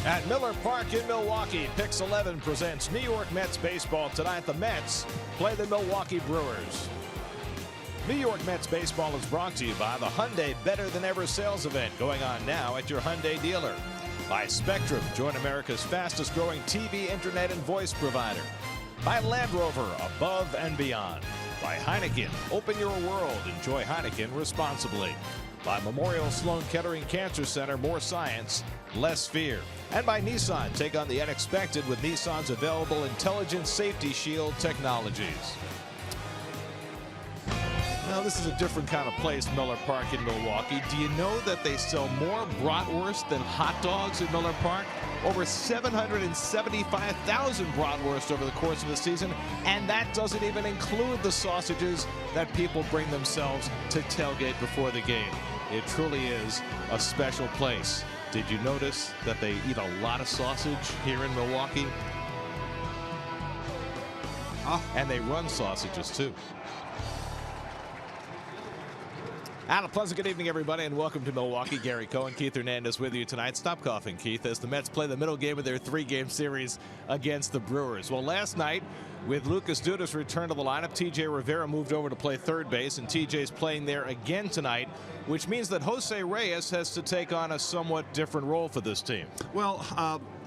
At Miller Park in Milwaukee, Pix 11 presents New York Mets baseball tonight. The Mets play the Milwaukee Brewers. New York Mets baseball is brought to you by the Hyundai Better Than Ever sales event going on now at your Hyundai dealer. By Spectrum, join America's fastest growing TV, internet, and voice provider. By Land Rover, above and beyond. By Heineken, open your world. Enjoy Heineken responsibly. By Memorial Sloan Kettering Cancer Center, more science, less fear. And by Nissan, take on the unexpected with Nissan's available Intelligent Safety Shield technologies. Now, this is a different kind of place, Miller Park in Milwaukee. Do you know that they sell more bratwurst than hot dogs at Miller Park? Over 775,000 bratwurst over the course of the season, and that doesn't even include the sausages that people bring themselves to tailgate before the game. It truly is a special place. Did you notice that they eat a lot of sausage here in Milwaukee? And they run sausages too. And a pleasant good evening, everybody, and welcome to Milwaukee. Gary Cohen, Keith Hernandez with you tonight. Stop coughing, Keith, as the Mets play the middle game of their three-game series against the Brewers. Well, last night, with Lucas Duda's return to the lineup, T.J. Rivera moved over to play third base, and T.J.'s playing there again tonight, which means that Jose Reyes has to take on a somewhat different role for this team. Well,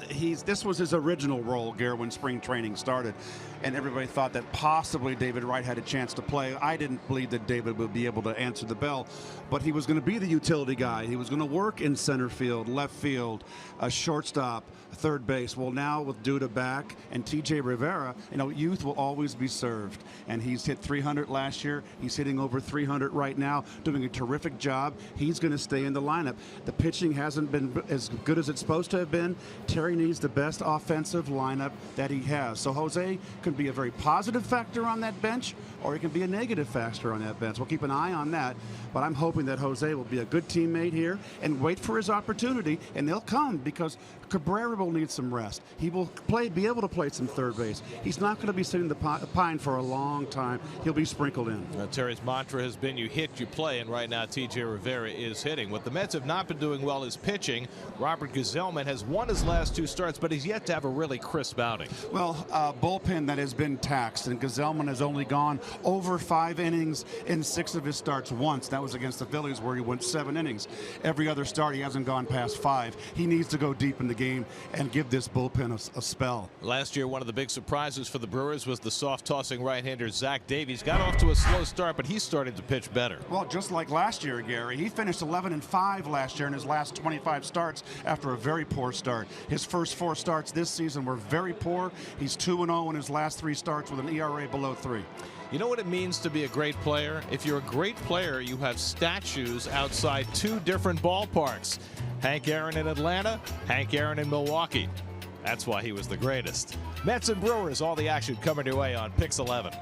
this was his original role, Gary, when spring training started, and everybody thought that possibly David Wright had a chance to play. I didn't believe that David would be able to answer the bell, but he was going to be the utility guy. He was going to work in center field, left field, a shortstop, third base. Well, now with Duda back and T.J. Rivera, youth will always be served, and he's hit 300 last year. He's hitting over 300 right now, doing a terrific job. He's going to stay in the lineup. The pitching hasn't been as good as it's supposed to have been. Terry needs the best offensive lineup that he has. So Jose can be a very positive factor on that bench, or he can be a negative factor on that bench. We'll keep an eye on that, but I'm hoping that Jose will be a good teammate here and wait for his opportunity, and they'll come because Cabrera will need some rest. He will be able to play some third base. He's not going to be sitting the pine for a long time. He'll be sprinkled in. Terry's mantra has been you hit, you play, and right now T.J. Rivera is hitting. What the Mets have not been doing well is pitching. Robert Gsellman has won his last two starts, but he's yet to have a really crisp outing. Well, bullpen that has been taxed, and Gsellman has only gone over 5 innings in 6 of his starts once. That was against the Phillies, where he went 7 innings. Every other start, he hasn't gone past 5. He needs to go deep in the game and give this bullpen a spell. Last year, one of the big surprises for the Brewers was the soft-tossing right-hander Zach Davies. Got off to a slow start, but he's starting to pitch better. Well, just like last year, Gary, he finished 11-5 last year in his last 25 starts after a very poor start. His first 4 starts this season were very poor. He's 2-0 in his last 3 starts with an ERA below 3. You know what it means to be a great player? If you're a great player, you have statues outside 2 different ballparks. Hank Aaron in Atlanta, Hank Aaron in Milwaukee. That's why he was the greatest. Mets and Brewers, all the action coming your way on Pix 11.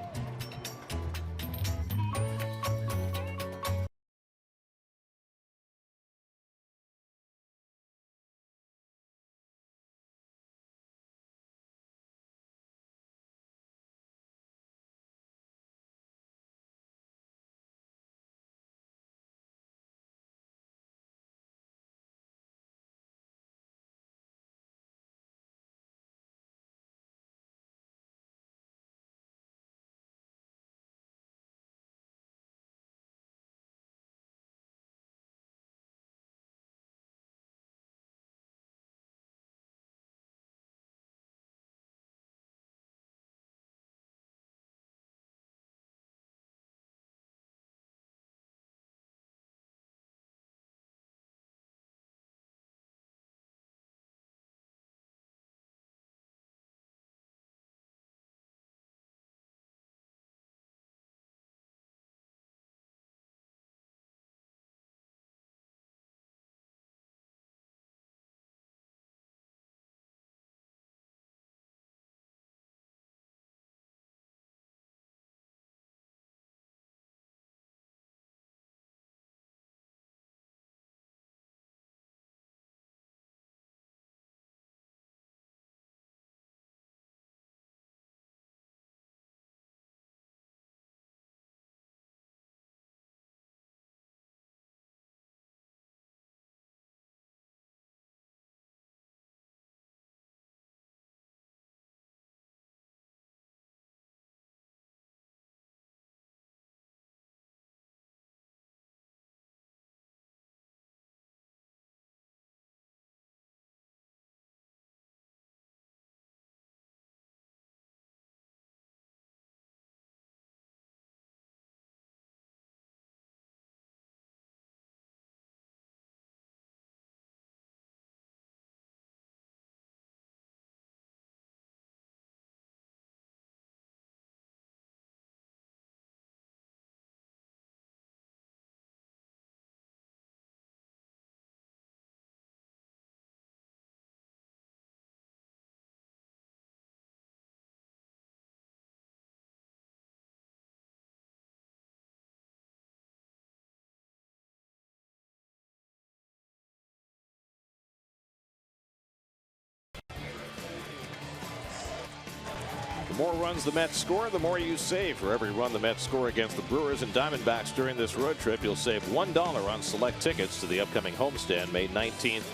more runs the Mets score, the more you save. For every run the Mets score against the Brewers and Diamondbacks during this road trip, you'll save $1 on select tickets to the upcoming homestand May 19th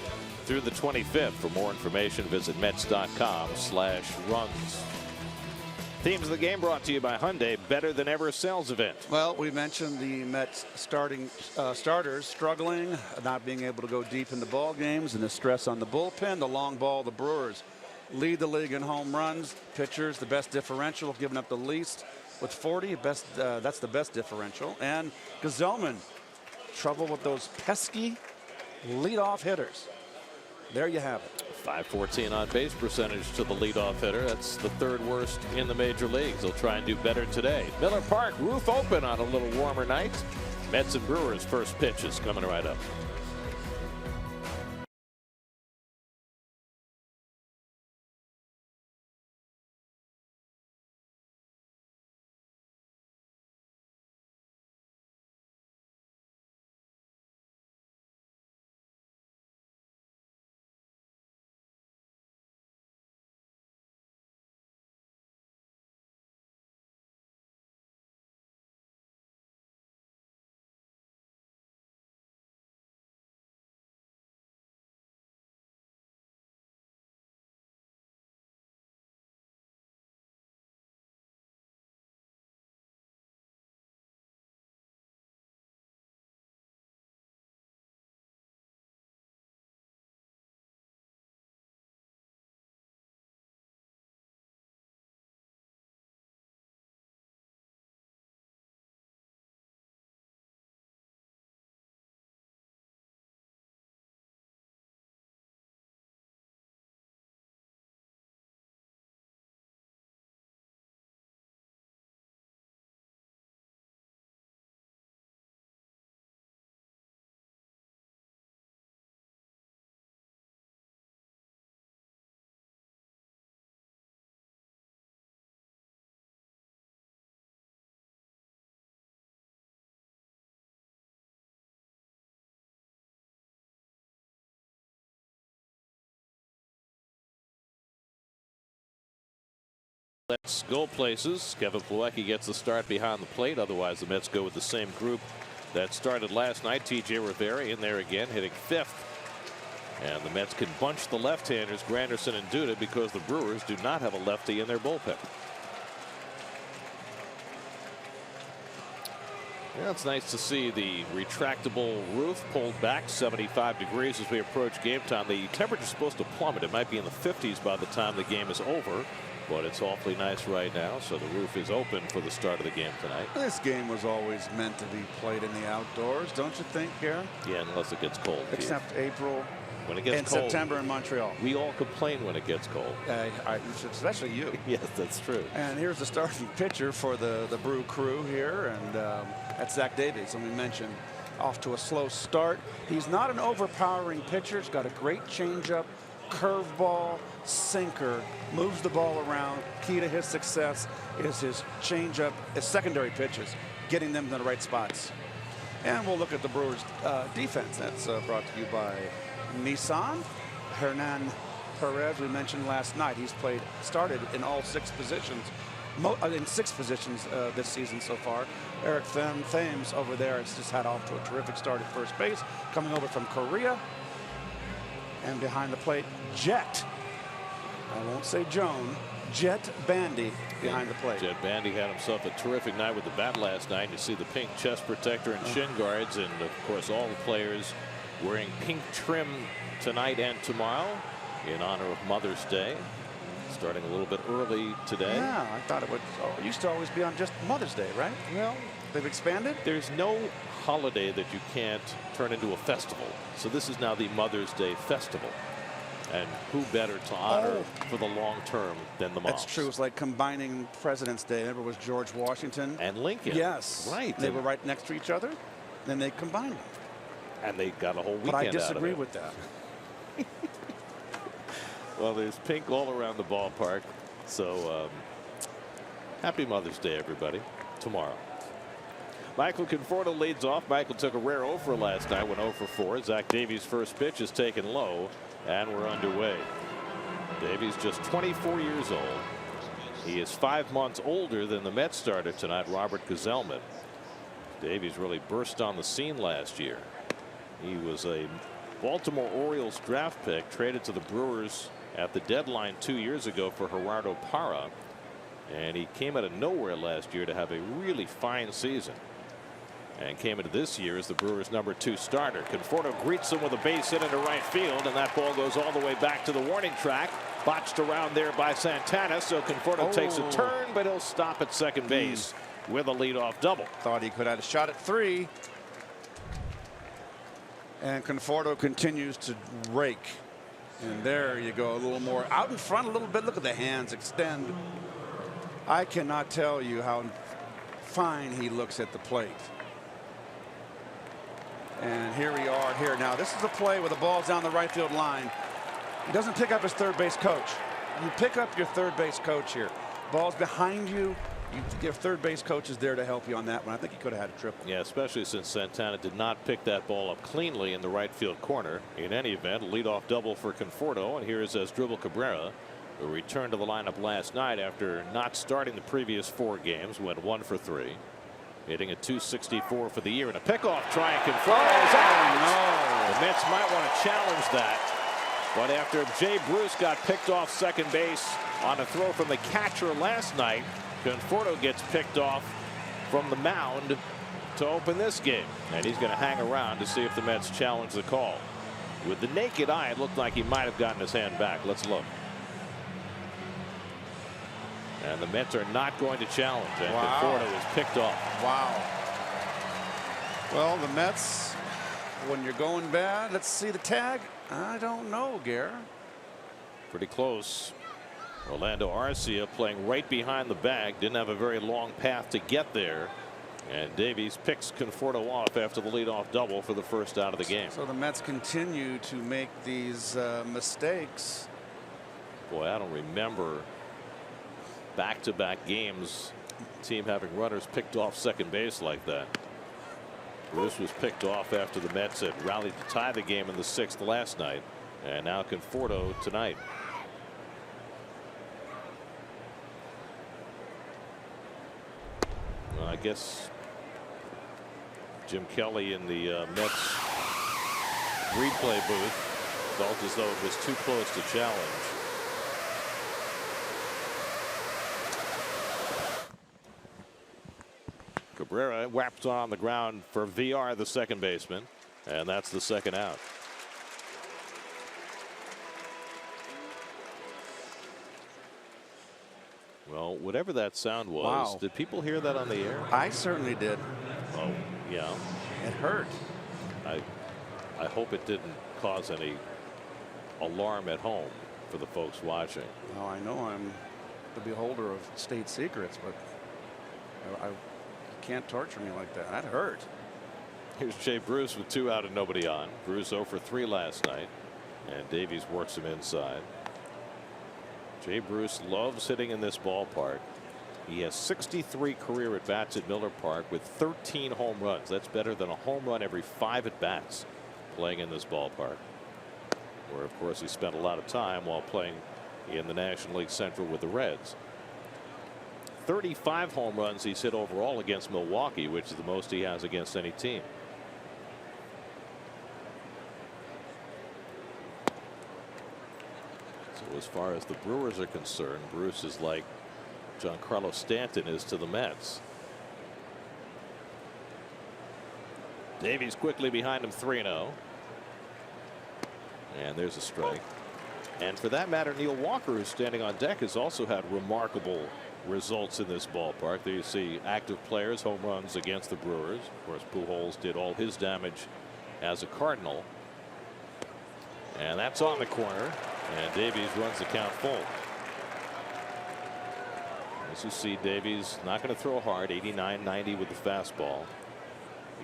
through the 25th. For more information, visit Mets.com/runs. Themes of the game brought to you by Hyundai, better than ever sales event. Well, we mentioned the Mets starters struggling, not being able to go deep in the ball games, and the stress on the bullpen. The long ball, the Brewers lead the league in home runs. Pitchers, the best differential, giving up the least with 40. That's the best differential. And Gazelman, trouble with those pesky leadoff hitters. There you have it. .514 on base percentage to the leadoff hitter. That's the third worst in the major leagues. They'll try and do better today. Miller Park, roof open on a little warmer night. Mets and Brewers first pitch is coming right up. Let's go places. Kevin Plawecki gets the start behind the plate. Otherwise, the Mets go with the same group that started last night. T.J. Rivera in there again, hitting fifth. And the Mets can bunch the left-handers, Granderson and Duda, because the Brewers do not have a lefty in their bullpen. Yeah, it's nice to see the retractable roof pulled back 75 degrees as we approach game time. The temperature is supposed to plummet. It might be in the 50s by the time the game is over. But it's awfully nice right now, so the roof is open for the start of the game tonight. This game was always meant to be played in the outdoors, don't you think, Gary? Yeah, unless it gets cold. Except April when it gets and cold, September in Montreal. We all complain when it gets cold. Especially you. Yes, that's true. And here's the starting pitcher for the Brew crew here, and that's Zach Davies. And we mentioned off to a slow start. He's not an overpowering pitcher. He's got a great changeup, curveball, sinker, moves the ball around. Key to his success is his changeup, his secondary pitches, getting them to the right spots. And we'll look at the Brewers defense. That's brought to you by Nissan. Hernan Perez, we mentioned last night. He's started in all 6 positions, in 6 positions this season so far. Eric Thames over there has just had off to a terrific start at first base, coming over from Korea. And behind the plate, Jet. I won't say Joan. Jet Bandy behind the plate. Jet Bandy had himself a terrific night with the bat last night. You see the pink chest protector and shin guards, and of course all the players wearing pink trim tonight and tomorrow in honor of Mother's Day. Starting a little bit early today. Yeah, I thought it used to always be on just Mother's Day, right? Well, they've expanded. There's no holiday that you can't turn into a festival. So this is now the Mother's Day festival. And who better to honor for the long term than the moms? That's true. It's like combining President's Day. Remember, it was George Washington and Lincoln. Yes. Right. They were right next to each other. Then they combined them. And they got a whole weekend out of it. But I disagree with that. Well, there's pink all around the ballpark. So happy Mother's Day, everybody. Tomorrow. Michael Conforto leads off. Michael took a rare 0 for last night, went 0 for 4. Zach Davies' first pitch is taken low, and we're underway. Davies just 24 years old. He is 5 months older than the Mets starter tonight, Robert Gsellman. Davies really burst on the scene last year. He was a Baltimore Orioles draft pick, traded to the Brewers at the deadline 2 years ago for Gerardo Parra, and he came out of nowhere last year to have a really fine season, and came into this year as the Brewers' #2 starter. Conforto greets him with a base hit into right field, and that ball goes all the way back to the warning track. Botched around there by Santana, so Conforto takes a turn, but he'll stop at second base with a leadoff double. Thought he could have had a shot at 3. And Conforto continues to rake. And there you go, a little more out in front a little bit. Look at the hands extend. I cannot tell you how fine he looks at the plate. And here we are here. Now this is a play where the ball's down the right field line. He doesn't pick up his third base coach. You pick up your third base coach here. Ball's behind you. Your third base coach is there to help you on that one. I think he could have had a triple. Yeah, especially since Santana did not pick that ball up cleanly in the right field corner. In any event, leadoff double for Conforto, and here is Asdrubal Cabrera, who returned to the lineup last night after not starting the previous 4 games. Went 1 for 3, hitting a .264 for the year, and a pickoff try, and Conforto is out. No. The Mets might want to challenge that, but after Jay Bruce got picked off second base on a throw from the catcher last night, Conforto gets picked off from the mound to open this game, and he's going to hang around to see if the Mets challenge the call. With the naked eye, it looked like he might have gotten his hand back. Let's look. And the Mets are not going to challenge, and Conforto is picked off. Wow. Well, the Mets, when you're going bad, let's see the tag. I don't know, Gare. Pretty close. Orlando Arcia playing right behind the bag, didn't have a very long path to get there, and Davies picks Conforto off after the leadoff double for the first out of the game. So the Mets continue to make these mistakes. Boy, I don't remember back-to-back games team having runners picked off second base like that. Bruce was picked off after the Mets had rallied to tie the game in the 6th last night, and now Conforto tonight. Well, I guess Jim Kelly in the Mets replay booth felt as though it was too close to challenge. Cabrera whapped on the ground for VR, the second baseman, and that's the second out. Well, whatever that sound was, did people hear that on the air? I certainly did. Oh, yeah. It hurt. I hope it didn't cause any alarm at home for the folks watching. Well, I know I'm the beholder of state secrets, but I can't torture me like that. That hurt. Here's Jay Bruce with 2 out and nobody on. Bruce 0 for 3 last night, and Davies works him inside. Jay Bruce loves hitting in this ballpark. He has 63 career at bats at Miller Park with 13 home runs. That's better than a home run every 5 at bats playing in this ballpark, where of course he spent a lot of time while playing in the National League Central with the Reds. 35 home runs he's hit overall against Milwaukee, which is the most he has against any team. So as far as the Brewers are concerned, Bruce is like Giancarlo Stanton is to the Mets. Davies quickly behind him, 3-0. And there's a strike. And for that matter, Neil Walker, who's standing on deck, has also had remarkable results in this ballpark. There you see active players, home runs against the Brewers. Of course, Pujols did all his damage as a Cardinal. And that's on the corner, and Davies runs the count full. As you see, Davies not going to throw hard, 89-90 with the fastball.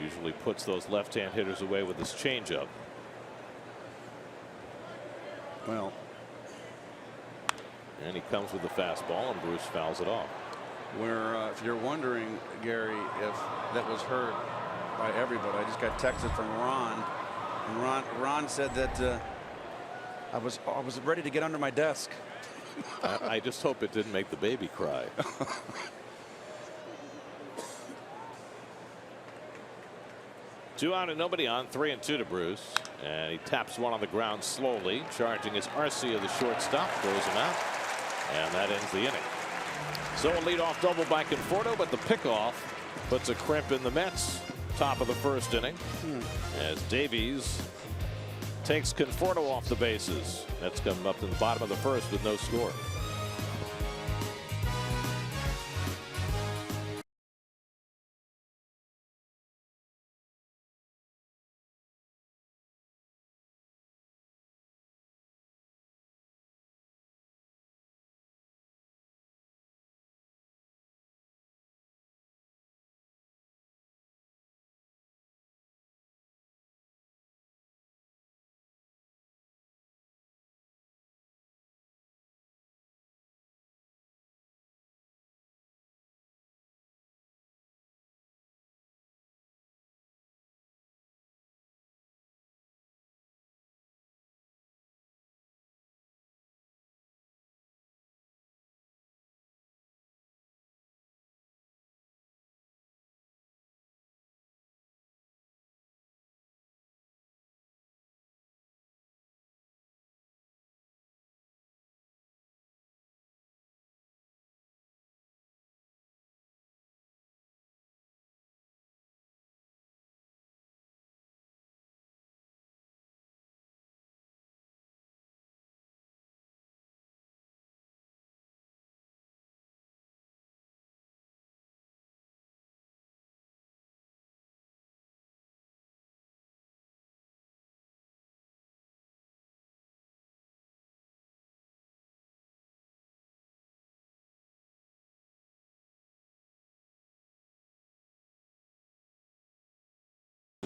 Usually puts those left-hand hitters away with his changeup. Well, and he comes with the fastball, and Bruce fouls it off. Where if you're wondering, Gary, if that was heard by everybody, I just got texted from Ron, and Ron said that I was ready to get under my desk. I just hope it didn't make the baby cry. Two out and nobody on. 3-2 to Bruce, and he taps one on the ground slowly. Charging is Arcia, the shortstop, throws him out, and that ends the inning. So a leadoff double by Conforto, but the pickoff puts a crimp in the Mets. Top of the first inning, as Davies takes Conforto off the bases. Mets come up to the bottom of the first with no score.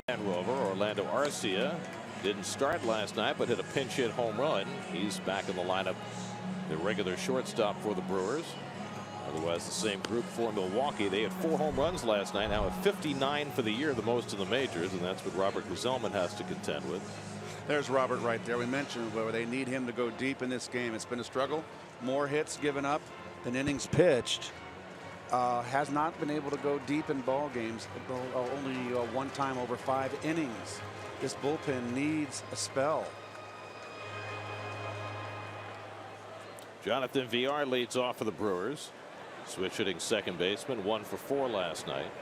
Land Rover, Orlando Arcia didn't start last night, but hit a pinch hit home run. He's back in the lineup, the regular shortstop for the Brewers. Otherwise, the same group for Milwaukee. They had 4 home runs last night, now at 59 for the year, the most in the majors, and that's what Robert Gsellman has to contend with. There's Robert right there. We mentioned where they need him to go deep in this game. It's been a struggle. More hits given up than innings pitched. Has not been able to go deep in ball games. Only one time over 5 innings. This bullpen needs a spell. Jonathan VR leads off for the Brewers. Switch hitting second baseman, 1 for 4 last night.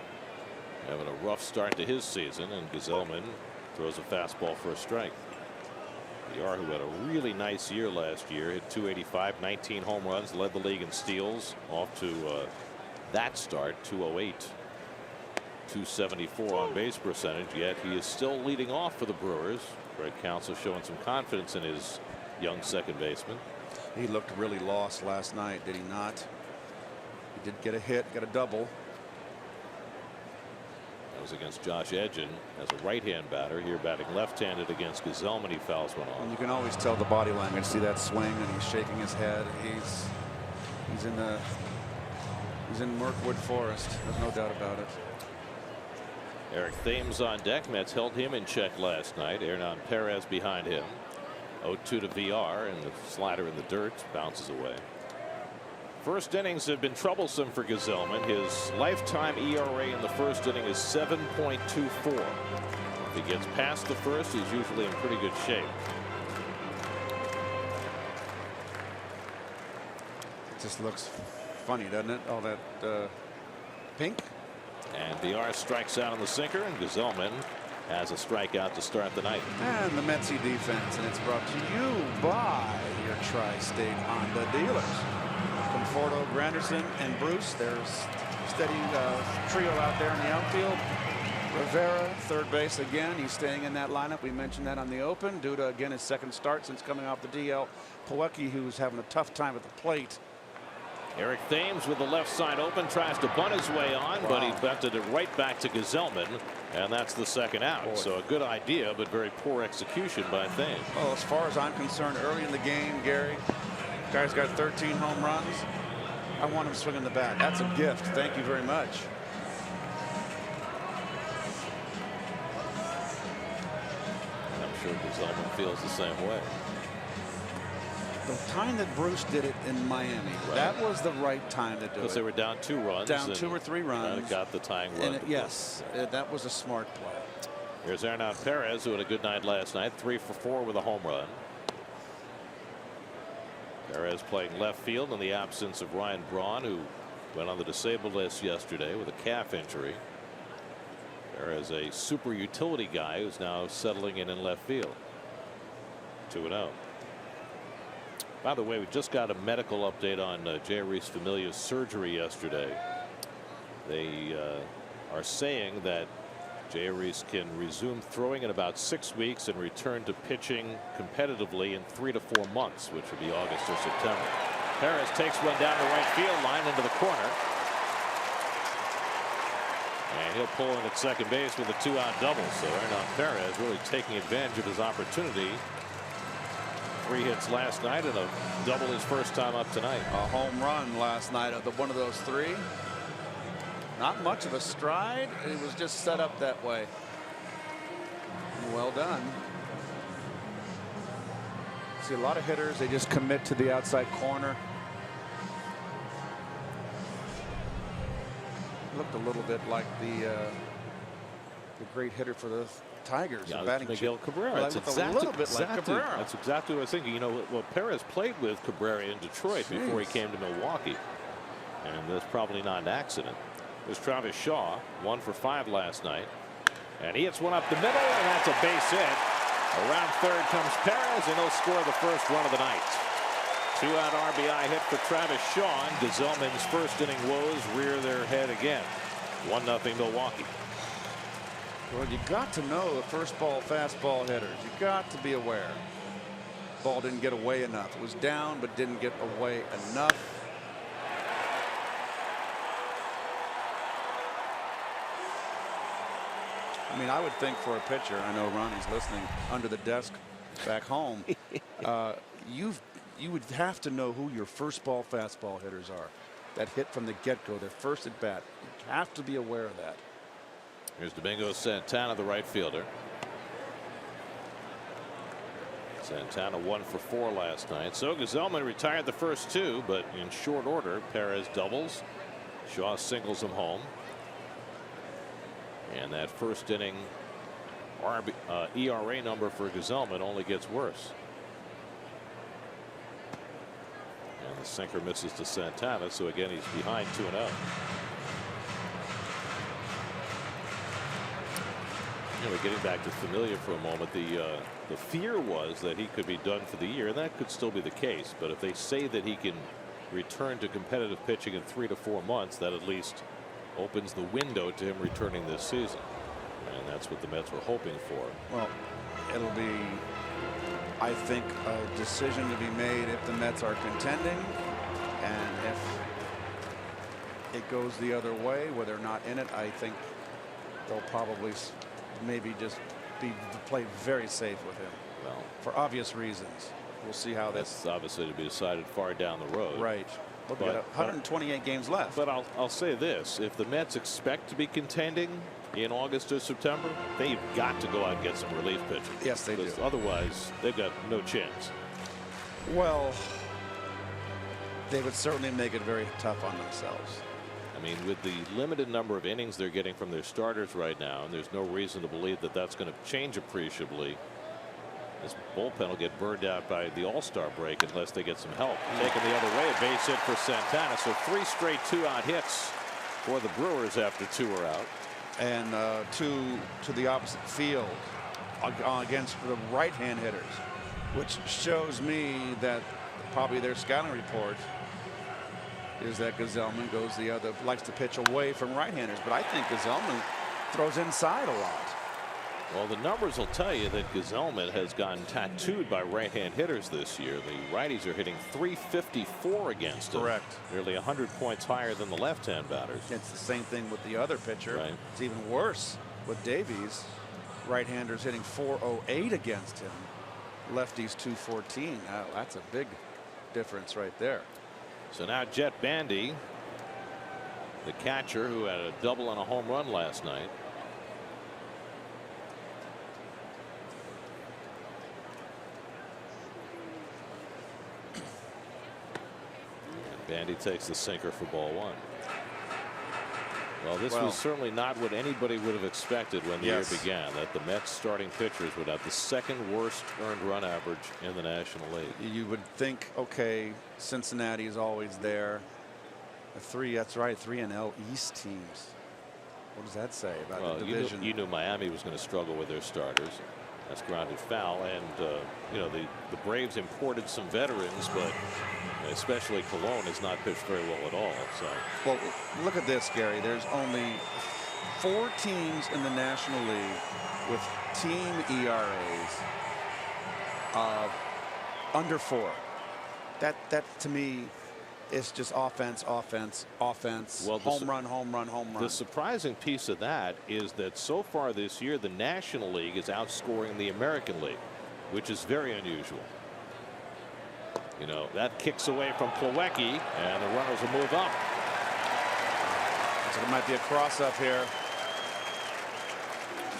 Having a rough start to his season, and Gsellman throws a fastball for a strike. VR, who had a really nice year last year, hit .285, 19 home runs, led the league in steals, off to that start, 208, 274 on base percentage, yet he is still leading off for the Brewers. Greg Counsell showing some confidence in his young second baseman. He looked really lost last night, did he not? He did get a hit, got a double. That was against Josh Edgin as a right-hand batter. Here batting left-handed against Gsellman. He fouls one off. And you can always tell the body language. See that swing, and he's shaking his head. He's in Mirkwood Forest. There's no doubt about it. Eric Thames on deck. Mets held him in check last night. Hernan Perez behind him. 0-2 to VR, and the slider in the dirt bounces away. First innings have been troublesome for Gsellman. His lifetime ERA in the first inning is 7.24. If he gets past the first, he's usually in pretty good shape. It just looks funny, doesn't it? All that pink. And VR strikes out on the sinker, and Gsellman has a strikeout to start the night. And the Metsy defense, and it's brought to you by your Tri-State Honda dealers. Conforto, Granderson, and Bruce. There's steady trio out there in the outfield. Rivera, third base again. He's staying in that lineup. We mentioned that on the open due to, again, his second start since coming off the DL. Plawecki, who's having a tough time at the plate. Eric Thames with the left side open, tries to bunt his way on, but he bunted it right back to Gsellman, and that's the second out. Boy. So a good idea, but very poor execution by Thames. Well, as far as I'm concerned, early in the game, Gary, guy's got 13 home runs. I want him swinging the bat. That's a gift. Thank you very much. And I'm sure Gsellman feels the same way. The time that Bruce did it in Miami, that was the right time to do it. Because they were down 2 runs. Down 2 or 3 runs. Got the tying run. Yes, that was a smart play. Here's Hernan Perez, who had a good night last night, 3 for 4 with a home run. Perez playing left field in the absence of Ryan Braun, who went on the disabled list yesterday with a calf injury. Perez, a super utility guy who's now settling in left field. 2-0. By the way, we just got a medical update on Jay Reese-Familia's surgery yesterday. They are saying that Jay Reese can resume throwing in about 6 weeks and return to pitching competitively in 3 to 4 months, which would be August or September. Perez takes one down the right field line into the corner. And he'll pull in at second base with a 2-out double. So Hernan Perez really taking advantage of his opportunity. 3 hits last night and a double his first time up tonight. A home run last night of one of those 3. Not much of a stride. It was just set up that way. Well done. See a lot of hitters, they just commit to the outside corner. Looked a little bit like the great hitter for the Tigers. Yeah, batting Miguel Cabrera. Well, a little bit like Cabrera. That's exactly what I was thinking. You know, well, Perez played with Cabrera in Detroit before he came to Milwaukee. And that's probably not an accident. There's Travis Shaw, 1 for 5 last night. And he hits one up the middle, and that's a base hit. Around third comes Perez, and he'll score the first run of the night. 2-out RBI hit for Travis Shaw. And Gazelman's first inning woes rear their head again. 1-0 Milwaukee. Well, you got to know the first ball fastball hitters. You got to be aware. Ball didn't get away enough. It was down, but didn't get away enough. I mean, I would think for a pitcher, I know Ronnie's listening under the desk back home, you would have to know who your first ball fastball hitters are. That hit from the get-go, their first at bat. You have to be aware of that. Here's Domingo Santana, the right fielder. Santana 1 for 4 last night. So Gazelman retired the first 2, but in short order. Perez doubles. Shaw singles him home. And that first inning ERA number for Gazelman only gets worse. And the sinker misses to Santana, so again he's behind 2-0. Anyway, getting back to Familia for a moment, the fear was that he could be done for the year, and that could still be the case. But if they say that he can return to competitive pitching in 3 to 4 months, that at least opens the window to him returning this season. And that's what the Mets were hoping for. Well, it'll be, I think, a decision to be made if the Mets are contending, and if it goes the other way where they're not in it, I think they'll probably maybe just play very safe with him. Well, for obvious reasons. We'll see how that's obviously to be decided far down the road. Right. We've got 128 games left. But I'll say this: if the Mets expect to be contending in August or September, they've got to go out and get some relief pitching. Yes, they do. Otherwise, they've got no chance. Well, they would certainly make it very tough on themselves. I mean, with the limited number of innings they're getting from their starters right now, and there's no reason to believe that that's going to change appreciably. This bullpen will get burned out by the All-Star break unless they get some help. Taken the other way, a base hit for Santana. So 3 straight 2-out hits for the Brewers after 2 are out. And 2 to the opposite field against the right-hand hitters, which shows me that probably their scouting report is that Gazelman goes the other, likes to pitch away from right-handers. But I think Gazelman throws inside a lot. Well, the numbers will tell you that Gazelman has gotten tattooed by right-hand hitters this year. The righties are hitting .354 against him. Correct. Nearly 100 points higher than the left-hand batters. It's the same thing with the other pitcher. Right. It's even worse with Davies. Right-handers hitting .408 against him. Lefties .214. Now, that's a big difference right there. So now Jet Bandy, the catcher who had a double and a home run last night. Bandy takes the sinker for ball 1. Well, this was certainly not what anybody would have expected when the year began, that the Mets starting pitchers would have the second worst earned run average in the National League. You would think, okay, Cincinnati is always there. That's right, 3 NL East teams. What does that say about the division? You knew Miami was going to struggle with their starters. That's grounded foul, and you know, the Braves imported some veterans, but especially Colon has not pitched very well at all. So, well, look at this, Gary. There's only 4 teams in the National League with team ERAs of under 4. That to me is just offense, offense, offense. Well, home run, home run, home run. The surprising piece of that is that so far this year, the National League is outscoring the American League, which is very unusual. You know, that kicks away from Plawecki, and the runners will move up. So it might be a cross up here.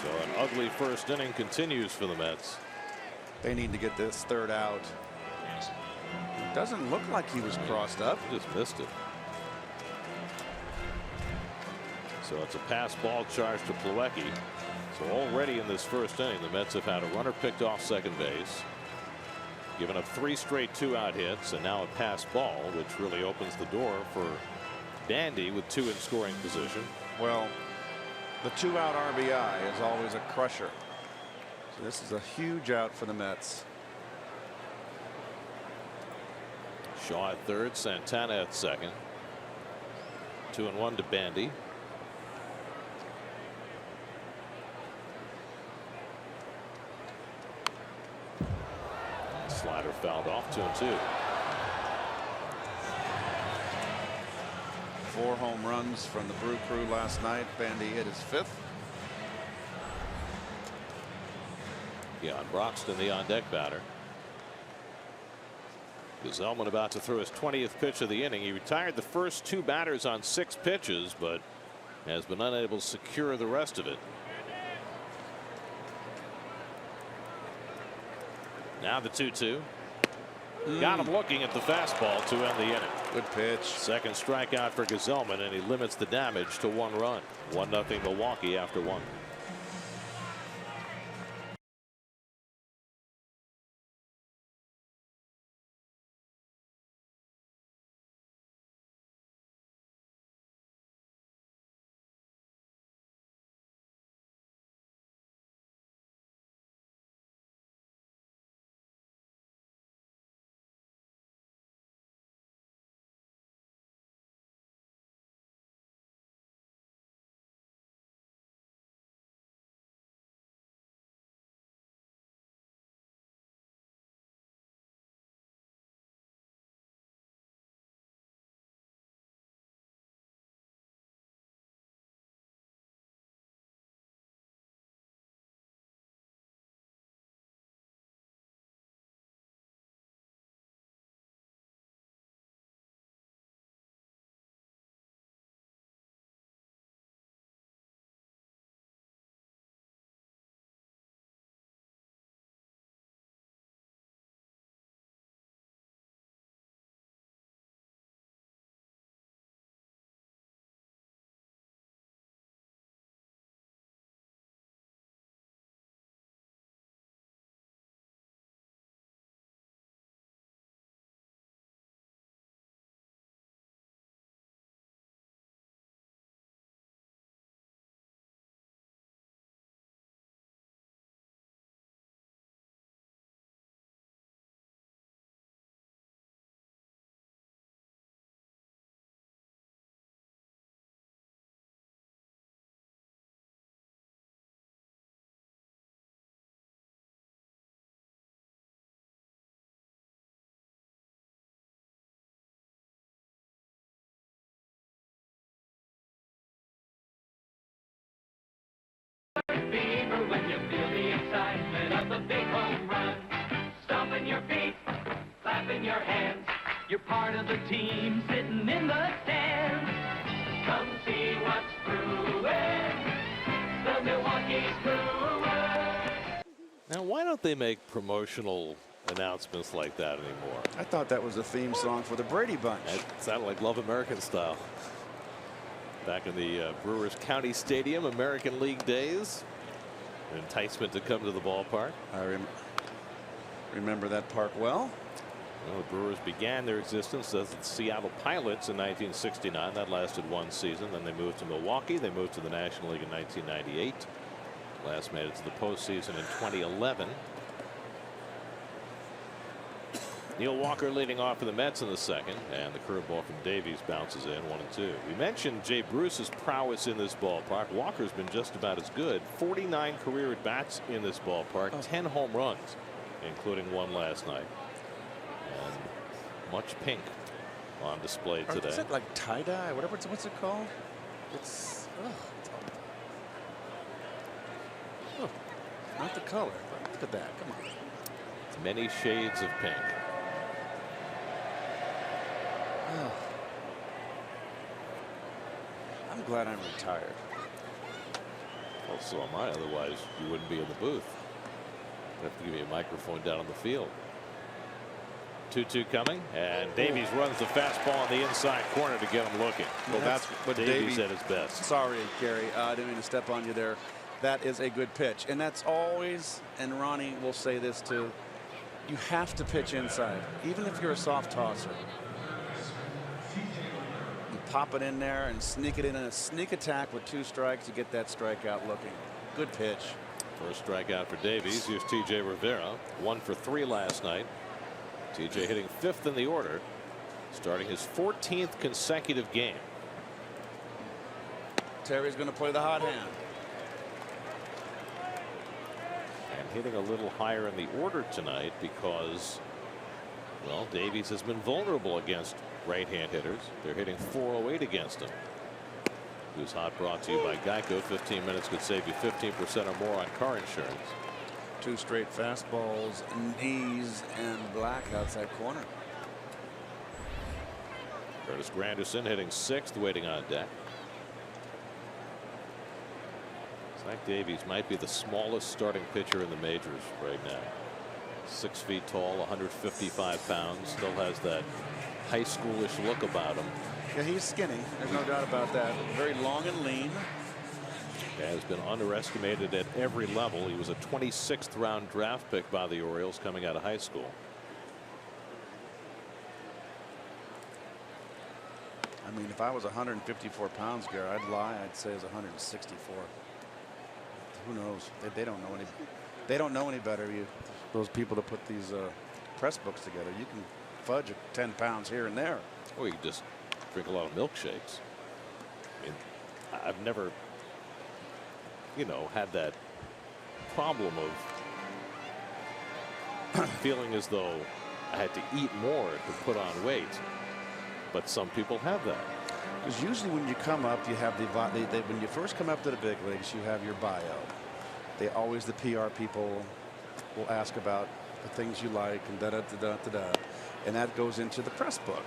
So an ugly first inning continues for the Mets. They need to get this 3rd out. Doesn't look like he was crossed up. He just missed it. So it's a pass ball charge to Plawecki. So already in this first inning, the Mets have had a runner picked off second base, given up 3 straight 2-out hits, and now a pass ball, which really opens the door for Bandy with 2 in scoring position. Well, the 2-out RBI is always a crusher. So this is a huge out for the Mets. Shaw at third, Santana at second. 2-1 to Bandy. Slider fouled off. 2-2. 4 home runs from the Brew Crew last night. Bandy hit his 5th. Keon Broxton, the on-deck batter. Zellman about to throw his 20th pitch of the inning. He retired the first 2 batters on 6 pitches, but has been unable to secure the rest of it. Now the 2-2. Got him looking at the fastball to end the inning. Good pitch. Second strikeout for Gesellman, and he limits the damage to 1 run. 1-0 Milwaukee after 1. Fever when you feel the excitement of the big home run. Stomping your feet, clapping your hands. You're part of the team sitting in the stands. Come see what's brewing. The Milwaukee Brewers. Now, why don't they make promotional announcements like that anymore. I thought that was the theme song for the Brady Bunch. It sounded like Love American style. Back in the Brewers County Stadium, American League days. An enticement to come to the ballpark. I remember that park well. Well, the Brewers began their existence as the Seattle Pilots in 1969. That lasted one season. Then they moved to Milwaukee. They moved to the National League in 1998. Last made it to the postseason in 2011. Neil Walker leading off for the Mets in the second, and the curveball from Davies bounces in 1-2. We mentioned Jay Bruce's prowess in this ballpark. Walker's been just about as good. 49 career at bats in this ballpark, 10 home runs, including one last night. And much pink on display today. Is it like tie dye? What's it called? It's not the color. But look at that. Come on. Many shades of pink. I'm glad I'm retired. Well, so am I. Otherwise, you wouldn't be in the booth. You'd have to give me a microphone down on the field. 2-2 coming, and Davies runs the fastball in the inside corner to get him looking. Well, that's what Davies at his best. Sorry, Gary. I didn't mean to step on you there. That is a good pitch, and that's always. And Ronnie will say this too. You have to pitch inside, even if you're a soft tosser. You pop it in there and sneak it in a sneak attack with 2 strikes to get that strikeout looking. Good pitch. First strikeout for Davies. Here's T.J. Rivera. 1 for 3 last night. T.J. hitting 5th in the order, starting his 14th consecutive game. Terry's going to play the hot hand. And hitting a little higher in the order tonight because, well, Davies has been vulnerable against right-hand hitters. They're hitting .408 against him. Who's Hot brought to you by Geico. 15 minutes could save you 15% or more on car insurance. 2 straight fastballs, knees, and black outside corner. Curtis Granderson hitting 6th, waiting on deck. Zach Davies might be the smallest starting pitcher in the majors right now. 6 feet tall, 155 pounds, still has that high schoolish look about him. Yeah, he's skinny. There's no doubt about that. Very long and lean. Has been underestimated at every level. He was a 26th round draft pick by the Orioles coming out of high school. I mean, if I was 154 pounds, Gary, I'd lie. I'd say it was 164. Who knows? They don't know any. They don't know any better. Those people that put these press books together, you can fudge 10 pounds here and there. Or you can just drink a lot of milkshakes. I mean, I've never, had that problem of feeling as though I had to eat more to put on weight. But some people have that. Because usually when you come up, you have when you first come up to the big leagues, you have your bio. The PR people will ask about the things you like and da-da-da-da-da-da. And that goes into the press book.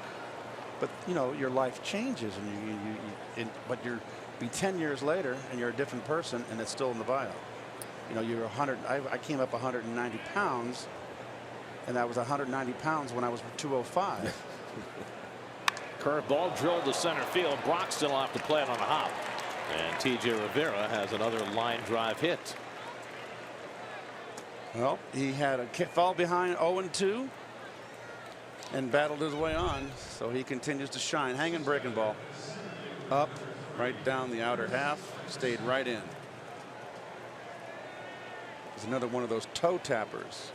But, your life changes, and but you're be 10 years later and you're a different person, and it's still in the bio. You're 100. I came up 190 pounds, and I was 190 pounds when I was 205. Curveball drilled to center field. Brock still off to play it on a hop, and T.J. Rivera has another line drive hit. Well, he had a fall behind 0-2 and battled his way on, so he continues to shine. Hanging breaking ball up, right down the outer half, stayed right in. It's another one of those toe tappers.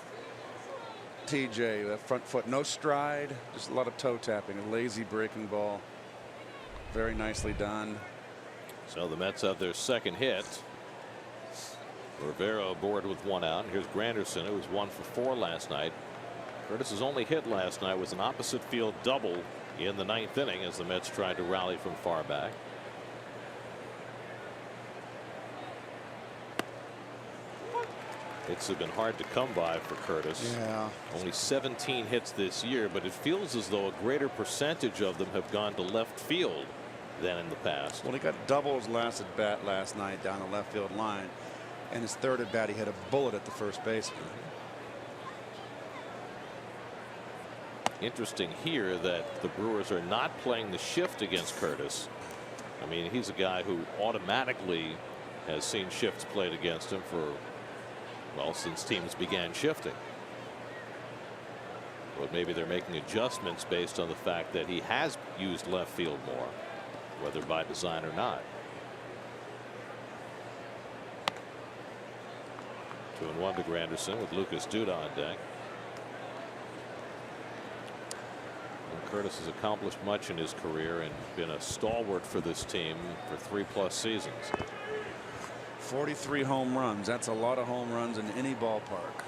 TJ, that front foot, no stride, just a lot of toe tapping, a lazy breaking ball. Very nicely done. So the Mets have their second hit. Rivera aboard with 1 out. Here's Granderson, who was 1 for 4 last night. Curtis's only hit last night was an opposite field double in the 9th inning as the Mets tried to rally from far back. Hits have been hard to come by for Curtis. Yeah. Only 17 hits this year, but it feels as though a greater percentage of them have gone to left field than in the past. Well, he got doubles last at bat last night down the left field line, and his 3rd at bat he had a bullet at the first baseman. Interesting here that the Brewers are not playing the shift against Curtis. I mean, he's a guy who automatically has seen shifts played against him for, well, since teams began shifting. But maybe they're making adjustments based on the fact that he has used left field more, whether by design or not. 2-1 to Granderson with Lucas Duda on deck. And Curtis has accomplished much in his career and been a stalwart for this team for 3+ seasons. 43 home runs. That's a lot of home runs in any ballpark.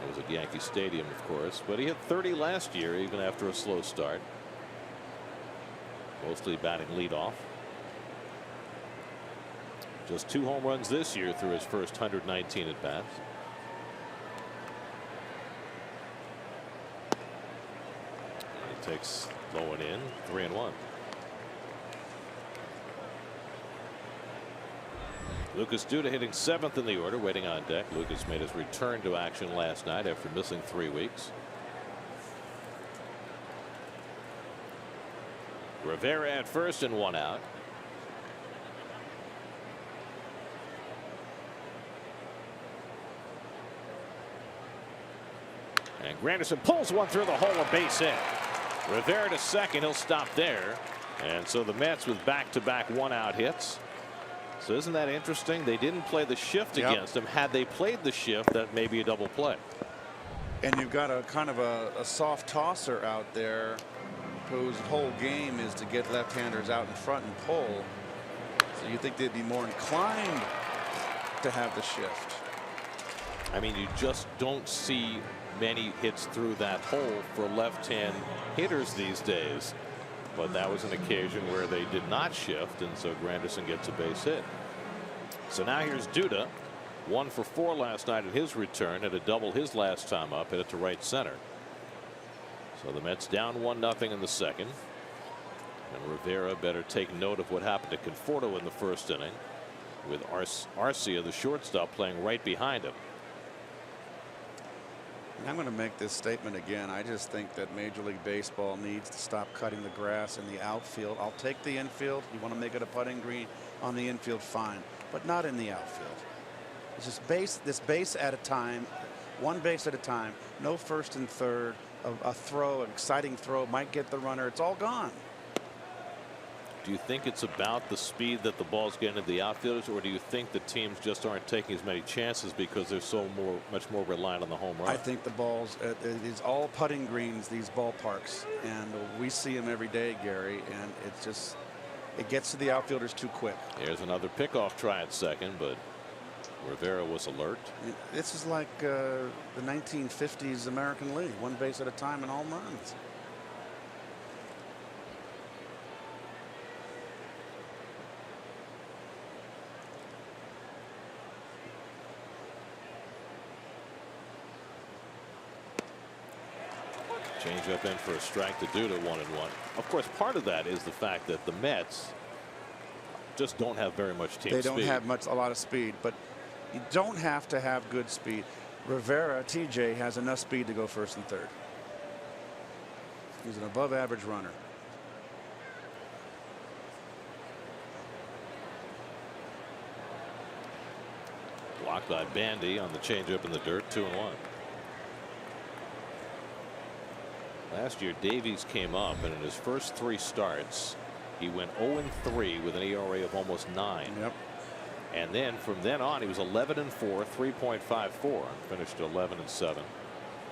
It was at Yankee Stadium, of course, but he hit 30 last year, even after a slow start. Mostly batting leadoff. Just 2 home runs this year through his first 119 at bats. He takes low and in, 3-1. Lucas Duda hitting 7th in the order, waiting on deck. Lucas made his return to action last night after missing 3 weeks. Rivera at first and 1 out. And Granderson pulls one through the hole, a base hit. Rivera to second. He'll stop there. And so the Mets with back-to-back 1-out hits. So isn't that interesting? They didn't play the shift against him. Had they played the shift, that may be a double play. And you've got a kind of a soft tosser out there whose whole game is to get left-handers out in front and pull. So you think they'd be more inclined to have the shift. I mean, you just don't see many hits through that hole for left-hand hitters these days. But that was an occasion where they did not shift, and so Granderson gets a base hit. So now here's Duda, 1 for 4 last night at his return, had a double his last time up, hit it to right center. So the Mets down 1-0 in the second. And Rivera better take note of what happened to Conforto in the first inning, with Arcia, the shortstop, playing right behind him. I'm going to make this statement again. I just think that Major League Baseball needs to stop cutting the grass in the outfield. I'll take the infield. You want to make it a putting green on the infield, fine, but not in the outfield. It's just this base at a time, 1 base at a time, no first and third. A throw, an exciting throw might get the runner. It's all gone. Do you think it's about the speed that the ball's getting to the outfielders, or do you think the teams just aren't taking as many chances because they're so much more reliant on the home run? I think the balls, it's all putting greens, these ballparks, and we see them every day, Gary, and it's just, it gets to the outfielders too quick. Here's another pickoff try at second, but Rivera was alert. This is like the 1950s American League, 1 base at a time and home runs. Change up in for a strike to Duda, 1-1. Of course, part of that is the fact that the Mets just don't have very much team speed. They don't have a lot of speed, but you don't have to have good speed. Rivera, TJ, has enough speed to go first and third. He's an above average runner. Blocked by Bandy on the changeup in the dirt, 2-1. Last year, Davies came up, and in his first 3 starts, he went 0-3 with an ERA of almost 9. Yep. And then from then on, he was 11-4, 3.54, and finished 11-7.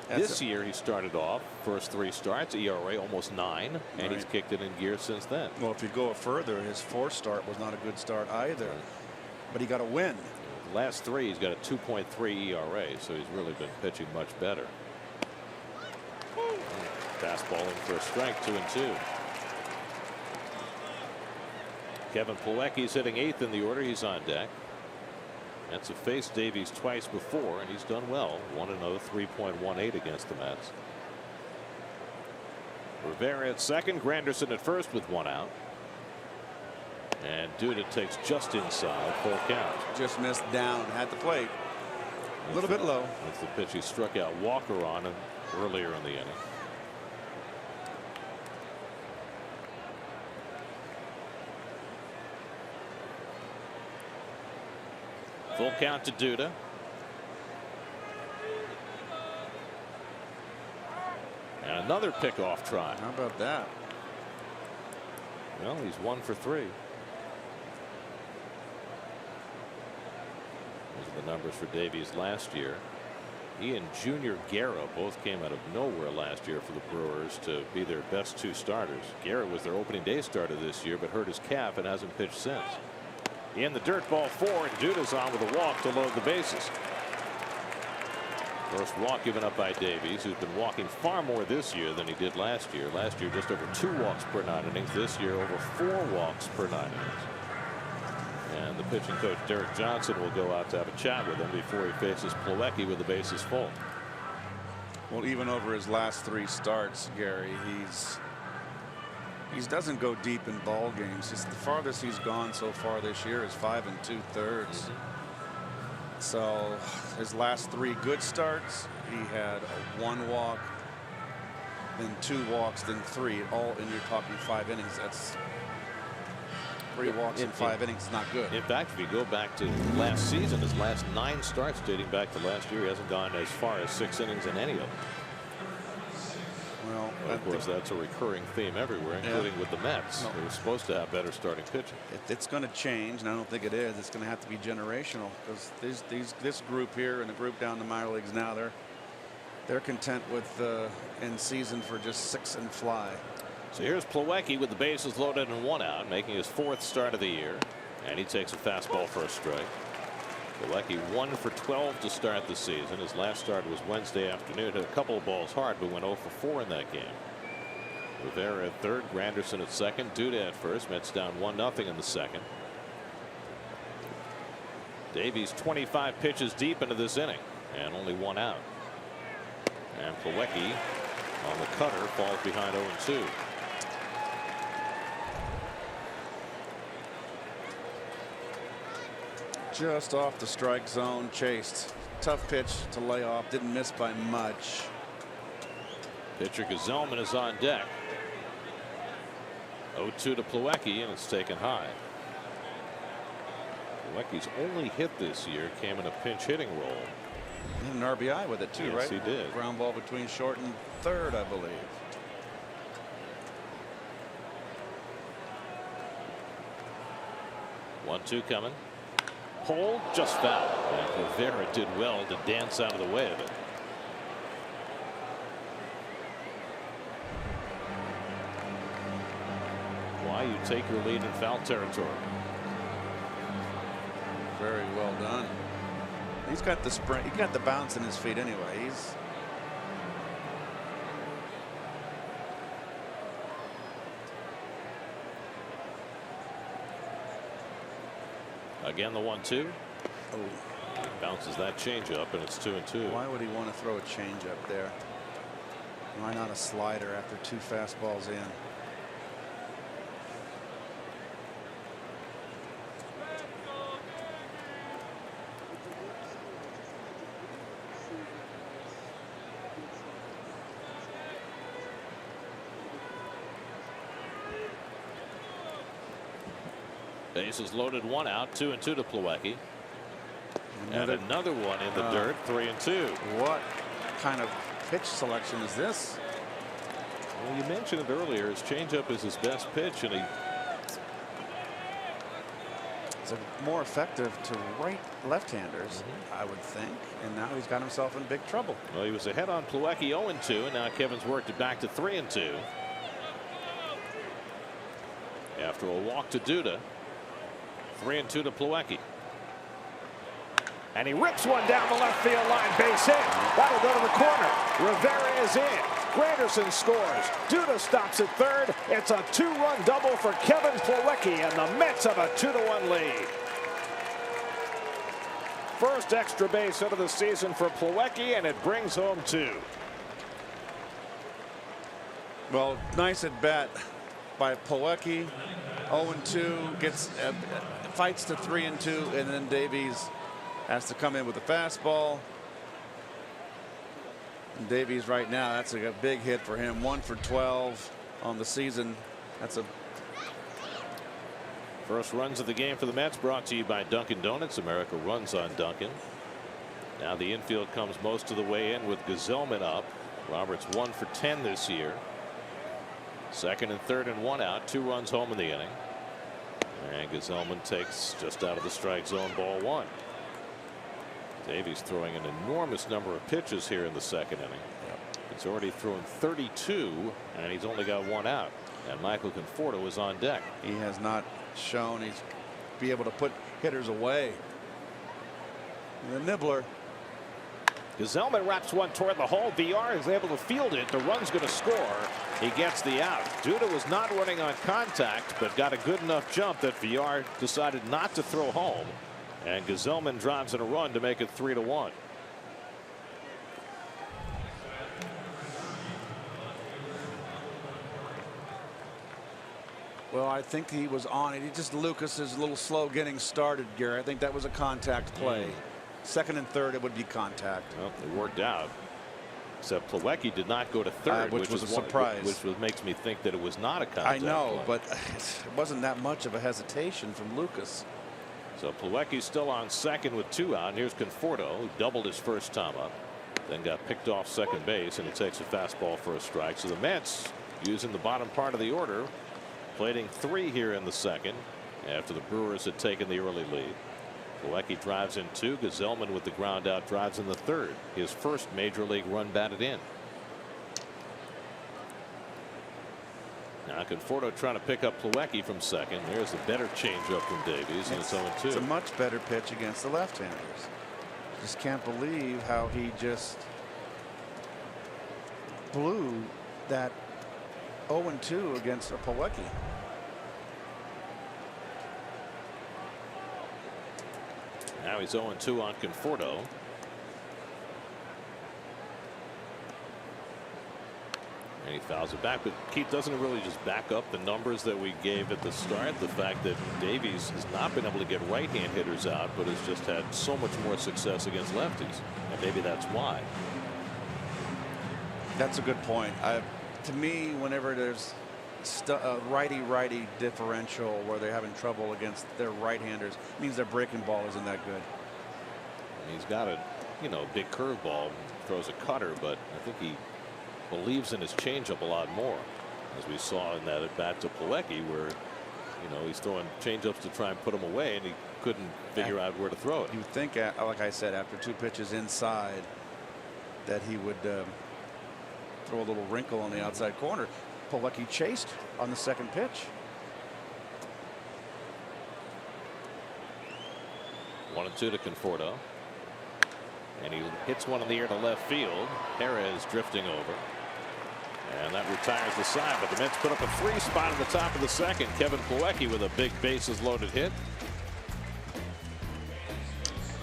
This year, he started off first 3 starts, ERA almost 9, and he's kicked it in gear since then. Well, if you go further, his 4th start was not a good start either, but he got a win. The last 3, he's got a 2.3 ERA, so he's really been pitching much better. Fastball in for a strike, 2-2. Kevin Plawecki's hitting 8th in the order. He's on deck. Mets have faced Davies twice before, and he's done well. 1-0, 3.18 against the Mets. Rivera at second, Granderson at first with 1 out. And Duda takes just inside, full count. Just missed down at the plate. A little bit low. That's the pitch he struck out Walker on earlier in the inning. Full count to Duda. And another pickoff try. How about that? Well, he's 1 for 3. Those are the numbers for Davies last year. He and Junior Guerra both came out of nowhere last year for the Brewers to be their best 2 starters. Guerra was their opening day starter this year, but hurt his calf and hasn't pitched since. In the dirt, ball 4, and Duda's on with a walk to load the bases. First walk given up by Davies, who's been walking far more this year than he did last year. Last year, just over 2 walks per 9 innings. This year, over 4 walks per 9 innings. And the pitching coach Derek Johnson will go out to have a chat with him before he faces Plawecki with the bases full. Well, even over his last 3 starts, Gary, he doesn't go deep in ball games. The farthest he's gone so far this year is 5 2/3. So his last 3 good starts, he had a 1 walk, then 2 walks, then 3, all, and you're talking 5 innings. That's 3 walks in 5 innings is not good. In fact, if you go back to last season, his last 9 starts dating back to last year, he hasn't gone as far as 6 innings in any of them. Well, of course, that's a recurring theme everywhere, including with the Mets. No. They're supposed to have better starting pitching. It's going to change, and I don't think it is. It's going to have to be generational, because this group here and the group down in the minor leagues now, they're content with in season for just 6 and fly. So here's Plawecki with the bases loaded and 1 out, making his 4th start of the year, and he takes a fastball for a strike. Plawecki 1 for 12 to start the season. His last start was Wednesday afternoon. Hit a couple of balls hard, but went 0 for 4 in that game. Rivera at third, Granderson at second, Duda at first. Mets down 1-0 in the second. Davies 25 pitches deep into this inning and only 1 out. And Plawecki on the cutter falls behind 0-2. Just off the strike zone, chased. Tough pitch to lay off. Didn't miss by much. Pitcher Gazelman is on deck. 0-2 to Plawecki, and it's taken high. Plawecki's only hit this year came in a pinch hitting role. An RBI with it too, yes, right? He did. Ground ball between short and third, I believe. One-two coming. Pole just foul. And Rivera did well to dance out of the way of it. Why you take your lead in foul territory. Very well done. He's got the sprint. He got the bounce in his feet anyway. He's again the 1-2. Oh, bounces that changeup, and it's 2-2. Why would he want to throw a changeup there? Why not a slider after 2 fastballs in? Bases loaded, 1 out, 2-2 to Plawecki. And another one in the dirt, 3-2. What kind of pitch selection is this? Well, you mentioned it earlier. His changeup is his best pitch, and it's more effective to left-handers, I would think. And now he's got himself in big trouble. Well, he was ahead on Plawecki 0-2, and now Kevin's worked it back to 3-2. After a walk to Duda. 3-2 to Plawecki. And he rips one down the left field line, base hit. That'll go to the corner. Rivera is in. Granderson scores. Duda stops at third. It's a 2-run double for Kevin Plawecki, and the Mets have a 2-1 lead. First extra base hit of the season for Plawecki, and it brings home 2. Well, nice at bat by Plawecki. 0-2, gets fights to 3-2, and then Davies has to come in with a fastball. And Davies right now, that's a big hit for him. 1 for 12 on the season. That's a First runs of the game for the Mets brought to you by Dunkin' Donuts. America runs on Dunkin'. Now the infield comes most of the way in with Gazelman up. Roberts 1 for 10 this year. Second and third and 1 out. 2 runs home in the inning. And Gazelman takes just out of the strike zone, ball 1. Davies throwing an enormous number of pitches here in the second inning. He's already thrown 32 and he's only got 1 out. And Michael Conforto is on deck. He has not shown he's be able to put hitters away. The nibbler. Gazelman wraps one toward the hole. VR is able to field it. The run's going to score. He gets the out. Duda was not running on contact, but got a good enough jump that VR decided not to throw home. And Gazelman drives in a run to make it 3-1. Well, I think he was on it. He just Lucas is a little slow getting started, Gary. I think that was a contact play. Second and third, it would be contact. Well, it worked out. Except Plawecki did not go to third, which was a surprise. Which makes me think that it was not a contact. I know, play. but it wasn't that much of a hesitation from Lucas. So Plawecki's still on second with 2 out. And here's Conforto, who doubled his first time up, then got picked off second base, and he takes a fastball for a strike. So the Mets, using the bottom part of the order, plating 3 here in the second after the Brewers had taken the early lead. Plawecki drives in 2. Gazelman with the ground out drives in the third. His first major league run batted in. Now Conforto trying to pick up Plawecki from second. There's the better changeup from Davies, and it's 0-2. It's a much better pitch against the left-handers. Just can't believe how he just blew that 0-2 against Plawecki. Now he's 0-2 on Conforto. And he fouls it back, but Keith, doesn't it really just back up the numbers that we gave at the start? The fact that Davies has not been able to get right-hand hitters out, but has just had so much more success against lefties. And maybe that's why. That's a good point. To me, whenever there's a righty-righty differential where they're having trouble against their right-handers, it means their breaking ball isn't that good. He's got a big curveball, throws a cutter, but I think he believes in his changeup a lot more, as we saw in that at bat to Plawecki, where he's throwing changeups to try and put him away, and he couldn't figure out where to throw it. You think, like I said, after 2 pitches inside, that he would throw a little wrinkle on the outside corner. Plawecki chased on the second pitch. 1-2 to Conforto. And he hits one in the air to left field. Perez drifting over. And that retires the side. But the Mets put up a 3 spot at the top of the second. Kevin Plawecki with a big bases loaded hit.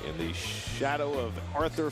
In the shadow of Arthur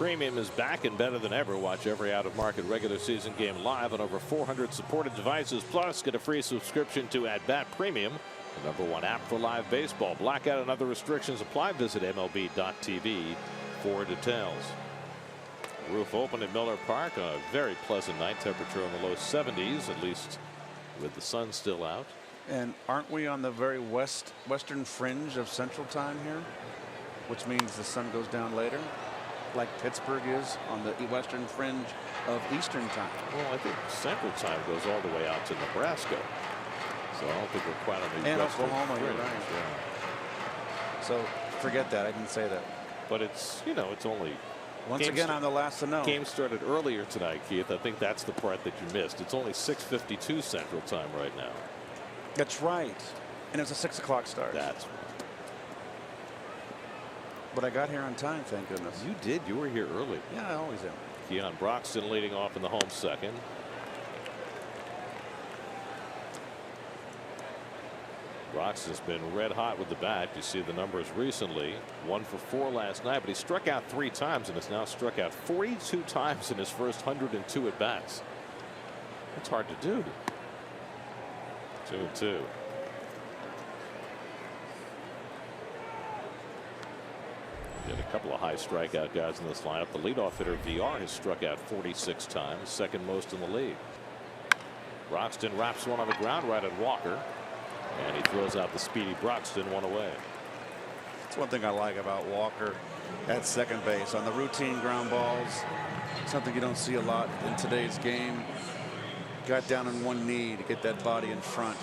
Premium is back and better than ever. Watch every out-of-market regular season game live on over 400 supported devices. Plus, get a free subscription to At Bat Premium, the #1 app for live baseball. Blackout and other restrictions apply. Visit MLB.tv for details. Roof open at Miller Park on a very pleasant night. Temperature in the low 70s, at least with the sun still out. And aren't we on the very western fringe of Central Time here, which means the sun goes down later, like Pittsburgh is on the western fringe of Eastern Time? Well, I think Central Time goes all the way out to Nebraska, so I don't think we're quite on the and western Oklahoma. fringe. You're right. Yeah. So forget that. I didn't say that. But it's, you know, it's only. Once again, I'm the last to know. Game started earlier tonight, Keith. I think that's the part that you missed. It's only 6:52 Central Time right now. That's right. And it was a 6 o'clock start. That's. But I got here on time, thank goodness. You did. You were here early. Yeah, I always am. Keon Broxton leading off in the home second. Broxton's been red hot with the bat. You see the numbers recently. 1 for 4 last night, but he struck out 3 times and has now struck out 42 times in his first 102 at bats. That's hard to do. 2-2. Got a couple of high strikeout guys in this lineup. The leadoff hitter VR has struck out 46 times, second most in the league. Broxton wraps one on the ground right at Walker, and he throws out the speedy Broxton, one away. That's one thing I like about Walker at second base on the routine ground balls. Something you don't see a lot in today's game. Got down on one knee to get that body in front.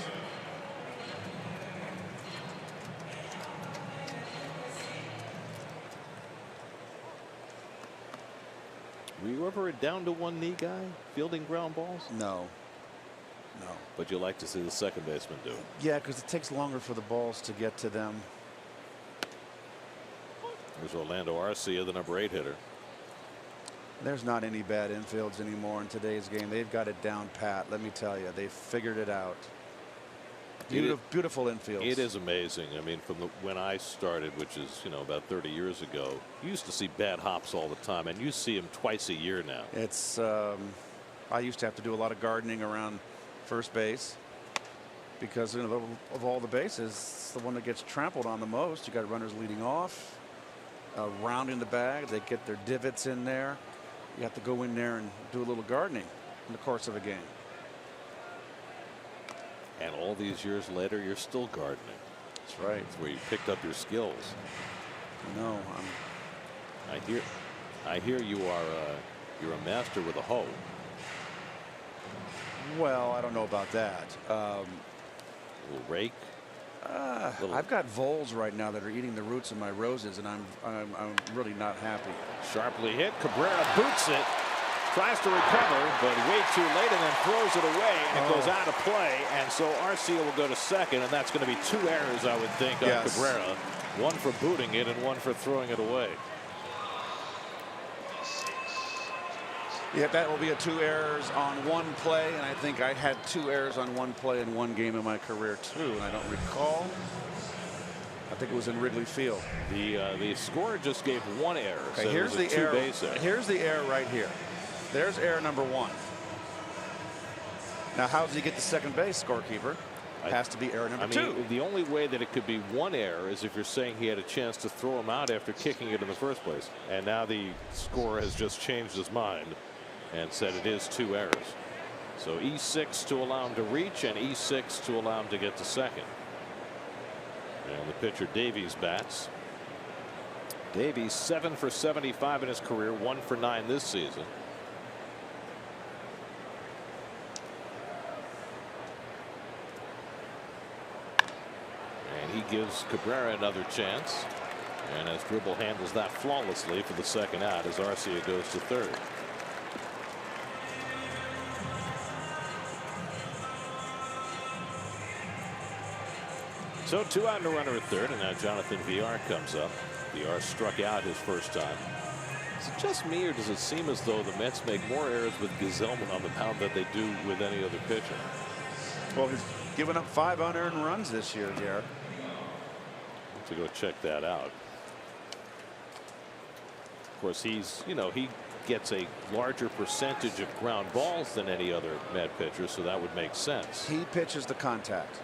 Were you ever a down to one knee guy fielding ground balls? No. No. But you like to see the second baseman do it. Yeah, because it takes longer for the balls to get to them. There's Orlando Arcia, the number 8 hitter. There's not any bad infields anymore in today's game. They've got it down pat. Let me tell you, they've figured it out. Beautiful infields. It is amazing. I mean, from when I started, which is, you know, about 30 years ago, you used to see bad hops all the time, and you see them twice a year now. It's I used to have to do a lot of gardening around first base because, you know, of all the bases, it's the one that gets trampled on the most. You got runners leading off, round in the bag. They get their divots in there. You have to go in there and do a little gardening in the course of a game. And all these years later, you're still gardening. That's right. It's where you picked up your skills. No, I hear you are you're a master with a hoe. well, I don't know about that. A little rake. I've got voles right now that are eating the roots of my roses, and I'm really not happy. Sharply hit. Cabrera boots it. Tries to recover, but way too late, and then throws it away, and it goes out of play. And so Arcia will go to second, and that's going to be 2 errors, I would think, on Cabrera. 1 for booting it and 1 for throwing it away. Yeah, that will be a 2 errors on 1 play, and I think I had 2 errors on 1 play in 1 game in my career too, and I don't recall. I think it was in Wrigley Field. The scorer just gave 1 error. Okay, so here's the error. Base error. Here's the error right here. There's error number 1. Now, how does he get to second base, scorekeeper? Has to be error number 2. The only way that it could be 1 error is if you're saying he had a chance to throw him out after kicking it in the first place. And now the scorer has just changed his mind and said it is 2 errors. So E6 to allow him to reach, and E6 to allow him to get to second. And the pitcher Davies bats. Davies 7 for 75 in his career, 1 for 9 this season. And he gives Cabrera another chance, and as Dribble handles that flawlessly for the second out as Arcia goes to third. So 2 out and a runner at third, and now Jonathan VR comes up. VR struck out his first time. Is it just me, or does it seem as though the Mets make more errors with Gazelman on the mound than they do with any other pitcher? Well, he's given up 5 unearned runs this year, Garrett. To go check that out. Of course, he's, he gets a larger percentage of ground balls than any other Met pitcher, so that would make sense. He pitches the contact.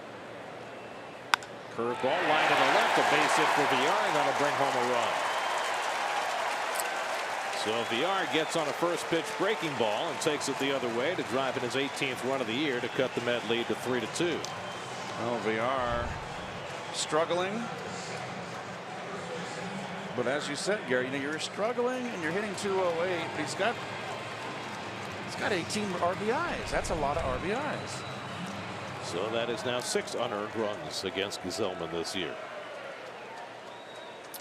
Curveball line to the left, a base hit for VR, and that'll bring home a run. So VR gets on a first pitch breaking ball and takes it the other way to drive in his 18th run of the year to cut the Met lead to 3-2. Well, VR struggling. But as you said, Gary, you're struggling and you're hitting 208, but he's got 18 RBIs. That's a lot of RBIs. So that is now 6 unearned runs against Gesellman this year.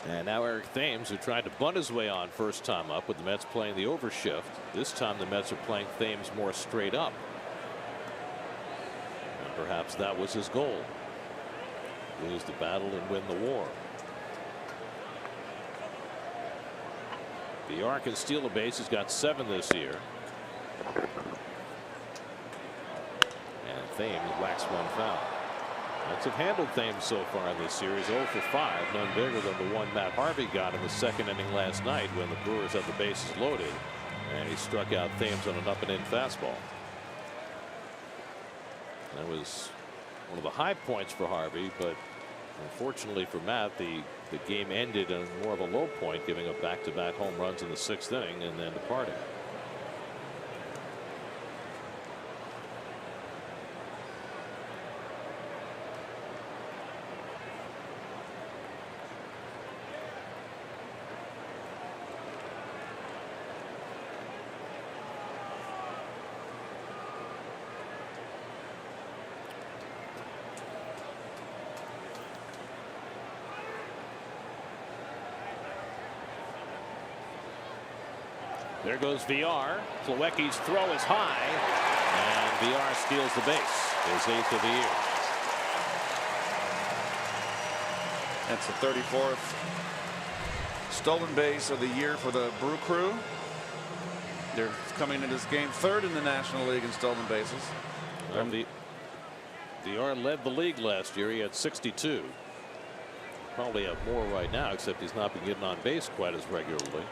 And now Eric Thames, who tried to bunt his way on first time up with the Mets playing the overshift. This time the Mets are playing Thames more straight up. And perhaps that was his goal. Lose the battle and win the war. VR can steal a base. He's got 7 this year. And Thames whacks one foul. Mets have handled Thames so far in this series. 0 for 5, none bigger than the one Matt Harvey got in the second inning last night when the Brewers had the bases loaded, and he struck out Thames on an up and in fastball. That was one of the high points for Harvey, but unfortunately for Matt, the game ended on more of a low point, giving up back-to-back home runs in the 6th inning and then departing. There goes VR. Plawecki's throw is high, and VR steals the base. His 8th of the year. That's the 34th stolen base of the year for the Brew Crew. They're coming into this game 3rd in the National League in stolen bases. Well, VR led the league last year. He had 62. Probably have more right now, except he's not been getting on base quite as regularly.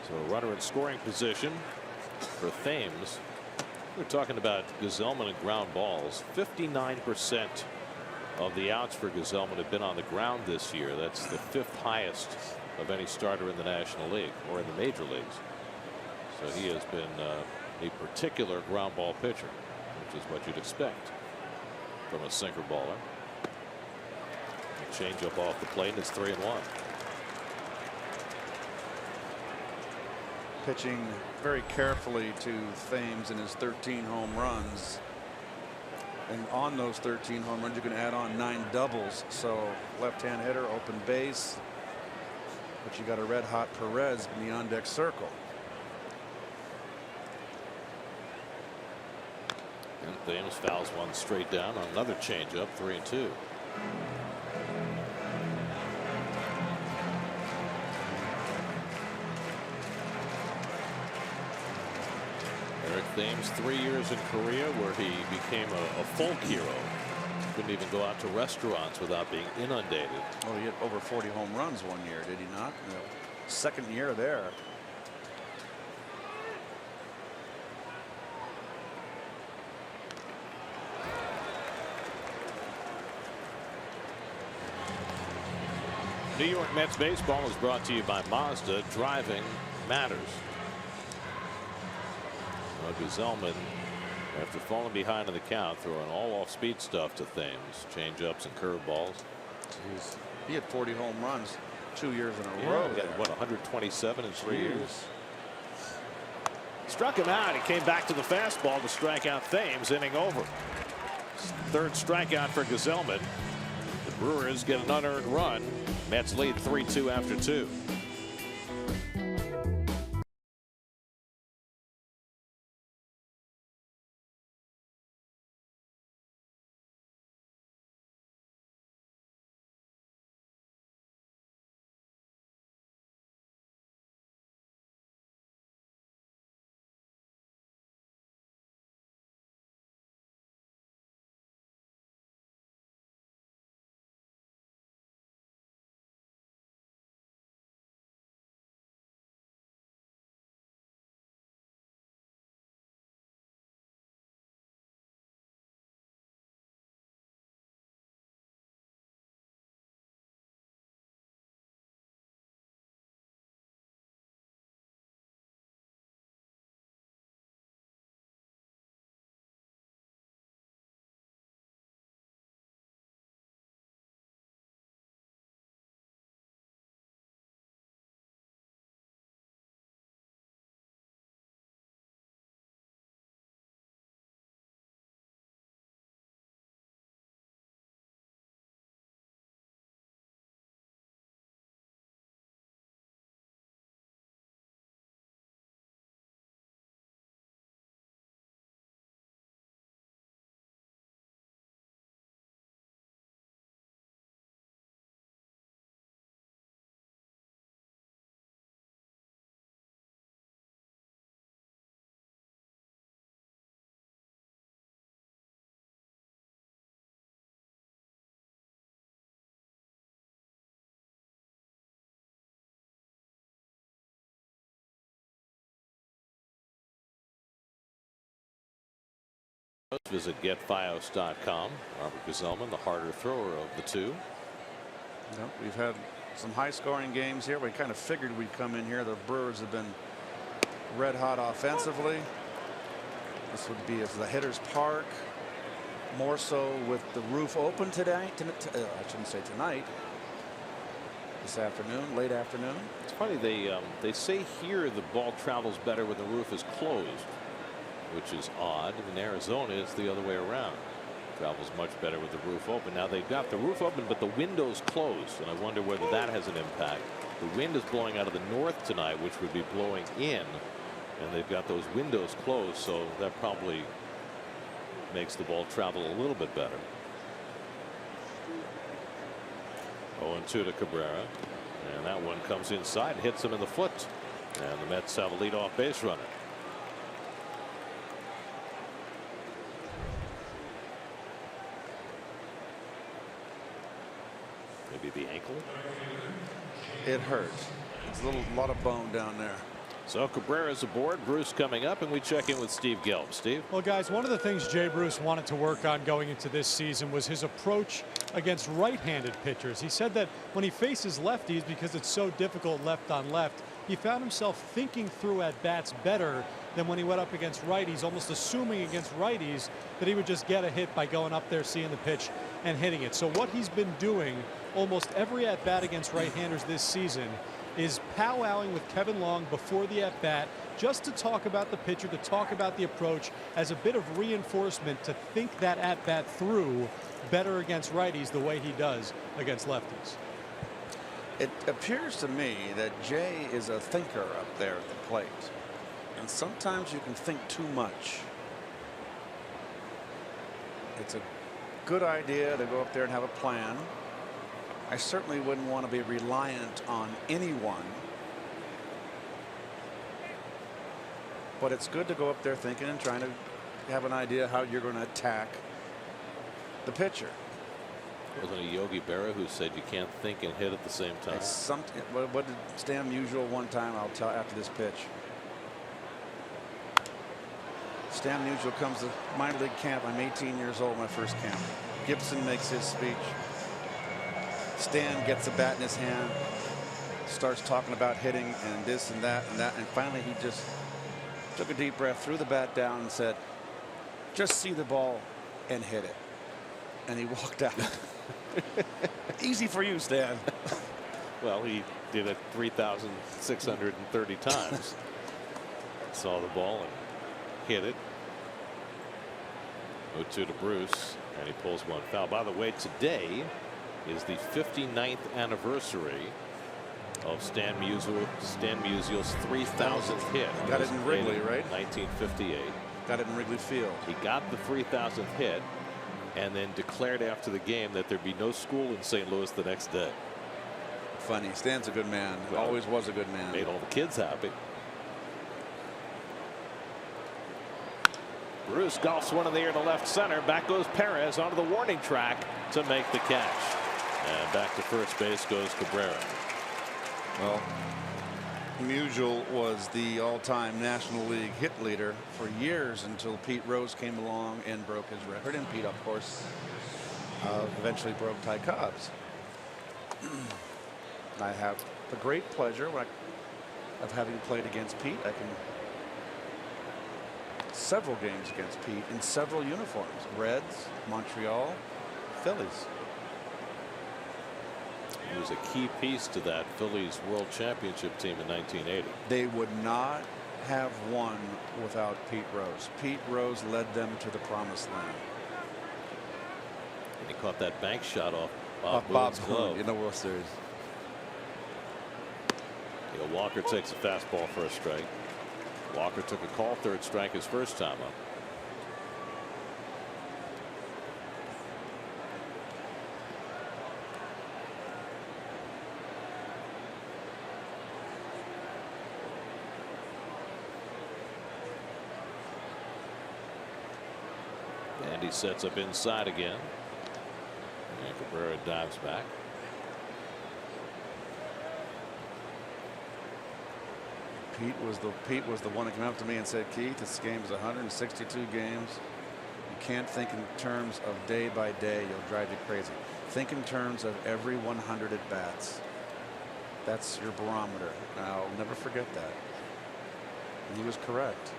So a runner in scoring position for Thames. We're talking about Gesellman and ground balls. 59% of the outs for Gesellman have been on the ground this year. That's the 5th highest of any starter in the National League or in the major leagues. So he has been a particular ground ball pitcher, which is what you'd expect from a sinker baller. A change up off the plate, and it's 3-1. Pitching very carefully to Thames in his 13 home runs. And on those 13 home runs, you can add on 9 doubles. So left-hand hitter, open base. But you got a red hot Perez in the on-deck circle. And Thames fouls one straight down on another changeup, 3-2. Eric Thames, 3 years in Korea where he became a folk hero. Couldn't even go out to restaurants without being inundated. Oh, he hit over 40 home runs one year, did he not? No. 2nd year there. New York Mets baseball is brought to you by Mazda. Driving matters. Gesellman, after falling behind in the count, throwing all off-speed stuff to Thames, change-ups and curveballs. Jeez. He had 40 home runs 2 years in a row. He had, what, 127 in 3 years. Struck him out. He came back to the fastball to strike out Thames. Inning over. 3rd strikeout for Gesellman. The Brewers get an unearned run. Mets lead 3-2 after 2. Visit getfios.com. Robert Gazelman, the harder thrower of the two. Yep, we've had some high-scoring games here. We kind of figured we'd come in here. The Brewers have been red hot offensively. This would be the hitter's park. More so with the roof open today. I shouldn't say tonight. This afternoon, late afternoon. It's funny, they say here the ball travels better when the roof is closed, which is odd. In Arizona, it's the other way around. Travels much better with the roof open. Now they've got the roof open, but the window's closed, and I wonder whether that has an impact. The wind is blowing out of the north tonight, which would be blowing in, and they've got those windows closed, so that probably makes the ball travel a little bit better. 0-2 to Cabrera, and that one comes inside, hits him in the foot, and the Mets have a leadoff base runner. Maybe the ankle. It hurts. There's a lot of bone down there. So Cabrera's aboard. Bruce coming up, and we check in with Steve Gelb. Steve. Well, guys, one of the things Jay Bruce wanted to work on going into this season was his approach against right-handed pitchers. He said that when he faces lefties, because it's so difficult left on left, he found himself thinking through at-bats better than when he went up against righties, almost assuming against righties that he would just get a hit by going up there, seeing the pitch, and hitting it. So what he's been doing almost every at-bat against right-handers this season is powwowing with Kevin Long before the at-bat, just to talk about the pitcher, to talk about the approach as a bit of reinforcement to think that at-bat through better against righties the way he does against lefties. It appears to me that Jay is a thinker up there at the plate, and sometimes you can think too much. It's a good idea to go up there and have a plan. I certainly wouldn't want to be reliant on anyone, but it's good to go up there thinking and trying to have an idea how you're going to attack the pitcher. Wasn't it Yogi Berra who said you can't think and hit at the same time? It's something. What did Stan Musial one time? I'll tell after this pitch. Stan Musial comes to minor league camp. I'm 18 years old, my first camp. Gibson makes his speech. Stan gets a bat in his hand, starts talking about hitting and this and that, and finally he just took a deep breath, threw the bat down, and said, "Just see the ball and hit it." And he walked out. Easy for you, Stan. Well, he did it 3,630 times. Saw the ball and hit it. 0-2 to Bruce, and he pulls one foul. By the way, today is the 59th anniversary of Stan Musial's 3,000th hit. Got it in Wrigley, right? 1958. Got it in Wrigley Field. He got the 3,000th hit and then declared after the game that there'd be no school in St. Louis the next day. Funny. Stan's a good man. Well, always was a good man. Made all the kids happy. Bruce golfs one in the air to left center. Back goes Perez onto the warning track to make the catch. And back to first base goes Cabrera. Well, Musial was the all-time National League hit leader for years until Pete Rose came along and broke his record. And Pete, of course, eventually broke Ty Cobb's. I have the great pleasure of having played against Pete. I can several games against Pete in several uniforms: Reds, Montreal, Phillies. He was a key piece to that Phillies World Championship team in 1980. They would not have won without Pete Rose. Pete Rose led them to the promised land. And he caught that bank shot off Bob Boone's Boone glove. in the World Series. You know, Walker takes a fastball for a strike. Walker took a call, third strike his first time up. And he sets up inside again. And Cabrera dives back. Pete was the one that came up to me and said, "Keith, this game is 162 games. You can't think in terms of day by day. You'll drive you crazy. Think in terms of every 100 at bats. That's your barometer. I'll never forget that. And he was correct.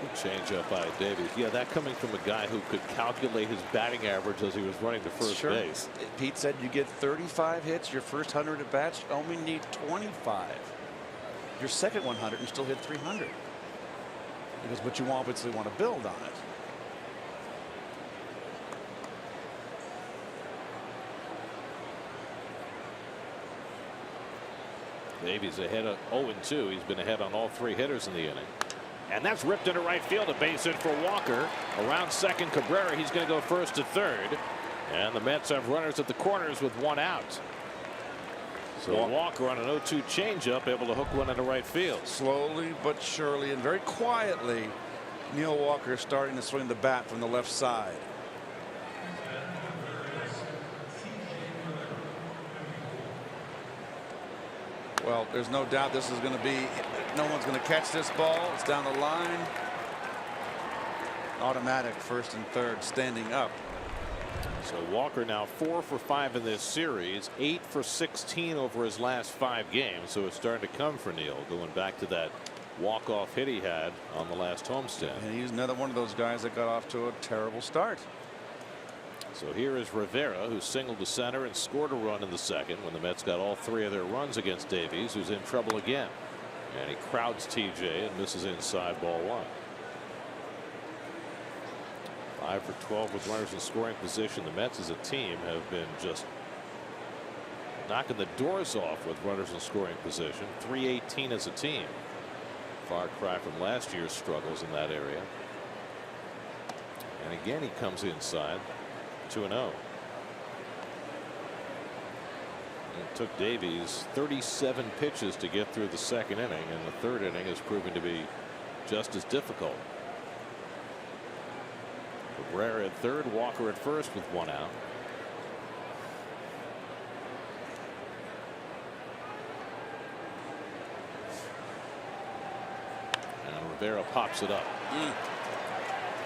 Good change up by Davies. Yeah, that coming from a guy who could calculate his batting average as he was running to first base. Pete said you get 35 hits your first 100 at bats. You only need 25. Your second 100 and still hit 300. Because what you obviously want to build on it. Davies ahead of 0-2. He's been ahead on all 3 hitters in the inning. And that's ripped into right field. A base hit for Walker. Around second, Cabrera. He's going to go first to third. And the Mets have runners at the corners with 1 out. So Walker on an 0-2 changeup, able to hook one into right field. Slowly but surely and very quietly, Neil Walker is starting to swing the bat from the left side. Well, there's no doubt this is going to be, no one's going to catch this ball. It's down the line. Automatic first and third, standing up. So Walker now 4 for 5 in this series, 8 for 16 over his last 5 games. So it's starting to come for Neil, going back to that walk-off hit he had on the last homestand. And he's another one of those guys that got off to a terrible start. So here is Rivera, who singled to center and scored a run in the second when the Mets got all 3 of their runs against Davies, who's in trouble again. And he crowds TJ and misses inside, ball 1. 5 for 12 with runners in scoring position. The Mets as a team have been just knocking the doors off with runners in scoring position. 318 as a team. Far cry from last year's struggles in that area. And again he comes inside. 2-0. It took Davies 37 pitches to get through the second inning, and the third inning is proving to be just as difficult. Cabrera at third, Walker at first with 1 out. And Rivera pops it up.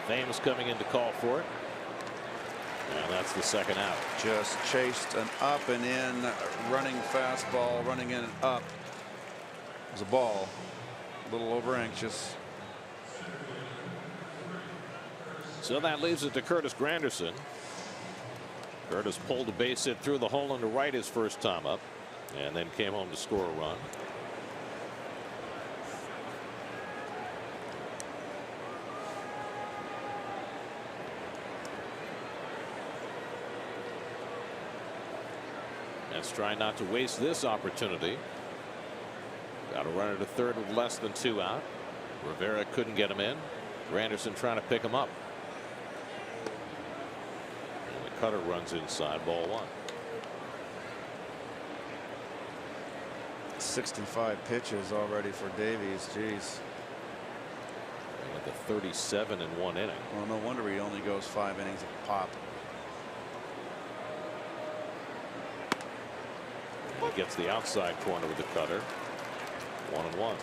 Thames coming in to call for it. And that's the second out. Just chased an up and in running fastball, running in and up. It was a ball. A little over anxious. So that leaves it to Curtis Granderson. Curtis pulled a base hit through the hole into right his first time up, and then came home to score a run. Let's try not to waste this opportunity. Got a runner to third with less than 2 out. Rivera couldn't get him in. Granderson trying to pick him up. And the cutter runs inside, ball 1. 65 pitches already for Davies. Jeez. And the 37 in 1 inning. Well, no wonder he only goes 5 innings at pop. He gets the outside corner with the cutter. 1-1.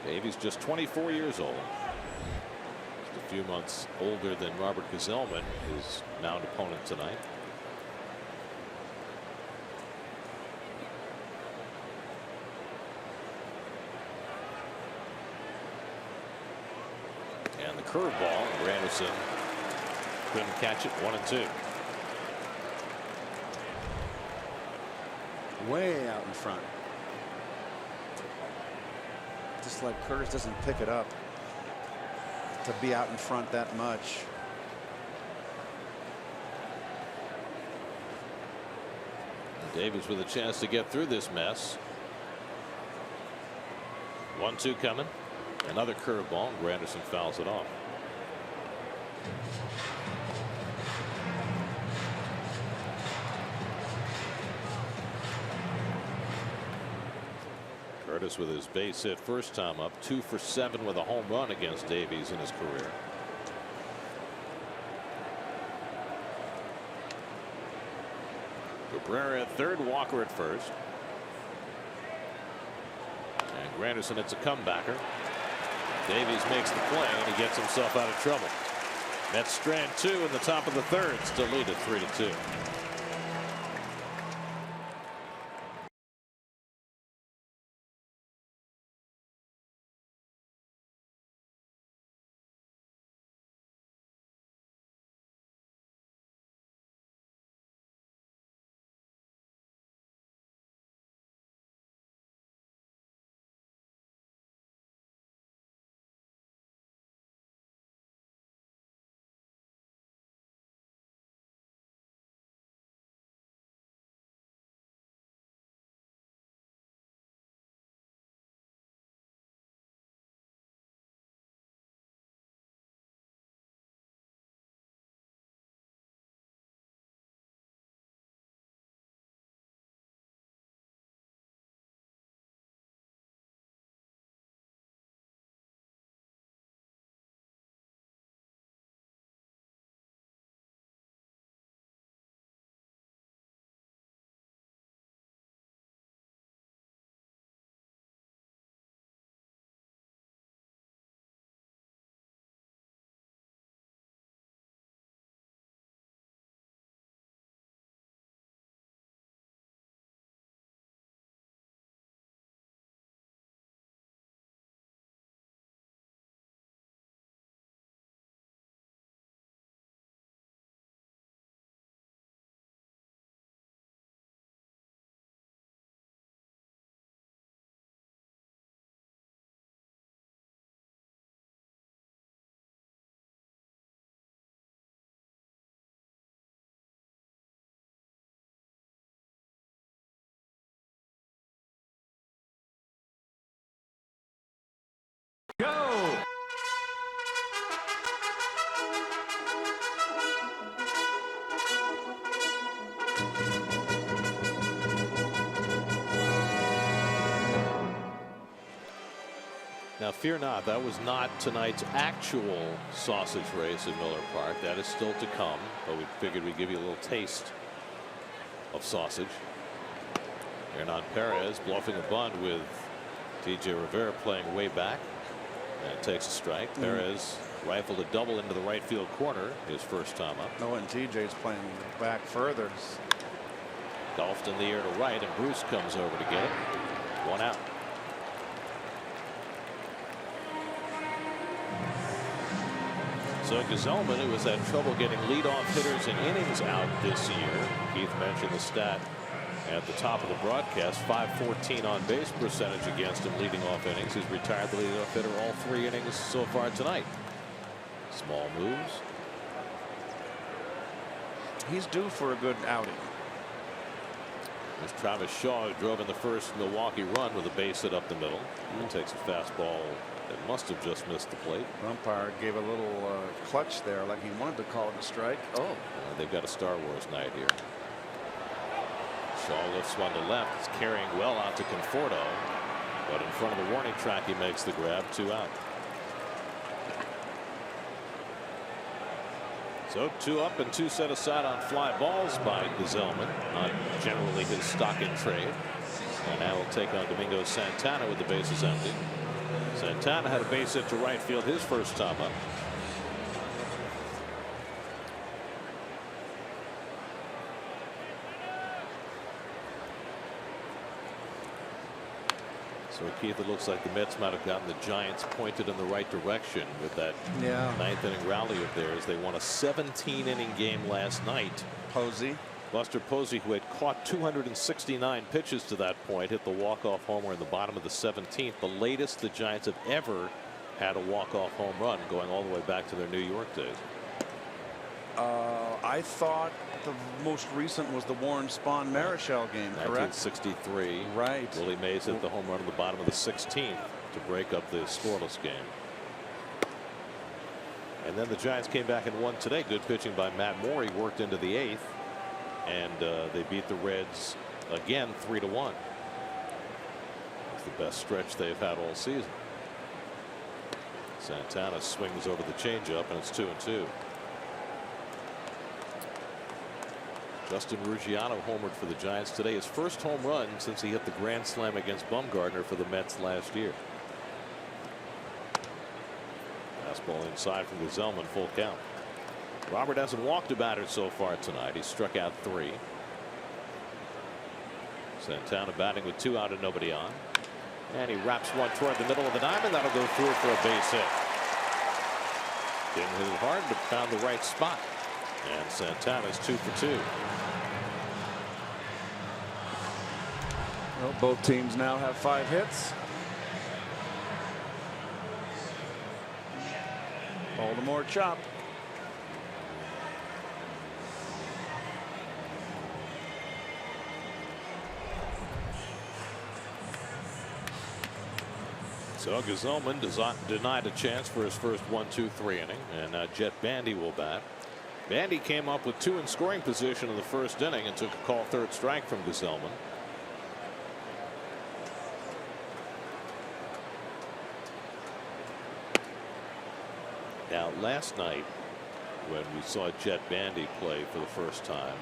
Davies just 24 years old. Just a few months older than Robert Gsellman, his mound opponent tonight. And the curveball, Granderson couldn't catch it. 1-2. Way out in front. Just like Curtis doesn't pick it up to be out in front that much. Davies with a chance to get through this mess. 1-2 coming. Another curveball. Granderson fouls it off. Curtis with his base hit first time up, 2 for 7 with a home run against Davies in his career. Cabrera at third, Walker at first. And Granderson hits a comebacker. Davies makes the play and he gets himself out of trouble. Mets strand 2 in the top of the third, still lead at 3-2. Go! Now, fear not, that was not tonight's actual sausage race at Miller Park. That is still to come, but we figured we'd give you a little taste of sausage. Hernan Perez bluffing a bunt with TJ Rivera playing way back. And takes a strike. Perez rifled a double into the right field corner his first time up. No, and TJ's playing back further. Golfed in the air to right, and Bruce comes over to get it. One out. So Gazelman, who has had trouble getting leadoff hitters and innings out this year. Keith mentioned the stat at the top of the broadcast, .514 on base percentage against him leading off innings. He's retired the leadoff hitter all 3 innings so far tonight. Small moves. He's due for a good outing. There's Travis Shaw, who drove in the first Milwaukee run with a base hit up the middle. He takes a fastball that must have just missed the plate. Umpire gave a little clutch there, like he wanted to call it a strike. Oh, they've got a Star Wars night here. Shaw lifts one to left. It's carrying well out to Conforto, but in front of the warning track, he makes the grab. 2 out. So 2 up and 2 set aside on fly balls by Gazelman. Not generally his stock in trade. And now we'll take on Domingo Santana with the bases empty. Santana had a base hit to right field his first time up. So Keith, it looks like the Mets might have gotten the Giants pointed in the right direction with that 9th inning rally of theirs. They won a 17-inning game last night. Posey. Buster Posey, who had caught 269 pitches to that point, hit the walk-off homer in the bottom of the 17th. The latest the Giants have ever had a walk-off home run, going all the way back to their New York days. I thought the most recent was the Warren Spahn Marichal game, correct? 1963. Right. Willie Mays hit the home run in the bottom of the 16th to break up the scoreless game. And then the Giants came back and won today. Good pitching by Matt Moore. He worked into the 8th. And they beat the Reds again 3-1. It's the best stretch they've had all season. Santana swings over the changeup, and it's 2-2. Justin Ruggiano homered for the Giants today, his first home run since he hit the grand slam against Bumgarner for the Mets last year. Fastball inside from Gesellman, full count. Robert hasn't walked a batter so far tonight. He struck out 3. Santana batting with 2 out and nobody on. And he wraps one toward the middle of the diamond. That'll go through for a base hit. Didn't hit it hard, but found the right spot. And Santana's 2 for 2. Well, both teams now have 5 hits. Baltimore chop. So Gesellman denied a chance for his first 1-2-3 inning, and now Jet Bandy will bat. Bandy came up with 2 in scoring position in the first inning and took a call third strike from Gesellman. Now last night when we saw Jet Bandy play for the first time,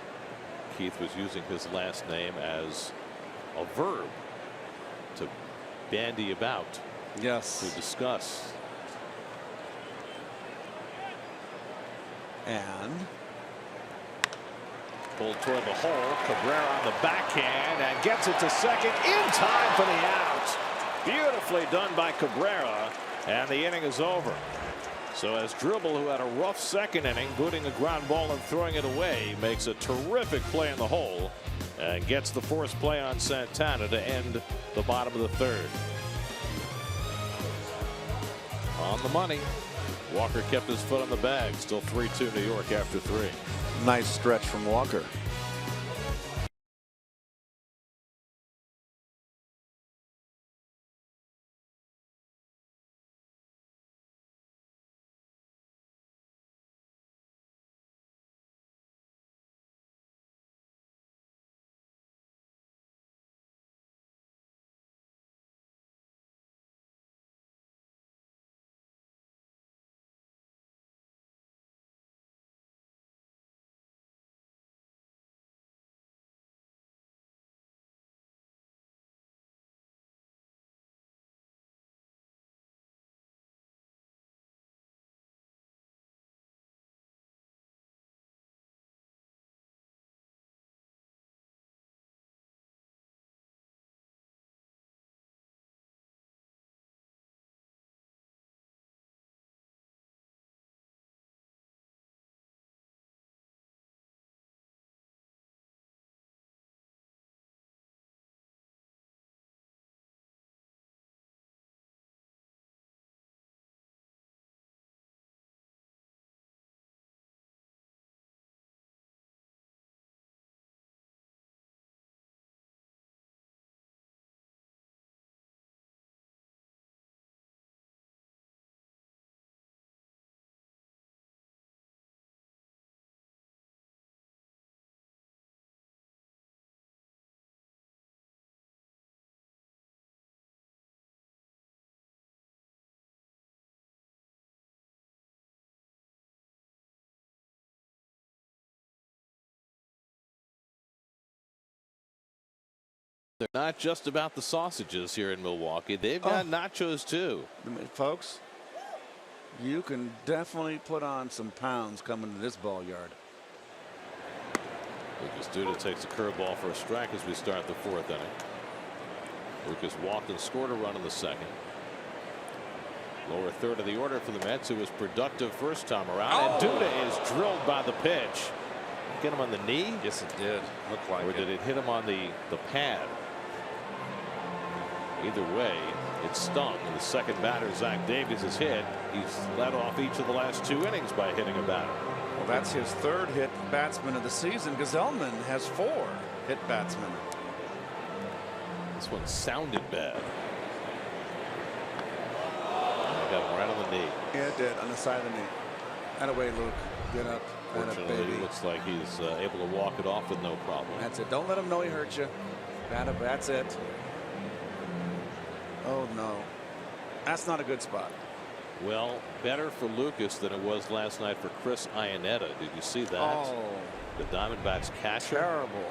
Keith was using his last name as a verb to bandy about. Yes. To discuss. And pulled toward the hole. Cabrera on the backhand and gets it to second in time for the out. Beautifully done by Cabrera, and the inning is over. So as Dribble, who had a rough second inning, booting a ground ball and throwing it away, makes a terrific play in the hole and gets the force play on Santana to end the bottom of the 3rd. On the money. Walker kept his foot on the bag. Still 3-2 New York after 3. nice stretch from Walker. They're not just about the sausages here in Milwaukee. They've got nachos too. Folks, you can definitely put on some pounds coming to this ball yard. Lucas Duda takes a curveball for a strike as we start the 4th inning. Lucas walked and scored a run in the 2nd. Lower 3rd of the order for the Mets, who was productive first time around. And Duda is drilled by the pitch. Get him on the knee? Yes, it did. Looked like or did it hit him on the pad? Either way, it stung. And the second batter, Zach Davies, is hit. He's led off each of the last 2 innings by hitting a batter. Well, that's his 3rd hit batsman of the season. Gesellman has 4 hit batsmen. This one sounded bad. I got him right on the knee. Yeah, it did, on the side of the knee. That away, Luke. Get up. Fortunately, it looks like he's able to walk it off with no problem. That's it. Don't let him know he hurt you. That's it. Oh, no. That's not a good spot. Well, better for Lucas than it was last night for Chris Iannetta. Did you see that? Oh. The Diamondbacks catcher. Terrible.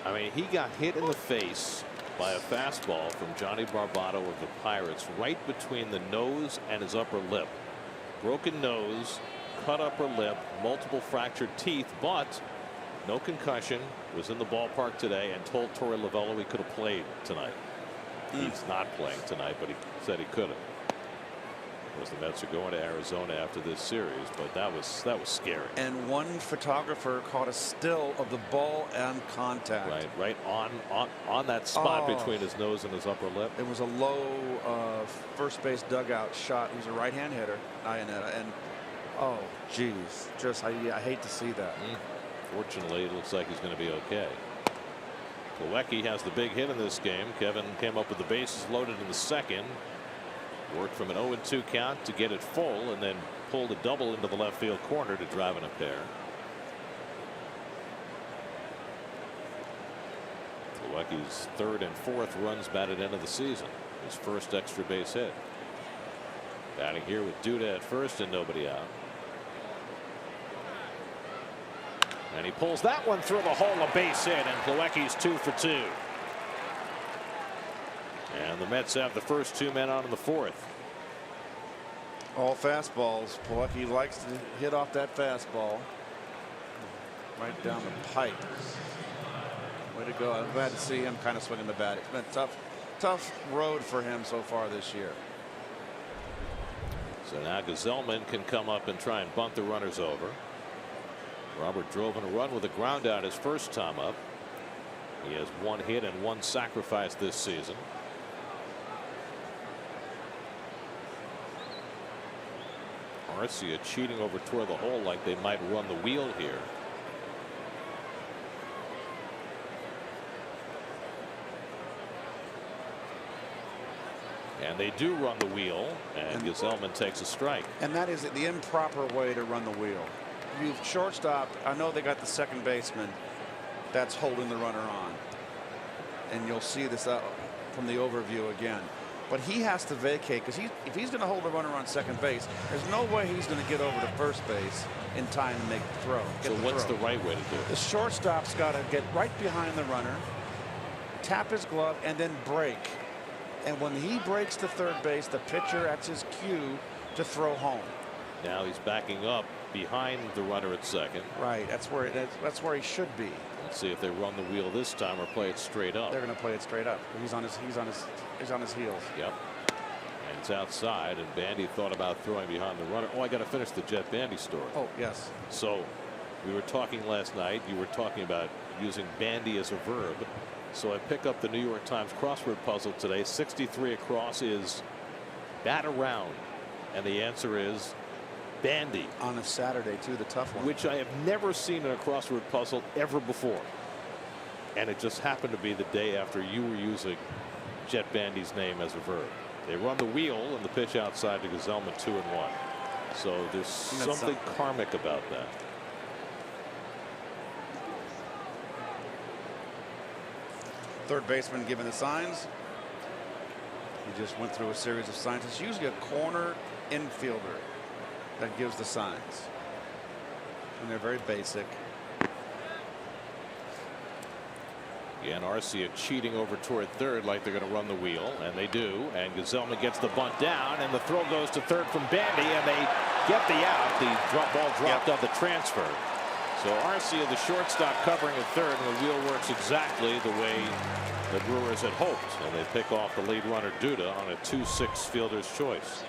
I mean, he got hit in the face by a fastball from Johnny Barbato of the Pirates right between the nose and his upper lip. Broken nose, cut upper lip, multiple fractured teeth, but no concussion. Was in the ballpark today and told Torey Lovullo he could have played tonight. He's not playing tonight, but he said he could have. Of course, the Mets are going to Arizona after this series, but that was scary. And one photographer caught a still of the ball and contact. Right on that spot between his nose and his upper lip. It was a low first base dugout shot. He's a right-hand hitter, Iannetta, and oh, geez, just I hate to see that. Fortunately, it looks like he's going to be okay. Plawecki has the big hit in this game. Kevin came up with the bases loaded in the second. Worked from an 0-2 count to get it full and then pulled a double into the left field corner to drive in a pair. Plawecki's third and fourth runs batted into the season. His first extra base hit. Batting here with Duda at first and nobody out. And he pulls that one through the hole, a base hit, and Plawecki's 2 for 2. And the Mets have the first two men out in the fourth. All fastballs. Plawecki likes to hit off that fastball right down the pipe. Way to go. I'm glad to see him kind of swinging the bat. It's been a tough road for him so far this year. So now Gazelman can come up and try and bunt the runners over. Robert drove in a run with a ground out his first time up. He has one hit and one sacrifice this season. Arcia cheating over toward the hole like they might run the wheel here. And they do run the wheel, and Gazelman takes a strike. And that is the improper way to run the wheel. You've shortstop. I know they got the second baseman that's holding the runner on, and you'll see this from the overview again. But he has to vacate because if he's going to hold the runner on second base, there's no way he's going to get over to first base in time to make the throw. So what's the right way to do it? The shortstop's got to get right behind the runner, tap his glove, and then break. And when he breaks to third base, the pitcher, that's his cue to throw home. Now he's backing up behind the runner at second. Right. That's where he should be. Let's see if they run the wheel this time or play it straight up. They're going to play it straight up. He's on his heels. Yep. And it's outside, and Bandy thought about throwing behind the runner. Oh, I got to finish the Jet Bandy story. Oh, yes. So we were talking last night. You were talking about using bandy as a verb. So I pick up the New York Times crossword puzzle today. 63 across is bat around, and the answer is bandy. On a Saturday too, the tough one. Which I have never seen in a crossword puzzle ever before. And it just happened to be the day after you were using Jet Bandy's name as a verb. They run the wheel and the pitch outside to Gazelman 2-1. So there's something karmic about that. Third baseman giving the signs. He just went through a series of signs. It's usually a corner infielder that gives the signs, and they're very basic. Again, Arcia cheating over toward third like they're going to run the wheel, and they do. And Gazelman gets the bunt down, and the throw goes to third from Bandy, and they get the out. The ball dropped on the transfer. So Arcia, the shortstop, covering at third, and the wheel works exactly the way the Brewers had hoped, and they pick off the lead runner Duda on a 2-6 fielder's choice.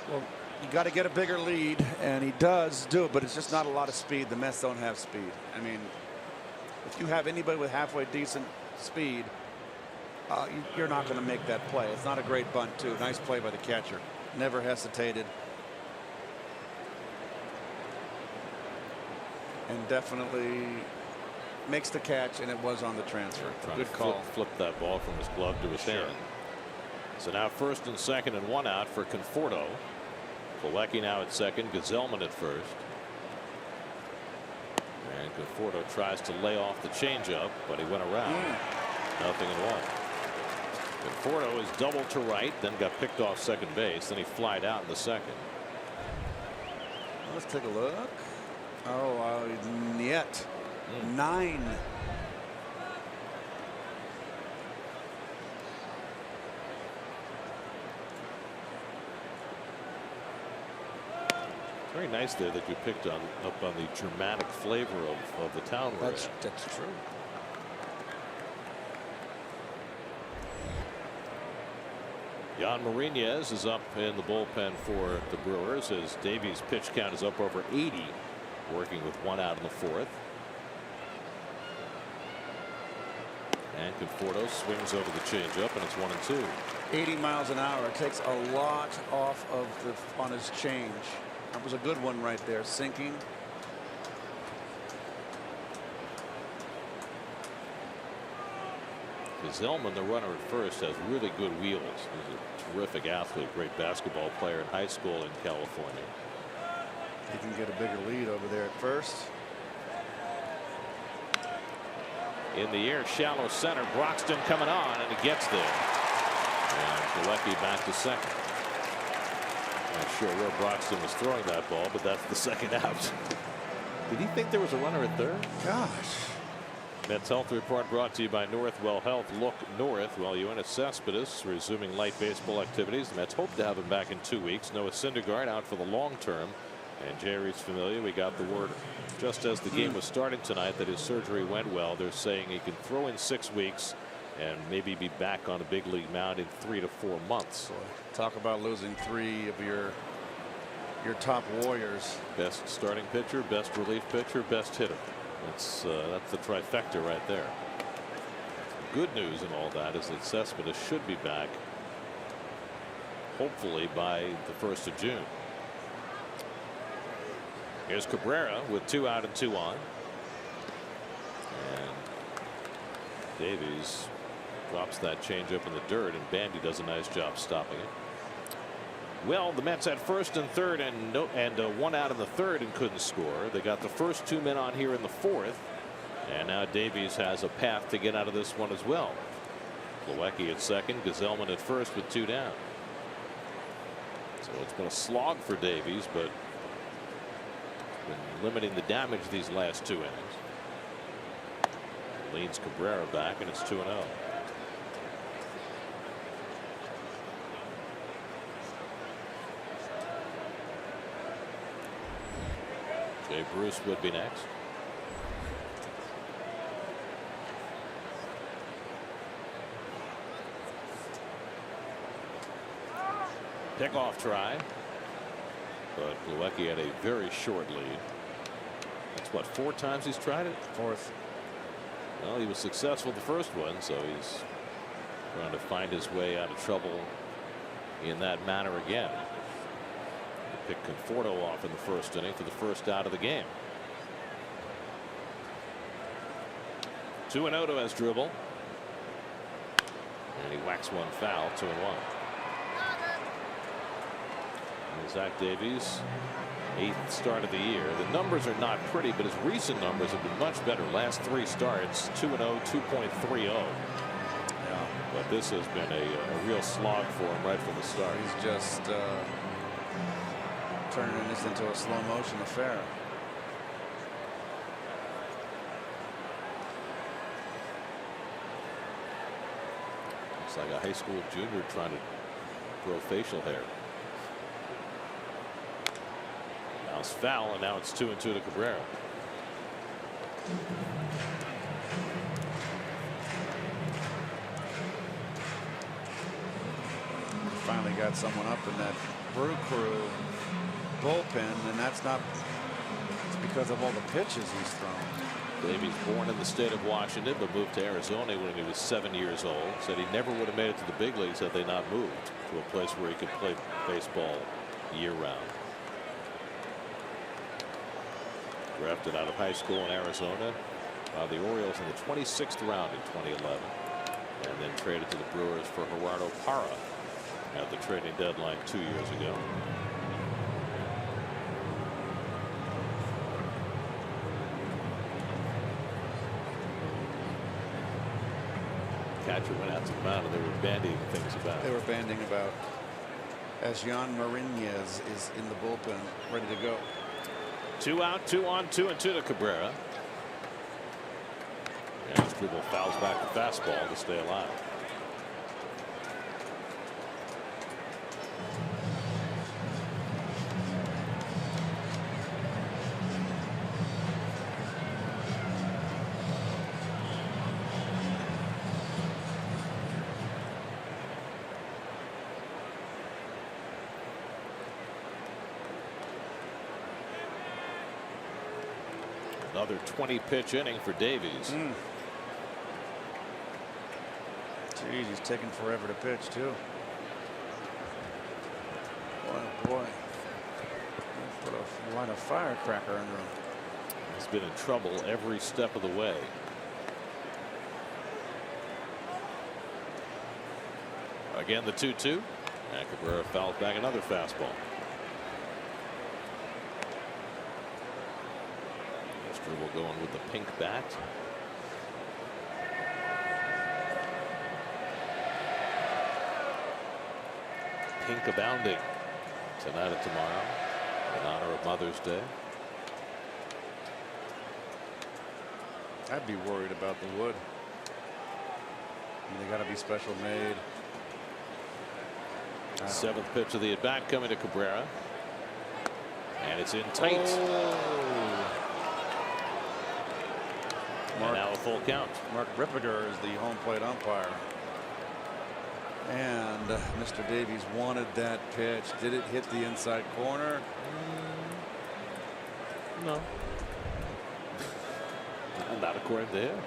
Well, you got to get a bigger lead, and he does do it, but it's just not a lot of speed. The Mets don't have speed. I mean, if you have anybody with halfway decent speed, you're not going to make that play. It's not a great bunt, too. Nice play by the catcher. Never hesitated. And definitely makes the catch, and it was on the transfer. Good call. Flip that ball from his glove to his hand. So now first and second and one out for Conforto. Plawecki now at second, Gazelman at first. And Conforto tries to lay off the changeup, but he went around. Nothing in one. Conforto is doubled to right, then got picked off second base, then he flied out in the second. Let's take a look. Oh, yet 9. Very nice there that you picked up on the Germanic flavor of the town we're in. That's true. Jan Marinez is up in the bullpen for the Brewers as Davies' pitch count is up over 80, working with 1 out in the 4th. And Conforto swings over the changeup, and it's 1-2. 80 miles an hour. It takes a lot off of on his change. That was a good one right there, sinking. Zellman, the runner at first, has really good wheels. He's a terrific athlete, great basketball player in high school in California. He can get a bigger lead over there at first. In the air, shallow center. Broxton coming on, and he gets there. And Galecki back to second. Not sure where Broxton was throwing that ball, but that's the second out. Did he think there was a runner at third? Gosh. Mets Health Report brought to you by Northwell Health. Look north while Yoenis Cespedes resuming light baseball activities. The Mets hope to have him back in 2 weeks. Noah Syndergaard out for the long term. And Jerry's familiar. We got the word just as the game was starting tonight that his surgery went well. They're saying he can throw in 6 weeks and maybe be back on a big league mound in 3 to 4 months. Talk about losing 3 of your top warriors. Best starting pitcher, best relief pitcher, best hitter. That's the trifecta right there. Good news in all that is that Cespedes should be back hopefully by the 1st of June. Here's Cabrera with 2 out and 2 on. And Davies drops that changeup in the dirt, and Bandy does a nice job stopping it. Well, the Mets had first and third and 1 out in the 3rd and couldn't score. They got the first 2 men on here in the 4th, and now Davies has a path to get out of this one as well. Plawecki at second, Gazelman at first with 2 down. So it's been a slog for Davies, but been limiting the damage these last 2 innings. Leads Cabrera back, and it's 2-0. Jay Bruce would be next. Pickoff try, but Plawecki had a very short lead. That's what, 4 times he's tried it? 4th. Well, he was successful the first one, so he's trying to find his way out of trouble in that manner again. He picked Conforto off in the 1st inning for the first out of the game. 2-0 to his dribble. And he whacks one foul, 2-1. And Zach Davies, 8th start of the year. The numbers are not pretty, but his recent numbers have been much better. Last 3 starts, 2-0, 2.30. Yeah. But this has been a real slog for him right from the start. He's just turning this into a slow motion affair. It's like a high school junior trying to grow facial hair. Now it's foul, and now it's 2-2 to Cabrera. Finally got someone up in that Brew Crew bullpen, and that's not because of all the pitches he's thrown. Davies, born in the state of Washington, but moved to Arizona when he was 7 years old. Said he never would have made it to the big leagues had they not moved to a place where he could play baseball year-round. Drafted out of high school in Arizona by the Orioles in the 26th round in 2011, and then traded to the Brewers for Gerardo Parra at the trading deadline 2 years ago. Catcher went out to the mound, and they were bandying things about. They were banding about as Jan Marinez is in the bullpen ready to go. 2 out, 2 on, 2-2 to Cabrera. And his dribble fouls back the fastball to stay alive. Another 20-pitch inning for Davies. Jeez, he's taking forever to pitch too. Boy, boy. Put a line of firecracker under him. He's been in trouble every step of the way. Again, the 2-2. And Cabrera fouls back another fastball. Will going with the pink bat. Pink abounding tonight and tomorrow in honor of Mother's Day. I'd be worried about the wood. They got to be special made. Seventh pitch of the at bat coming to Cabrera. And it's in tight. And now a full count. Mark Rippiger is the home plate umpire. And Mr. Davies wanted that pitch. Did it hit the inside corner? No. Not according to him.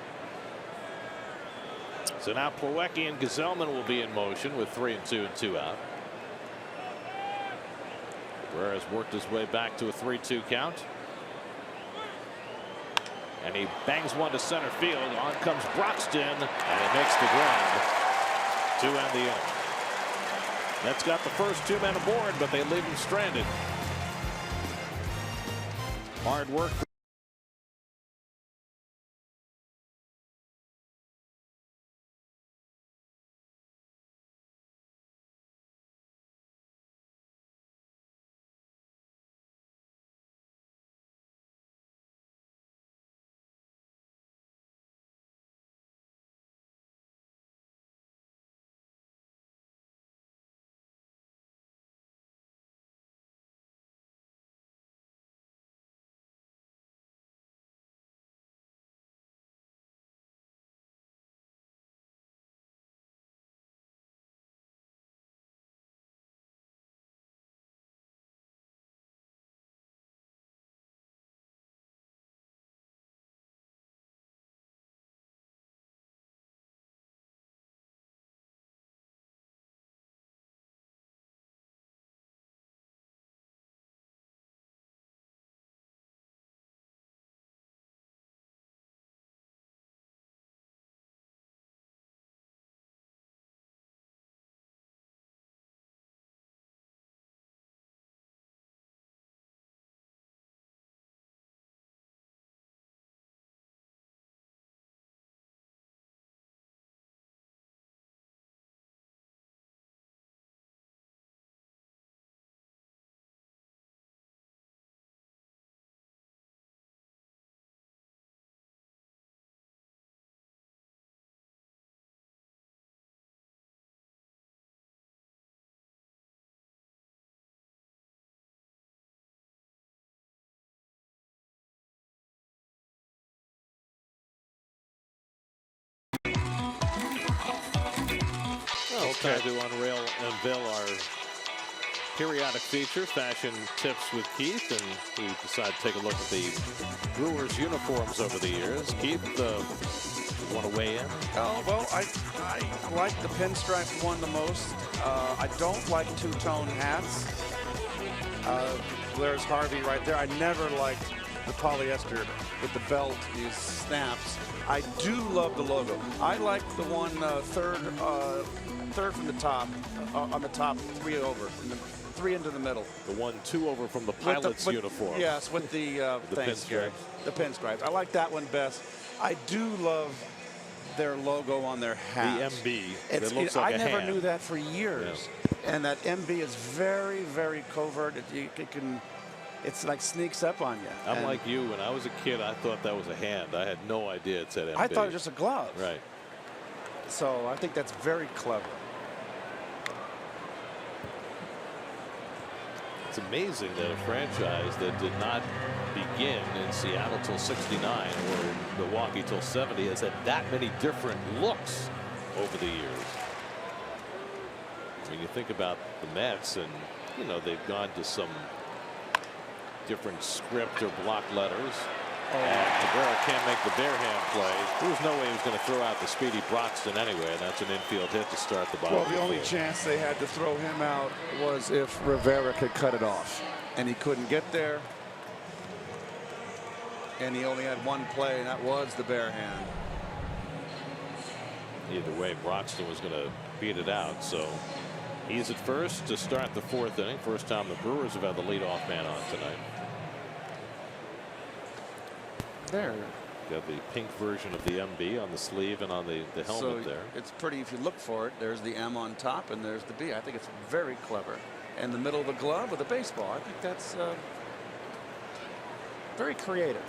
So now Plawecki and Gazelman will be in motion with 3-2 and 2 out. Cabrera has worked his way back to a 3-2 count. And he bangs one to center field. On comes Broxton, and he makes the grab to end the inning. That's got the first 2 men aboard, but they leave him stranded. Hard work. Time to unveil our periodic feature, Fashion Tips with Keith, and we decided to take a look at the Brewers uniforms over the years. Keith, you want to weigh in? Oh, well, I like the pinstripe one the most. I don't like two-tone hats. There's Harvey right there. I never liked the polyester with the belt, these snaps. I do love the logo. I like the one third from the top, on the top, 3 over, and the 3 into the middle. The 1-2 over from the pilot's uniform. Yes, with the pinstripes. The pinstripes. I like that one best. I do love their logo on their hats. The MB. It looks like I a never hand. knew that for years. Yeah. And that MB is very, very covert. It's like sneaks up on you. I'm like you. When I was a kid, I thought that was a hand. I had no idea it said MB. I thought it was just a glove. Right. So I think that's very clever. It's amazing that a franchise that did not begin in Seattle till '69 or Milwaukee till '70 has had that many different looks over the years. I mean, you think about the Mets, and you know they've gone to some different script or block letters. And Rivera can't make the bare hand play. There was no way he was going to throw out the speedy Broxton anyway, and that's an infield hit to start the bottom. Well, the only chance they had to throw him out was if Rivera could cut it off, and he couldn't get there. And he only had one play, and that was the bare hand. Either way, Broxton was going to beat it out. So he's at first to start the 4th inning. First time the Brewers have had the leadoff man on tonight. There. Got the pink version of the MB on the sleeve and on the helmet So there. it's pretty if you look for it. There's the M on top, and there's the B. I think it's very clever. And the middle of the glove with a baseball. I think that's very creative.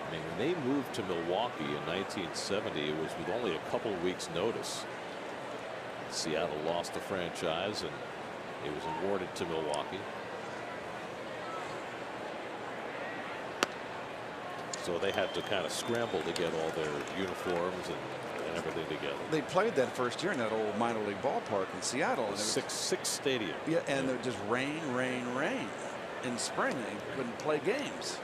I mean, when they moved to Milwaukee in 1970, it was with only a couple of weeks' notice. Seattle lost the franchise, and it was awarded to Milwaukee. So they had to kind of scramble to get all their uniforms and everything together. They played that first year in that old minor league ballpark in Seattle. And Six stadium. Yeah, and it just rain. In spring, they couldn't play games.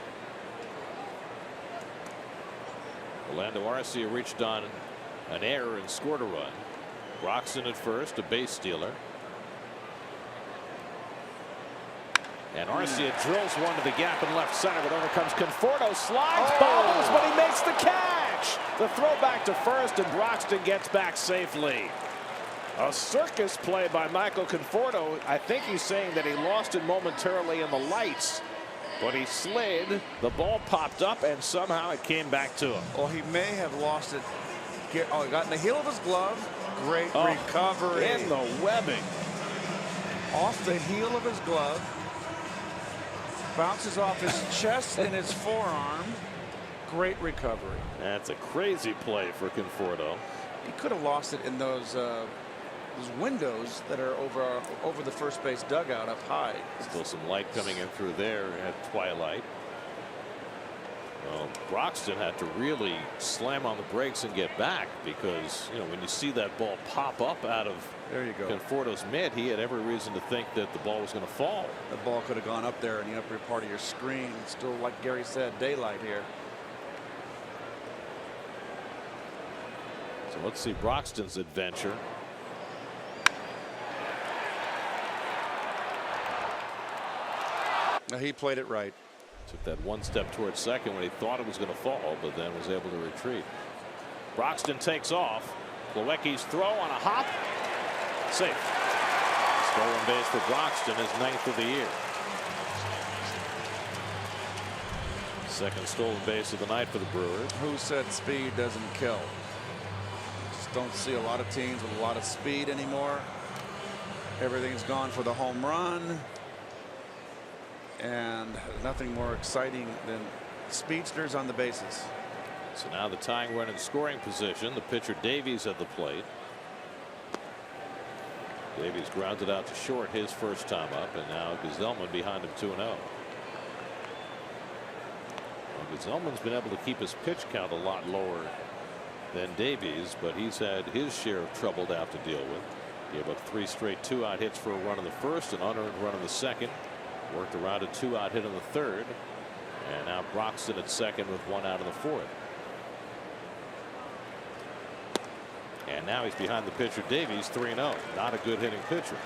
Orlando Arcia reached on an error and scored a run. Broxton at first, a base stealer. And Arcia drills one to the gap in left center, but over comes Conforto, slides, bobbles, but he makes the catch. The throw back to first, and Broxton gets back safely. A circus play by Michael Conforto. I think he's saying that he lost it momentarily in the lights, but he slid, the ball popped up, and somehow it came back to him. Well, he may have lost it. Oh, he got in the heel of his glove. Great recovery. In the webbing. Off the heel of his glove. Bounces off his chest and his forearm. Great recovery. That's a crazy play for Conforto. He could have lost it in those windows that are over the first base dugout up high. Still some light coming in through there at twilight. Well, Broxton had to really slam on the brakes and get back, because when you see that ball pop up out of Conforto's mitt, he had every reason to think that the ball was going to fall. The ball could have gone up there in the upper part of your screen. Still, like Gary said, daylight here. So let's see Broxton's adventure. Now, he played it right. Took that one step towards second when he thought it was going to fall, but then was able to retreat. Broxton takes off. Plawecki's throw on a hop. Safe. Stolen base for Broxton, his 9th of the year. Second stolen base of the night for the Brewers. Who said speed doesn't kill? Just don't see a lot of teams with a lot of speed anymore. Everything's gone for the home run. And nothing more exciting than speedsters on the bases. So now the tying run in scoring position. The pitcher Davies at the plate. Davies grounded out to short his first time up, and now Gesellman behind him 2-0. Well, Gesellman's been able to keep his pitch count a lot lower than Davies, but he's had his share of trouble to have to deal with. Gave up 3 straight 2-out hits for a run in the first, an unearned run in the second. Worked around a 2-out hit in the third, and now Broxton at second with 1 out in the fourth. And now he's behind the pitcher Davies, 3-0. Not a good hitting pitcher.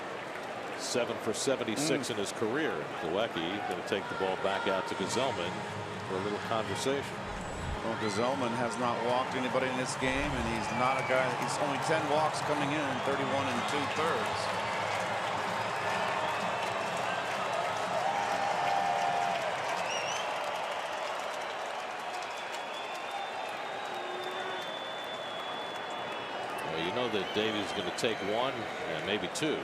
7 for 76 in his career. Plawecki going to take the ball back out to Gesellman for a little conversation. Well, Gesellman has not walked anybody in this game, and he's not a guy. He's only 10 walks coming in, 31 2/3. You know that Davies is going to take 1 and maybe 2.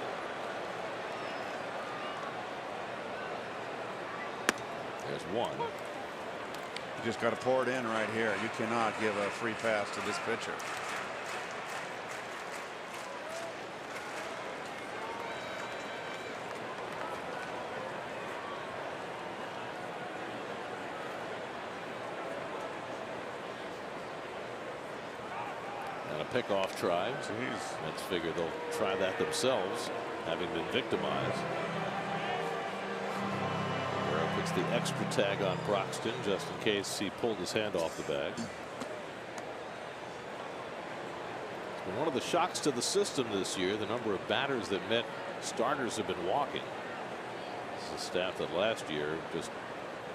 There's 1. You just got to pour it in right here. You cannot give a free pass to this pitcher. Pickoff try. Let's figure they'll try that themselves, having been victimized. the extra tag on Broxton just in case he pulled his hand off the bag. It's been one of the shocks to the system this year, the number of batters that Met starters have been walking. This is a staff that last year just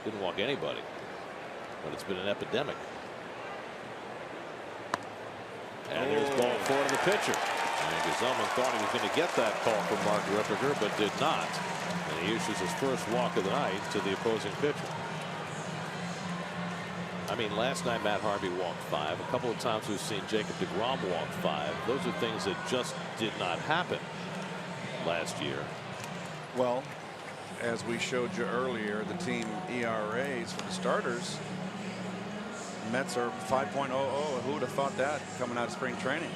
didn't walk anybody, but it's been an epidemic. And there's ball 4 to the pitcher. And Gsellman thought he was going to get that call from Mark Ripperger, but did not. And he issues his first walk of the night to the opposing pitcher. I mean, last night Matt Harvey walked 5. A couple of times we've seen Jacob deGrom walk 5. Those are things that just did not happen last year. Well, as we showed you earlier, the team ERAs for the starters, Mets are 5.00. Who would have thought that coming out of spring training?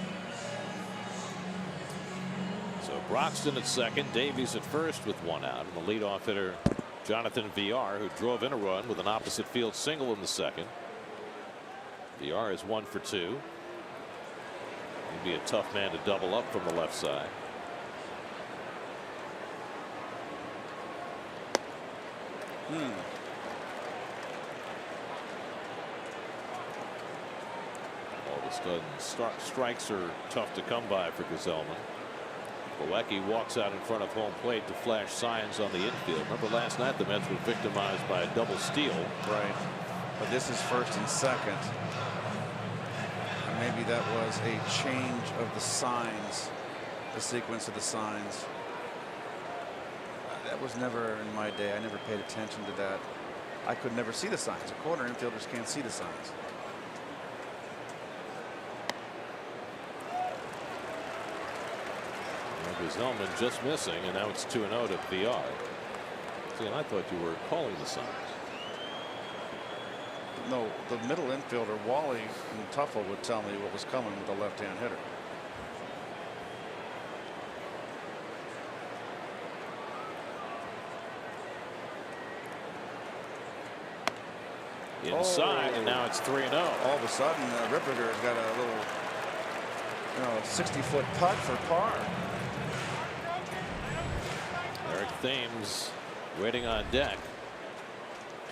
So Broxton at second, Davies at first with 1 out, and the leadoff hitter Jonathan Villar, who drove in a run with an opposite field single in the second. Villar is 1 for 2. He'd be a tough man to double up from the left side. All of a sudden, strikes are tough to come by for Gsellman. Milwaukee walks out in front of home plate to flash signs on the infield. Remember last night the Mets were victimized by a double steal. Right. But this is first and second. And maybe that was a change of the signs, the sequence of the signs. That was never in my day. I never paid attention to that. I could never see the signs. The corner infielders can't see the signs. Gsellman just missing, and now it's 2-0 to Villar. See, and I thought you were calling the signs. No, the middle infielder Wally and Tuffle would tell me what was coming with the left-hand hitter. Inside, and now it's 3-0. All of a sudden, Ripperger has got a little, 60-foot putt for par. Eric Thames waiting on deck.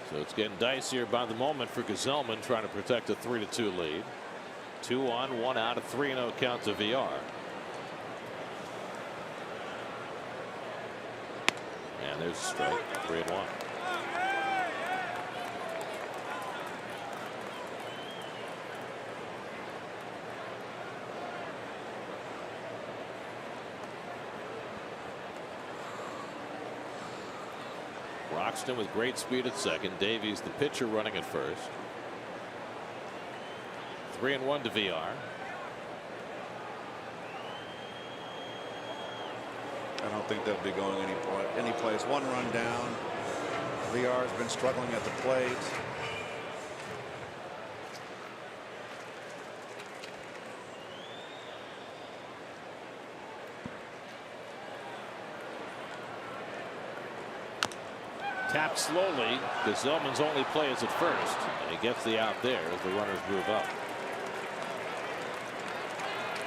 So it's getting dicier by the moment for Gsellman, trying to protect a 3-2 lead. 2 on, 1 out, a 3-0 count to Villar. And there's a strike, 3-1. Broxton with great speed at second. Davies, the pitcher, running at first. 3-1 to Villar. I don't think they'll be going any place. 1 run down. Villar's been struggling at the plate. Tapped slowly. Gsellman's only play is at first, and he gets the out there as the runners move up.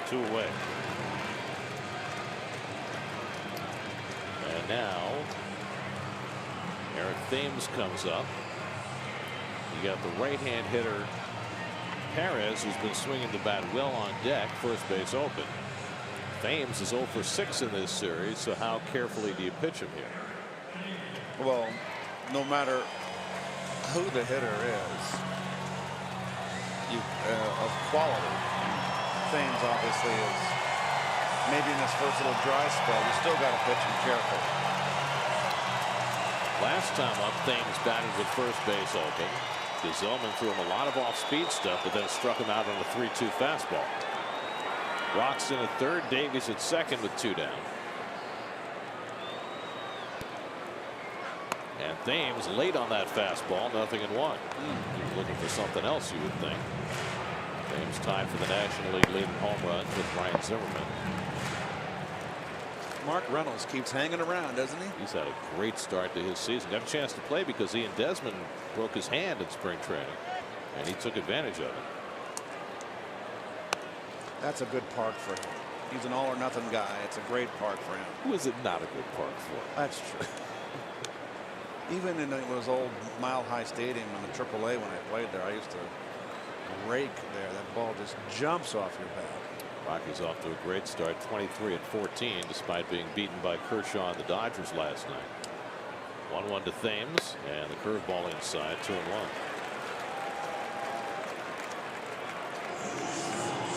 2 away. And now Eric Thames comes up. You got the right-hand hitter Perez, who's been swinging the bat well on deck, first base open. Thames is 0 for 6 in this series, so how carefully do you pitch him here? Well, no matter who the hitter is, of quality, Thames obviously is maybe in this first little dry spell. You still got to pitch him careful. Last time up, Thames batted with first base open. Gsellman threw him a lot of off-speed stuff, but then struck him out on a 3-2 fastball. Broxton at third, Davies at second with 2 down. And Thames late on that fastball, 0-1. He was looking for something else, you would think. Thames tied for the National League leading home runs with Ryan Zimmerman. Mark Reynolds keeps hanging around, doesn't he? He's had a great start to his season. Got a chance to play because Ian Desmond broke his hand in spring training, and he took advantage of it. That's a good park for him. He's an all-or-nothing guy. It's a great park for him. Who is it not a good park for? That's true. Even in those old Mile High Stadium in the AAA when I played there, I used to rake there. That ball just jumps off your bat. Rockies off to a great start, 23-14, despite being beaten by Kershaw and the Dodgers last night. 1-1 to Thames, and the curveball inside, 2-1.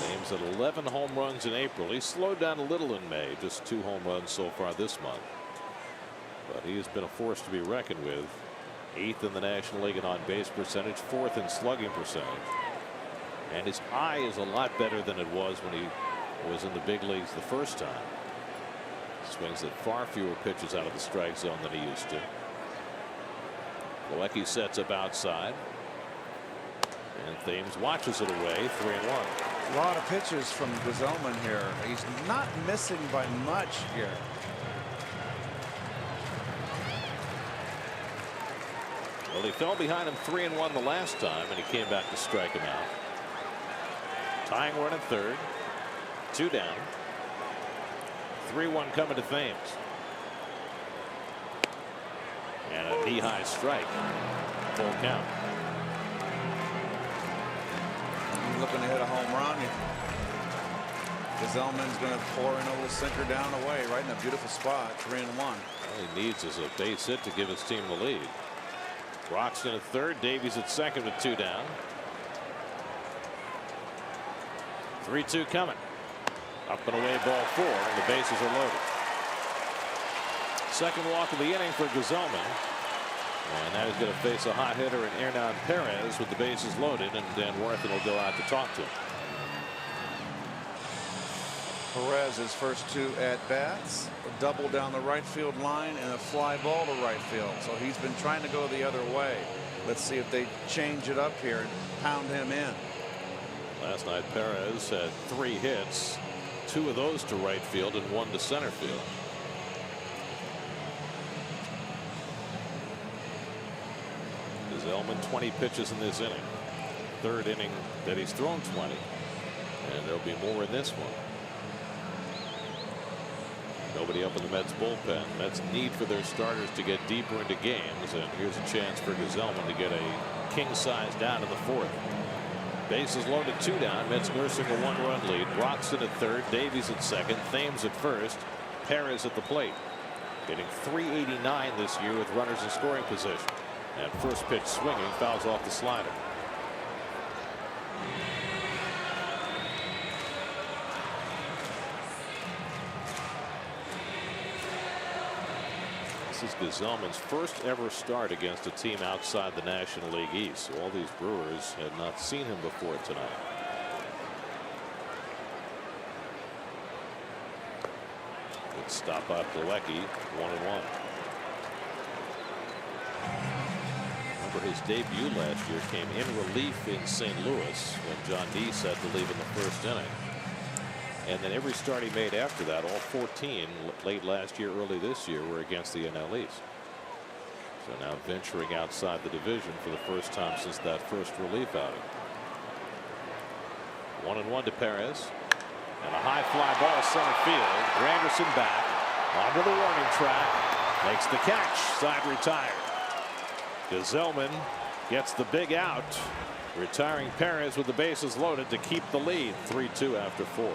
Thames at 11 home runs in April. He slowed down a little in May, just 2 home runs so far this month. But he has been a force to be reckoned with. 8th in the National League in on-base percentage, 4th in slugging percentage. And his eye is a lot better than it was when he was in the big leagues the first time. Swings at far fewer pitches out of the strike zone than he used to. Milwaukee sets up outside. And Thames watches it away, 3-1. A lot of pitches from Gsellman here. He's not missing by much here. Well, he fell behind him 3-1 the last time, and he came back to strike him out. Tying run at third. 2 down. 3-1 coming to Thames. And a knee-high strike. Full count. He's looking to hit a home run. Gsellman's going to pour in a little sinker down away right in a beautiful spot. 3-1. All he needs is a base hit to give his team the lead. Broxton at third. Davies at second with 2 down. 3-2 coming. Up and away, ball 4, and the bases are loaded. Second walk of the inning for Gsellman. And now he's going to face a hot hitter in Hernan Perez with the bases loaded, and Dan Worthen will go out to talk to him. Perez's first 2 at-bats, a double down the right field line and a fly ball to right field. So he's been trying to go the other way. Let's see if they change it up here and pound him in. Last night Perez had 3 hits, 2 of those to right field and 1 to center field. Gsellman 20 pitches in this inning. 3rd inning that he's thrown 20. And there'll be more in this one. Nobody up in the Mets bullpen. Mets need for their starters to get deeper into games, and here's a chance for Gsellman to get a king size down in the 4th. Bases loaded, 2 down. Mets nursing a 1-run lead. Broxton at third, Davies at second, Thames at first, Perez at the plate. Hitting .389 this year with runners in scoring position. And first pitch swinging, fouls off the slider. This is Gsellman's first ever start against a team outside the National League East. So all these Brewers had not seen him before tonight. Good stop by Milwaukee, 1-1. Remember, his debut last year came in relief in St. Louis when John Deese had to leave in the first inning. And then every start he made after that, all 14 late last year, early this year, were against the NL East. So now venturing outside the division for the first time since that first relief outing. 1-1 to Perez. And a high fly ball center field. Granderson back onto the warning track. Makes the catch. Side retired. Gsellman gets the big out. Retiring Perez with the bases loaded to keep the lead. 3-2 after 4.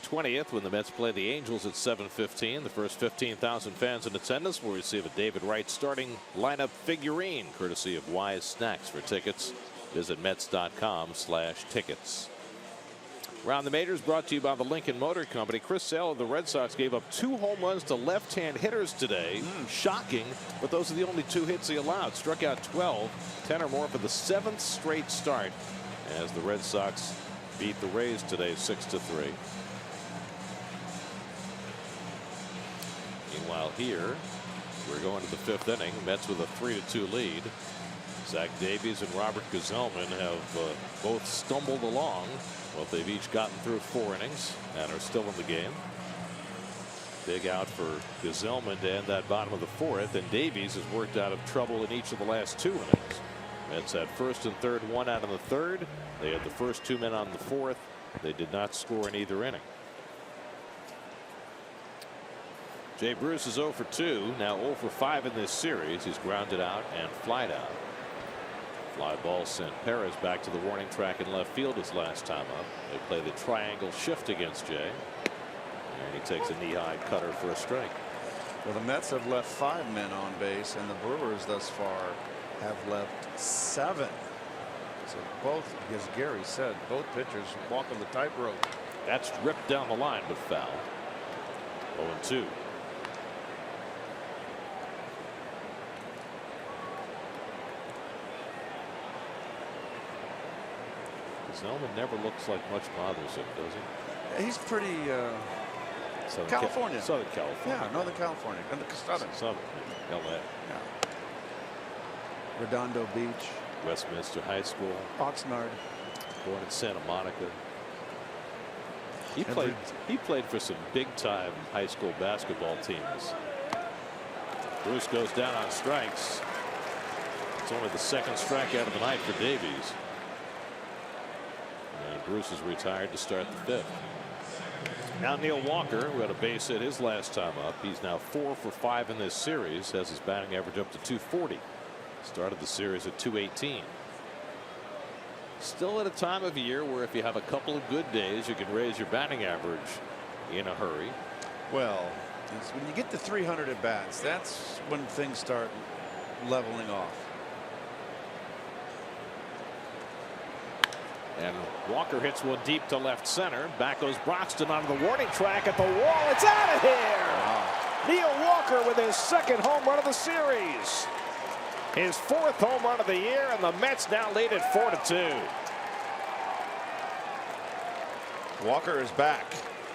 20th when the Mets play the Angels at 7:15. The first 15,000 fans in attendance will receive a David Wright starting lineup figurine courtesy of Wise Snacks. For tickets, visit Mets.com/tickets. Around the Majors brought to you by the Lincoln Motor Company. Chris Sale of the Red Sox gave up 2 home runs to left-hand hitters today. Shocking, but those are the only 2 hits he allowed. Struck out 12, 10 or more for the 7th straight start as the Red Sox beat the Rays today 6-3. Meanwhile here, we're going to the 5th inning. Mets with a 3-2 lead. Zach Davies and Robert Gsellman have both stumbled along. Well, they've each gotten through 4 innings and are still in the game. Big out for Gsellman to end that bottom of the 4th, and Davies has worked out of trouble in each of the last 2 innings. Mets had first and third, 1 out in the 3rd. They had the first 2 men on the 4th. They did not score in either inning. Jay Bruce is 0 for 2, now 0 for 5 in this series. He's grounded out and flied out. Fly ball sent Perez back to the warning track in left field his last time up. They play the triangle shift against Jay, and he takes a knee-high cutter for a strike. Well, the Mets have left 5 men on base, and the Brewers thus far have left 7. So both, as Gary said, both pitchers walk on the tightrope. That's ripped down the line, but foul. 0-2. Gsellman never looks like much bothers him, does he? He's pretty Southern California. Southern California. Yeah, Northern California. And the Southern. LA. Yeah. Redondo Beach. Westminster High School. Oxnard. Born in Santa Monica. He played for some big-time high school basketball teams. Bruce goes down on strikes. It's only the 2nd strikeout of the night for Davies. And Bruce is retired to start the 5th. Now Neil Walker, who had a base hit his last time up. He's now 4 for 5 in this series. Has his batting average up to 240. Started the series at 218. Still at a time of year where if you have a couple of good days, you can raise your batting average in a hurry. Well, it's when you get to 300 at bats, that's when things start leveling off. And Walker hits one deep to left center. Back goes Broxton onto the warning track at the wall. It's out of here. Wow. Neil Walker with his 2nd home run of the series. His 4th home run of the year, and the Mets now lead at 4-2. Walker is back.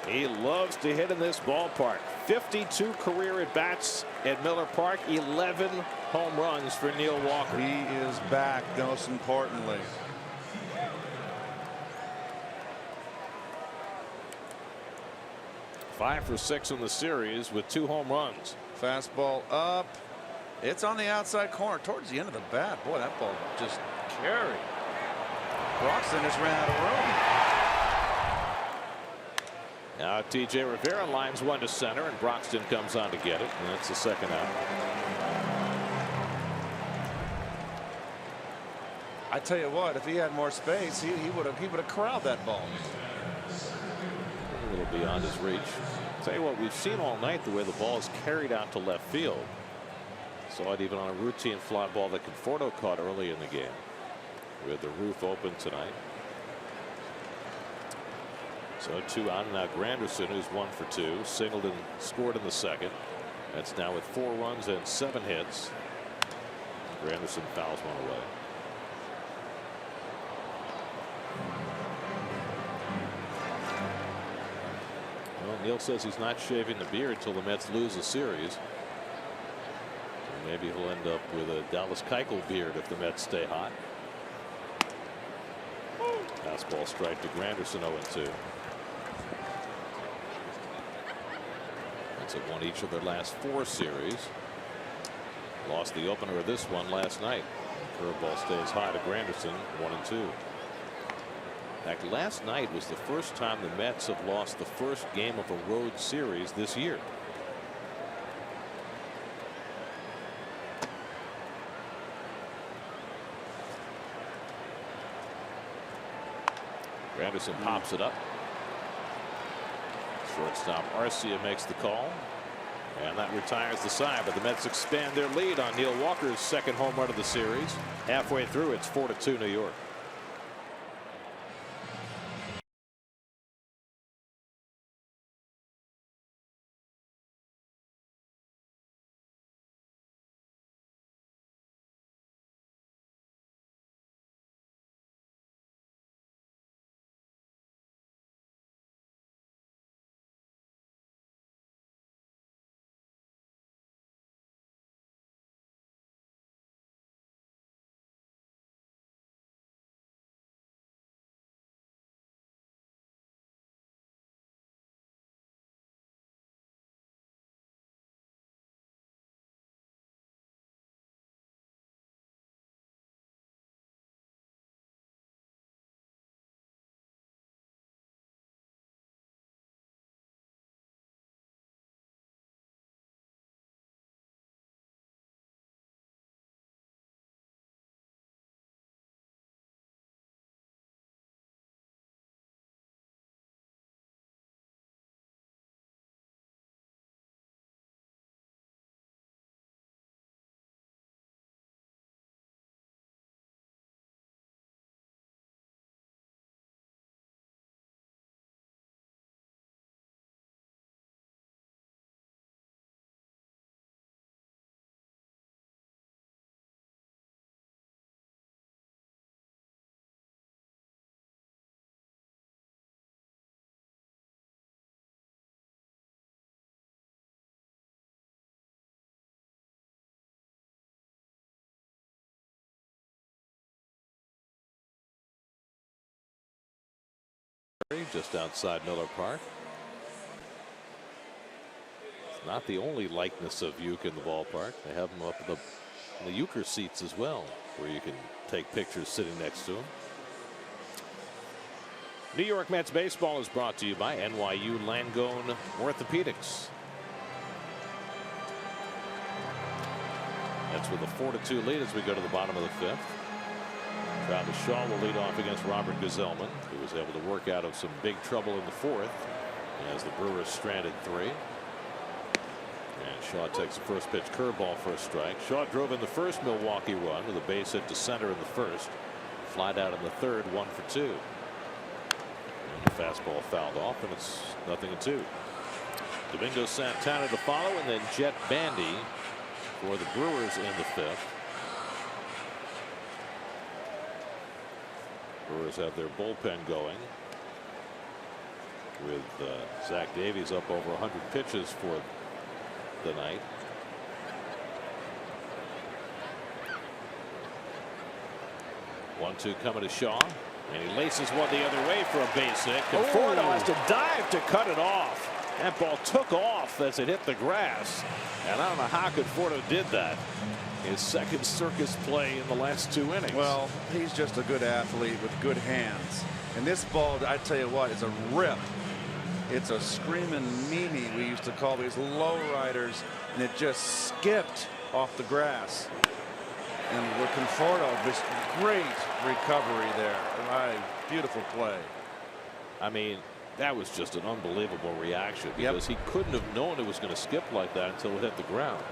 He loves to hit in this ballpark. 52 career at bats at Miller Park. 11 home runs for Neil Walker. He is back, most importantly. Five for 6 in the series with 2 home runs. Fastball up. It's on the outside corner towards the end of the bat. Boy, that ball just carried. Broxton just ran out of room. Now T.J. Rivera lines one to center, and Broxton comes on to get it, and that's the 2nd out. I tell you what, if he had more space, he would have corralled that ball. A little beyond his reach. Tell you what, we've seen all night the way the ball is carried out to left field. Saw it even on a routine fly ball that Conforto caught early in the game. We had the roof open tonight. So 2 out, and now Granderson, who's 1 for 2, singled and scored in the 2nd. That's now with 4 runs and 7 hits. Granderson fouls one away. Well, Neil says he's not shaving the beard until the Mets lose the series. So maybe he'll end up with a Dallas Keuchel beard if the Mets stay hot. Fastball strike to Granderson, 0-2. Mets have won each of their last 4 series. Lost the opener of this one last night. Curveball stays high to Granderson, 1-2. In fact, last night was the first time the Mets have lost the first game of a road series this year. Granderson pops it up. Shortstop Arcia makes the call. And that retires the side, but the Mets expand their lead on Neil Walker's second home run of the series. Halfway through, it's 4-2 New York. Just outside Miller Park. It's not the only likeness of Uke in the ballpark. They have him up in the Euchre seats as well, where you can take pictures sitting next to him. New York Mets baseball is brought to you by NYU Langone Orthopedics. That's with a 4-2 lead as we go to the bottom of the fifth. Travis Shaw will lead off against Robert Gazelman, who was able to work out of some big trouble in the fourth as the Brewers stranded 3. And Shaw takes the first pitch curveball for a strike. Shaw drove in the first Milwaukee run with a base hit to center in the first. Flied out in the third, 1 for 2. And the fastball fouled off, and it's 0-2. Domingo Santana to follow, and then Jet Bandy for the Brewers in the fifth. Brewers have their bullpen going with Zach Davies up over 100 pitches for the night. One-two coming to Shaw, and he laces one the other way for a base hit. Conforto has to dive to cut it off. That ball took off as it hit the grass, and I don't know how Conforto did that. His second circus play in the last 2 innings. Well, he's just a good athlete with good hands. And this ball, I tell you what, is a rip. It's a screaming Mimi, we used to call these low riders, and it just skipped off the grass. And with Conforto, this great recovery there. Beautiful play. I mean, that was just an unbelievable reaction, because he couldn't have known it was going to skip like that until it hit the ground.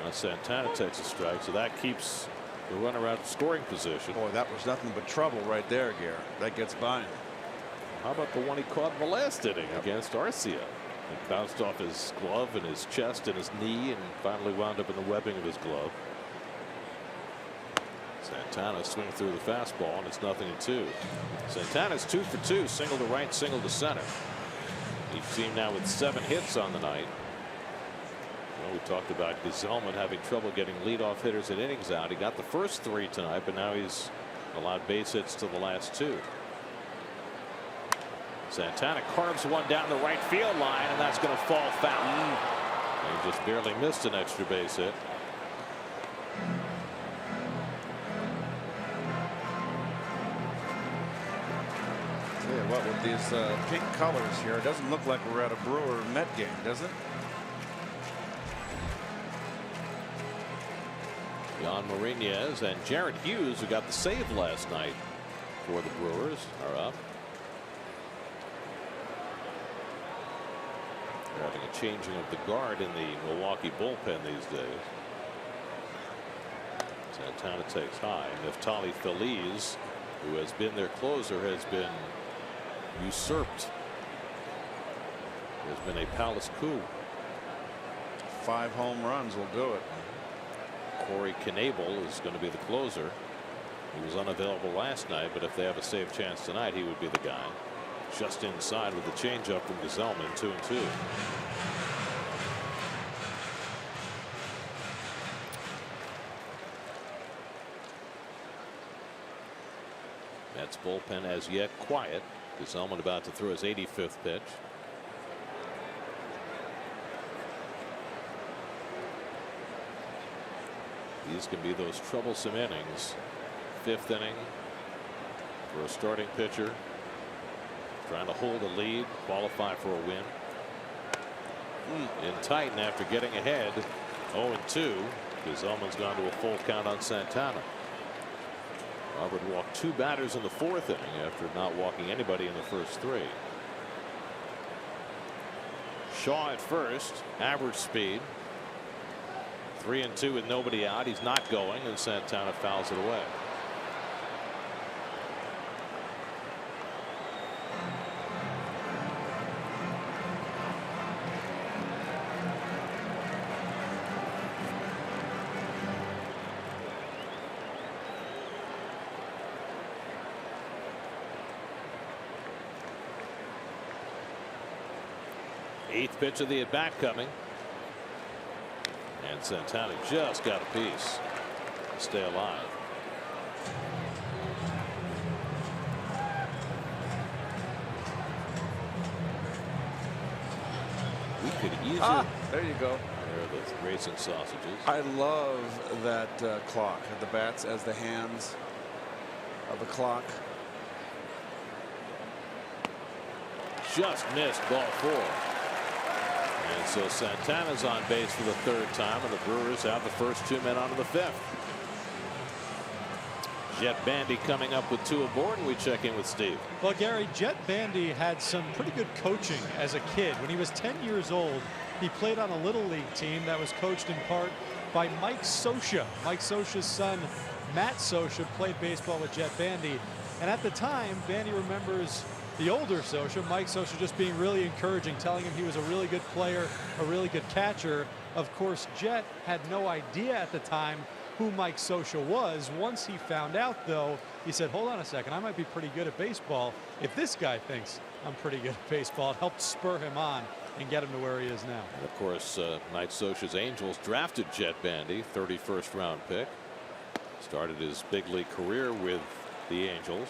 Now Santana takes a strike, so that keeps the runner out of scoring position. Boy, that was nothing but trouble right there, Garrett. That gets by him. How about the one he caught in the last inning against Arcia? It bounced off his glove and his chest and his knee, and finally wound up in the webbing of his glove. Santana swings through the fastball, and it's 0-2. Santana's 2 for 2, single to right, single to center. Each team now with 7 hits on the night. Well, we talked about Gazelman having trouble getting leadoff hitters at innings out. He got the first 3 tonight, but now he's allowed base hits to the last 2. Santana carves one down the right field line, and that's going to fall foul. He just barely missed an extra base hit. Tell you what, with these pink colors here, it doesn't look like we're at a Brewer Met game, does it? Jan Marinez and Jared Hughes, who got the save last night for the Brewers, are up. They're having a changing of the guard in the Milwaukee bullpen these days. Santana takes high. Neftali Feliz, who has been their closer, has been usurped. There's been a palace coup. 5 home runs will do it. Corey Knebel is going to be the closer. He was unavailable last night, but if they have a safe chance tonight, he would be the guy. Just inside with the changeup from Gesellman, 2-2. Mets bullpen as yet quiet. Gesellman about to throw his 85th pitch. These can be those troublesome innings. 5th inning for a starting pitcher trying to hold a lead, qualify for a win. In tight, and after getting ahead 0-2, Gesellman's gone to a full count on Santana. Robert walked 2 batters in the 4th inning after not walking anybody in the first 3. Shaw at first, average speed. 3-2 with nobody out. He's not going, and Santana fouls it away. Eighth pitch of the at bat coming. And Santana just got a piece to stay alive. We could easily. There you go. There are the racing sausages. I love that clock. The bats as the hands of the clock. Just missed ball 4. And so Santana's on base for the 3rd time, and the Brewers have the first 2 men onto the 5th. Jet Bandy coming up with 2 aboard, and we check in with Steve. Well, Gary, Jet Bandy had some pretty good coaching as a kid. When he was 10 years old, he played on a little league team that was coached in part by Mike Scioscia. Mike Scioscia's son, Matt Scioscia, played baseball with Jet Bandy. And at the time, Bandy remembers the older Scioscia, Mike Scioscia, just being really encouraging, telling him he was a really good player, a really good catcher. Of course, Jet had no idea at the time who Mike Scioscia was. Once he found out, though, he said, hold on a second, I might be pretty good at baseball. If this guy thinks I'm pretty good at baseball, it helped spur him on and get him to where he is now. And of course, Mike Scioscia's Angels drafted Jet Bandy, 31st round pick. Started his big league career with the Angels.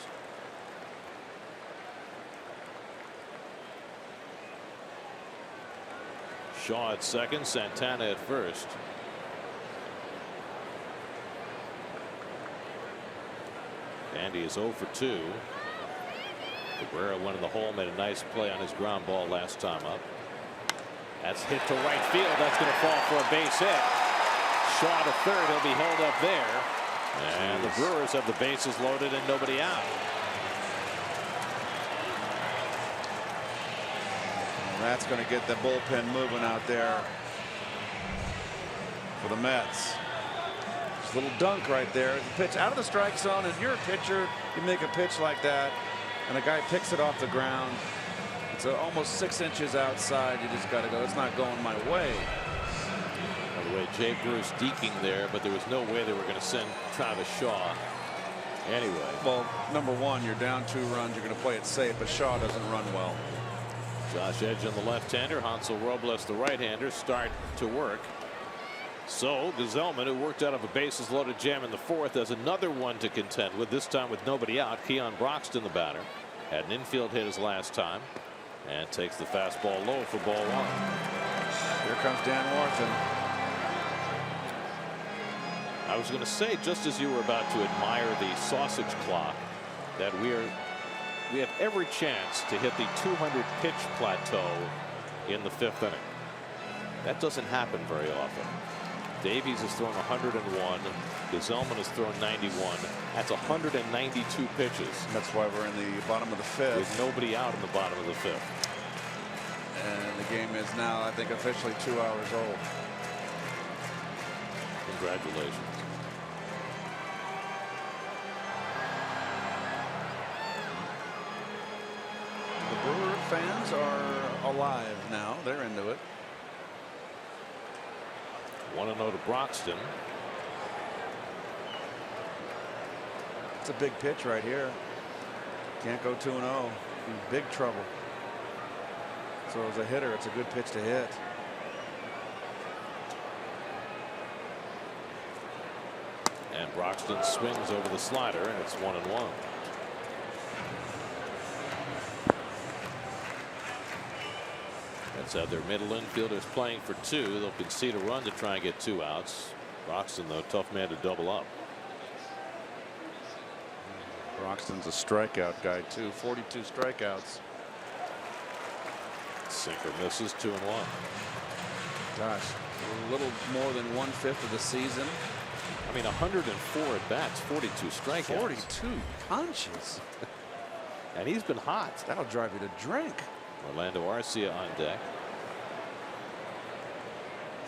Shaw at second, Santana at first. Bandy is 0 for 2. Cabrera went in the hole, made a nice play on his ground ball last time up. That's hit to right field. That's going to fall for a base hit. Shaw to third. He'll be held up there. And the Brewers have the bases loaded and nobody out. That's going to get the bullpen moving out there for the Mets. Just a little dunk right there. The pitch out of the strike zone, and you're a pitcher. You make a pitch like that, and a guy picks it off the ground. It's almost 6 inches outside. You just got to go. It's not going my way. By the way, Jay Bruce deking there, but there was no way they were going to send Travis Shaw anyway. Well, number one, you're down 2 runs. You're going to play it safe, but Shaw doesn't run well. Josh Edgen, the left-hander, Hansel Robles, the right-hander, start to work. So Gesellman, who worked out of a bases-loaded jam in the 4th, has another one to contend with, this time with nobody out. Keon Broxton, the batter, had an infield hit his last time and takes the fastball low for ball 1. Here comes Dan Warthen. I was going to say, just as you were about to admire the sausage clock, that we have every chance to hit the 200 pitch plateau in the 5th inning. That doesn't happen very often. Davies has thrown 101. Gesellman has thrown 91. That's 192 pitches. That's why we're in the bottom of the 5th. With nobody out in the bottom of the 5th. And The game is now, I think, officially 2 hours old. Congratulations. The Brewer fans are alive now. They're into it. 1-0 to Broxton. It's a big pitch right here. Can't go 2-0. In big trouble. So as a hitter, it's a good pitch to hit. And Broxton swings over the slider, and it's 1-1. Let's have their middle infielders playing for 2. They'll concede a run to try and get 2 outs. Broxton, though, tough man to double up. Broxton's a strikeout guy, too. 42 strikeouts. Sinker misses, 2-1. Gosh, a little more than 1/5 of the season. I mean, 104 at bats, 42 strikeouts. 42 punches. And he's been hot. That'll drive you to drink. Orlando Arcia on deck.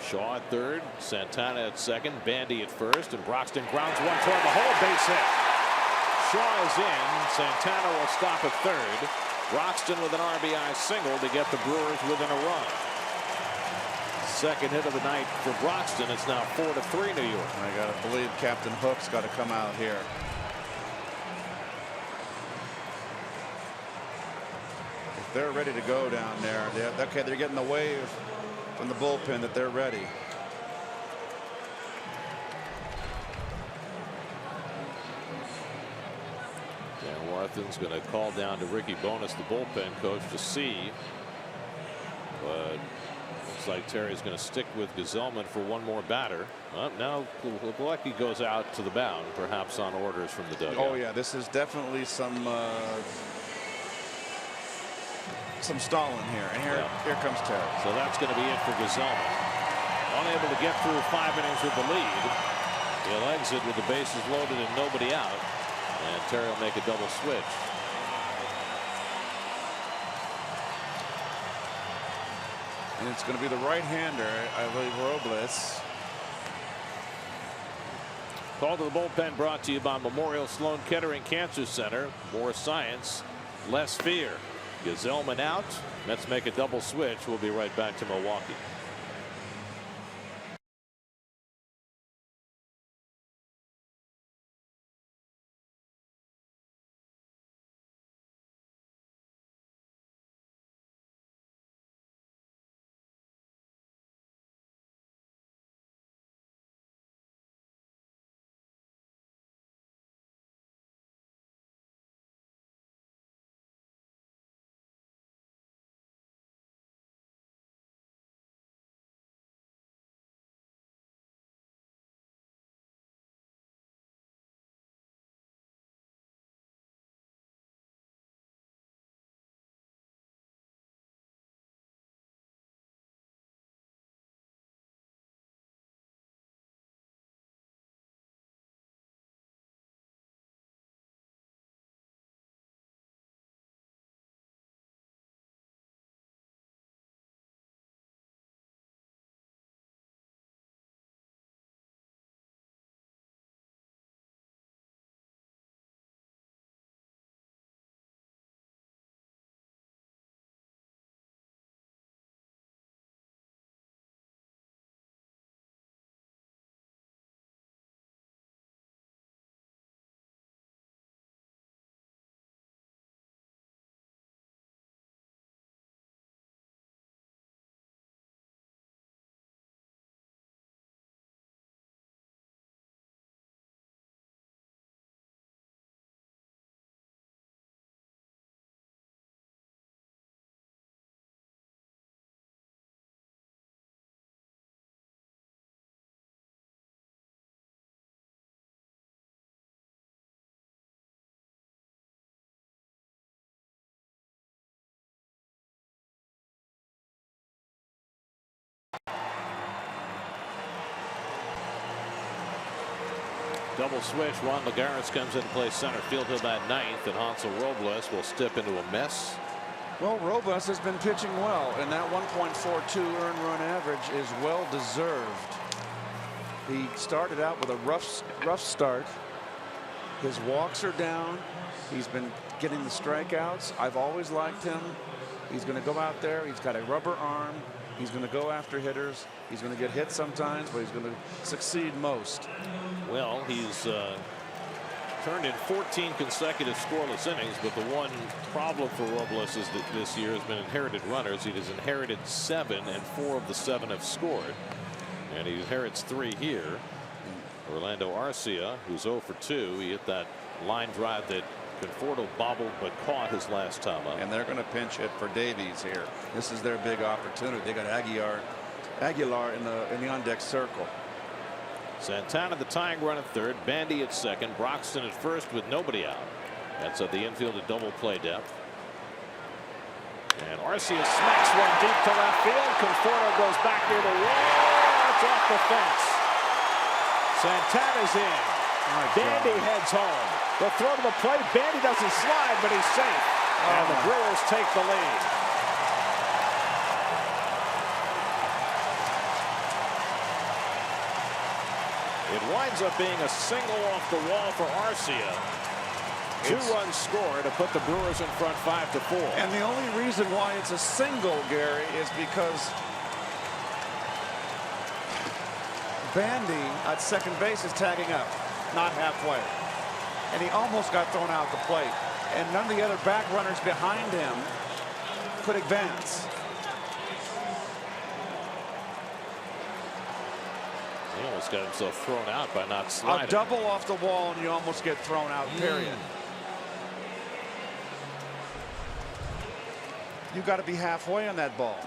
Shaw at third, Santana at second, Bandy at first, and Broxton grounds one toward the hole, base hit. Shaw is in. Santana will stop at third. Broxton with an RBI single to get the Brewers within a run. Second hit of the night for Broxton. It's now 4-3 New York. I gotta believe Captain Hook's got to come out here. If they're ready to go down there, they're getting the wave from the bullpen that they're ready. Dan Warthen's going to call down to Ricky Bonas, the bullpen coach, to see. But looks like Terry's going to stick with Gazelman for one more batter. Now Milwaukee goes out to the mound, perhaps on orders from the dugout. Oh yeah, this is definitely some stalling here. And here comes Terry. So that's going to be it for Gazelman. Unable to get through 5 innings with the lead. He'll exit with the bases loaded and nobody out. And Terry will make a double switch. And it's going to be the right-hander, I believe, Robles. Call to the bullpen brought to you by Memorial Sloan Kettering Cancer Center. More science, less fear. Gazelman out. Mets make a double switch. We'll be right back to Milwaukee. Double switch. Juan Lagares comes in to play center field to that ninth, and Hansel Robles will step into a mess Well, Robles has been pitching well, and that 1.42 earned run average is well deserved. He started out with a rough start. His walks are down. He's been getting the strikeouts. I've always liked him. He's going to go out there. He's got a rubber arm. He's going to go after hitters. He's going to get hit sometimes, but he's going to succeed most. Well, he's turned in 14 consecutive scoreless innings, but the one problem for Robles is that this year has been inherited runners. He has inherited 7, and 4 of the 7 have scored. And he inherits 3 here. Orlando Arcia, who's 0 for 2. He hit that line drive that Conforto bobbled but caught his last time up. And they're going to pinch hit for Davies here. This is their big opportunity. They got Aguilar in the on deck circle. Santana the tying run at third, Bandy at second, Broxton at first with nobody out. That's at the infield at double play depth. And Arcia smacks one deep to left field. Conforto goes back near the wall. It's off the fence. Santana's in. Bandy heads home. The throw to the plate. Bandy doesn't slide, but he's safe. And the Brewers take the lead. It winds up being a single off the wall for Arcia. 2 runs scored to put the Brewers in front 5-4. And the only reason why it's a single, Gary, is because Bandy at second base is tagging up, not halfway. And he almost got thrown out the plate. And none of the other back runners behind him could advance. He almost got himself thrown out by not sliding. A double off the wall and you almost get thrown out, period. You got to be halfway on that ball.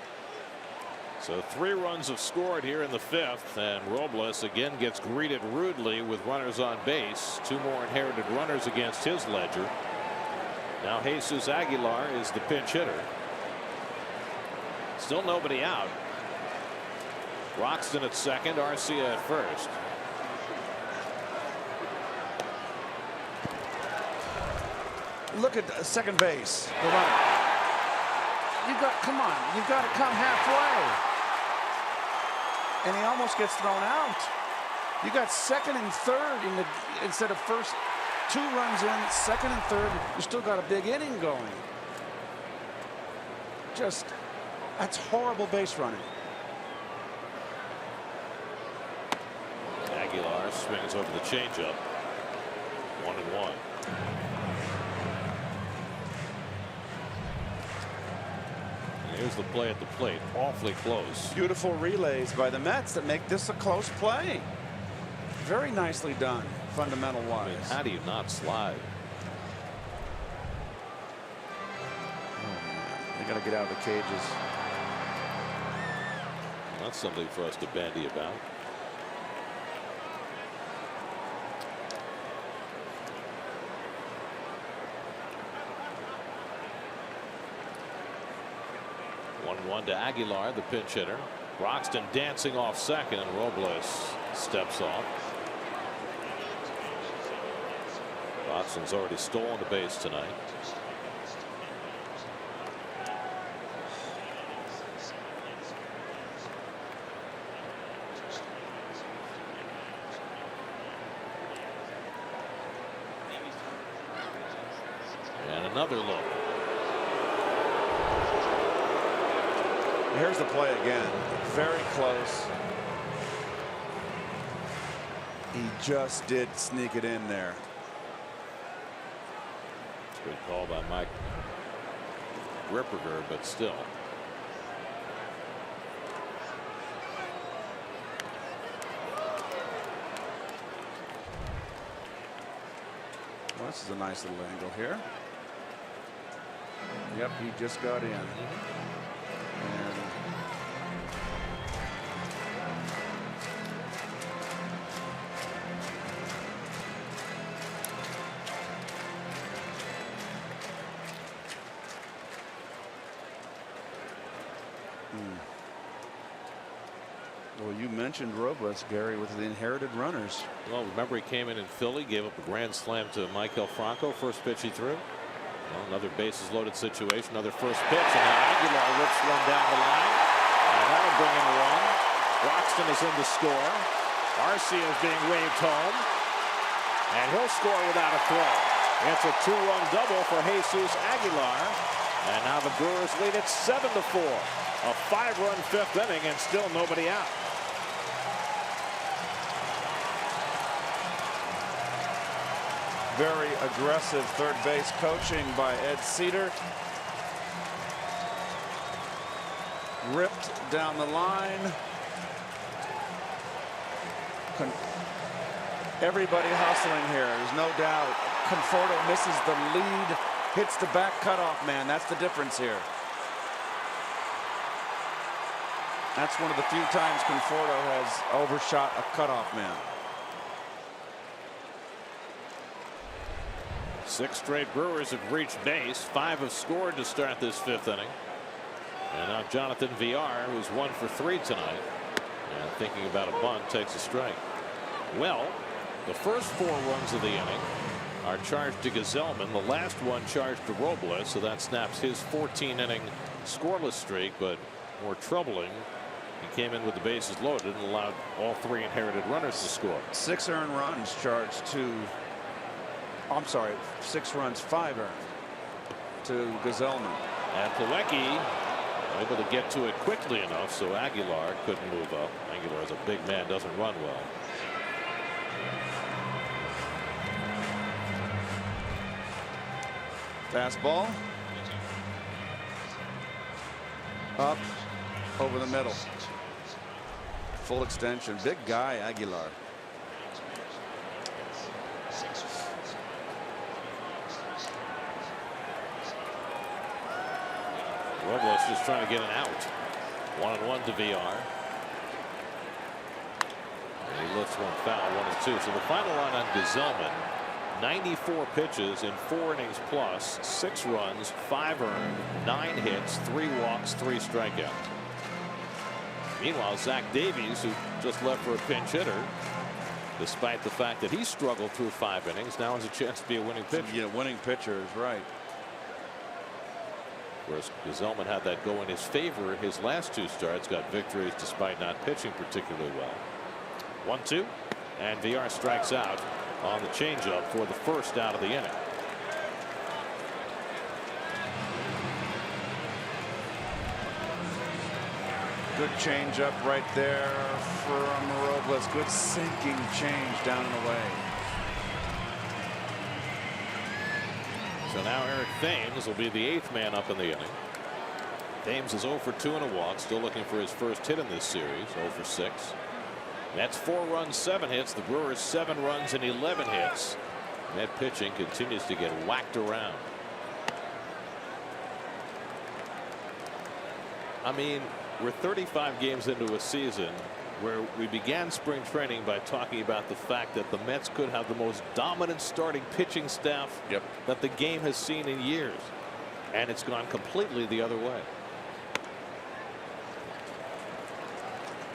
So 3 runs have scored here in the 5th, and Robles again gets greeted rudely with runners on base. 2 more inherited runners against his ledger. Now Jesus Aguilar is the pinch hitter. Still nobody out. Broxton at second, Arcia at first. Look at second base, the runner. Come on, you've got to come halfway. And he almost gets thrown out. You got second and third instead of first. 2 runs in, second and third. You still got a big inning going. That's horrible base running. Aguilar swings over the changeup. 1-1. Here's the play at the plate. Awfully close. Beautiful relays by the Mets that make this a close play. Very nicely done, fundamental wise. I mean, how do you not slide? Oh, man. They got to get out of the cages. That's something for us to bandy about. One to Aguilar, the pinch hitter. Broxton dancing off second, and Robles steps off. Broxton's already stolen the base tonight. And another look. Here's the play again. Very close. He just did sneak it in there. Good call by Mike Ripperger, but still. Well, this is a nice little angle here. Yep, he just got in. Well, you mentioned Robles, Gary, with the inherited runners. Well, remember he came in Philly, gave up a grand slam to Michael Franco, first pitch he threw. Well, another bases loaded situation, another first pitch, and now Aguilar rips one down the line, and that'll bring in one. Broxton is in to score. Arcia is being waved home, and he'll score without a throw. It's a 2-run double for Jesus Aguilar, and now the Brewers lead it 7-4. A 5-run fifth inning, and still nobody out. Very aggressive third base coaching by Ed Cedar. Ripped down the line. Everybody hustling here. There's no doubt. Conforto misses the lead. Hits the back cutoff man. That's the difference here. That's one of the few times Conforto has overshot a cutoff man. 6 straight Brewers have reached base. 5 have scored to start this 5th inning. And now Jonathan Villar, who's 1 for 3 tonight, and thinking about a bunt, takes a strike. Well, the first 4 runs of the inning are charged to Gazelman. The last one charged to Robles, so that snaps his 14-inning scoreless streak. But more troubling, he came in with the bases loaded and allowed all 3 inherited runners to score. 6 earned runs charged to. I'm sorry, 6 runs, 5 earned to Gazelman. And Plawecki able to get to it quickly enough so Aguilar couldn't move up. Aguilar is a big man, doesn't run well. Fastball. Up over the middle. Full extension. Big guy, Aguilar. Robles just trying to get an out. 1-1 to VR. And he lifts one foul, 1-2. So the final line on Gazelman, 94 pitches in 4 innings plus, 6 runs, 5 earned, 9 hits, 3 walks, 3 strikeouts. Meanwhile, Zach Davies, who just left for a pinch hitter, despite the fact that he struggled through 5 innings, now has a chance to be a winning pitcher. Yeah, winning pitcher is right. Whereas Gazelman had that go in his favor his last 2 starts, got victories despite not pitching particularly well. 1-2, and VR strikes out on the changeup for the first out of the inning. Good changeup right there from Robles. Good sinking change down and away. So now Eric Thames will be the 8th man up in the inning. Thames is 0 for 2 and a walk, still looking for his first hit in this series. 0 for 6. That's 4 runs, 7 hits. The Brewers 7 runs and 11 hits. That pitching continues to get whacked around. I mean, we're 35 games into a season where we began spring training by talking about the fact that the Mets could have the most dominant starting pitching staff that the game has seen in years. And it's gone completely the other way.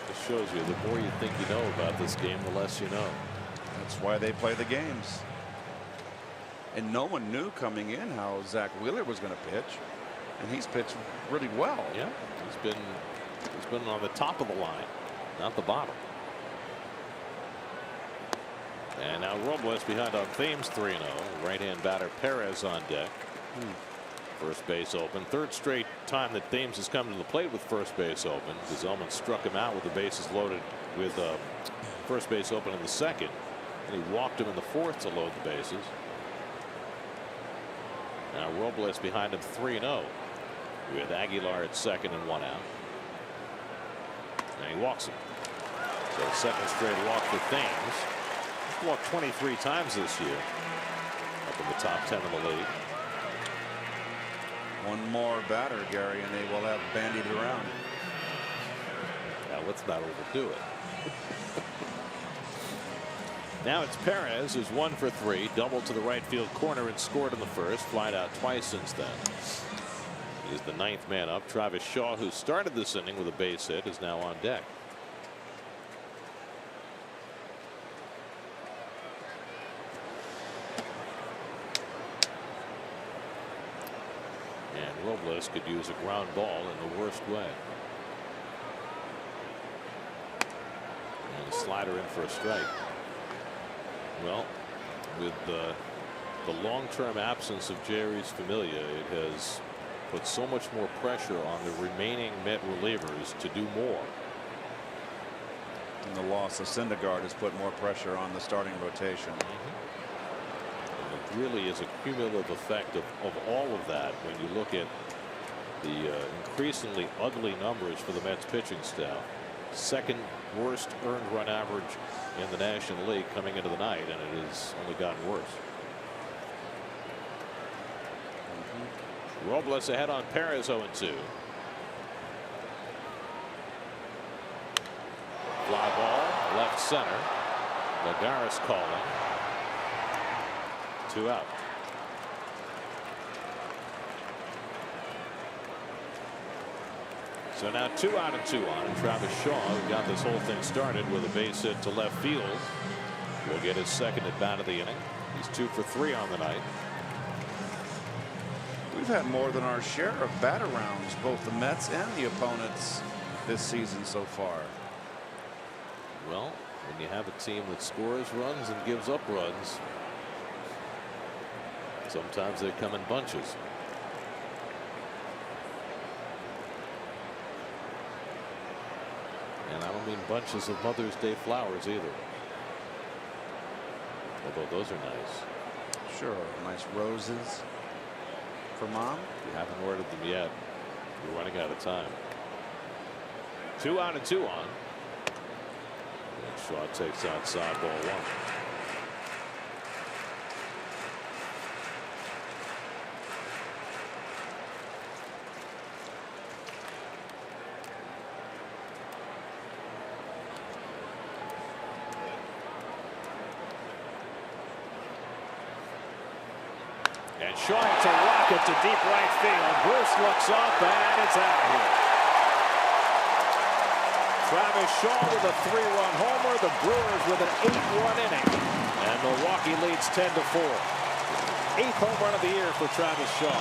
This shows you the more you think you know about this game, the less you know. That's why they play the games. And no one knew coming in how Zach Wheeler was going to pitch. And he's pitched really well. Yeah, he's been on the top of the line, not the bottom. And now Robles behind on Thames 3-0. Right-hand batter Perez on deck. First base open. 3rd straight time that Thames has come to the plate with first base open. Gazelman struck him out with the bases loaded with first base open in the 2nd. And he walked him in the 4th to load the bases. Now Robles behind him 3-0. With Aguilar at 2nd and 1 out. And he walks him. So 2nd straight walk for Thames. He's walked 23 times this year. Up in the top 10 in the league. One more batter, Gary, and they will have bandied around. Now let's not overdo it. Now it's Perez, who's 1 for 3, doubled to the right field corner and scored in the 1st. Flied out twice since then. He's the 9th man up. Travis Shaw, who started this inning with a base hit, is now on deck. Robles could use a ground ball in the worst way. And a slider in for a strike. Well, with the long-term absence of Jerry's Familia, it has put so much more pressure on the remaining Met relievers to do more. And the loss of Syndergaard has put more pressure on the starting rotation. It really is a cumulative effect of all of that when you look at the increasingly ugly numbers for the Mets pitching staff. Second worst earned run average in the National League coming into the night, and it has only gotten worse. Robles ahead on Perez 0-2. Fly ball left center. Lagares calling. 2 out. So now 2 out and 2 on. And Travis Shaw, who got this whole thing started with a base hit to left field, will get his second at bat of the inning. He's 2 for 3 on the night. We've had more than our share of bat-arounds, both the Mets and the opponents, this season so far. Well, when you have a team that scores runs and gives up runs, sometimes they come in bunches. And I don't mean bunches of Mother's Day flowers either. Although those are nice. Sure, nice roses for Mom. You haven't ordered them yet. You're running out of time. 2 out and 2 on. And Shaw takes outside ball 1. And Shaw hits a rocket to deep right field. Bruce looks up and it's out of here. Travis Shaw with a 3-run homer. The Brewers with an 8-run inning. And Milwaukee leads 10-4. 8th home run of the year for Travis Shaw.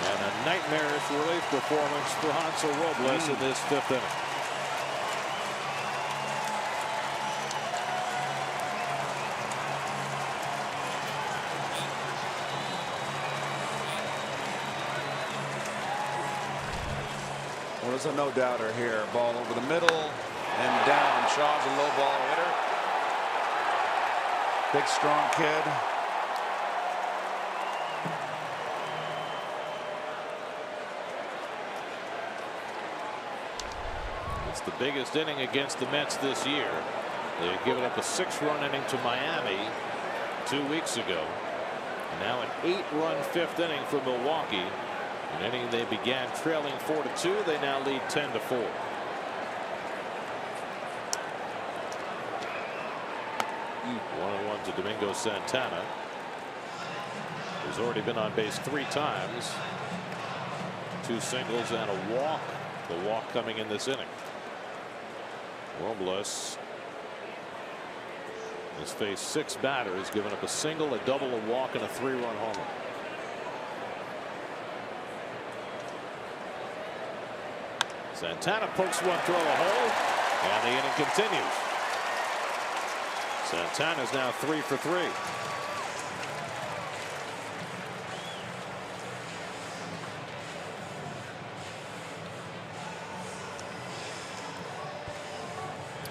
And a nightmarish relief performance for Hansel Robles in this 5th inning. Well, there's a no-doubter here. Ball over the middle and down. Shaw's a low ball hitter. Big, strong kid. It's the biggest inning against the Mets this year. They had given up a 6-run inning to Miami 2 weeks ago. And now an 8-run 5th inning for Milwaukee. An inning they began trailing 4-2. They now lead 10-4. One-on-one to Domingo Santana, who's already been on base 3 times. 2 singles and a walk. The walk coming in this inning. Robles has faced 6 batters, given up a single, a double, a walk, and a 3-run homer. Santana pokes one through a hole, and the inning continues. Santana's now 3 for 3.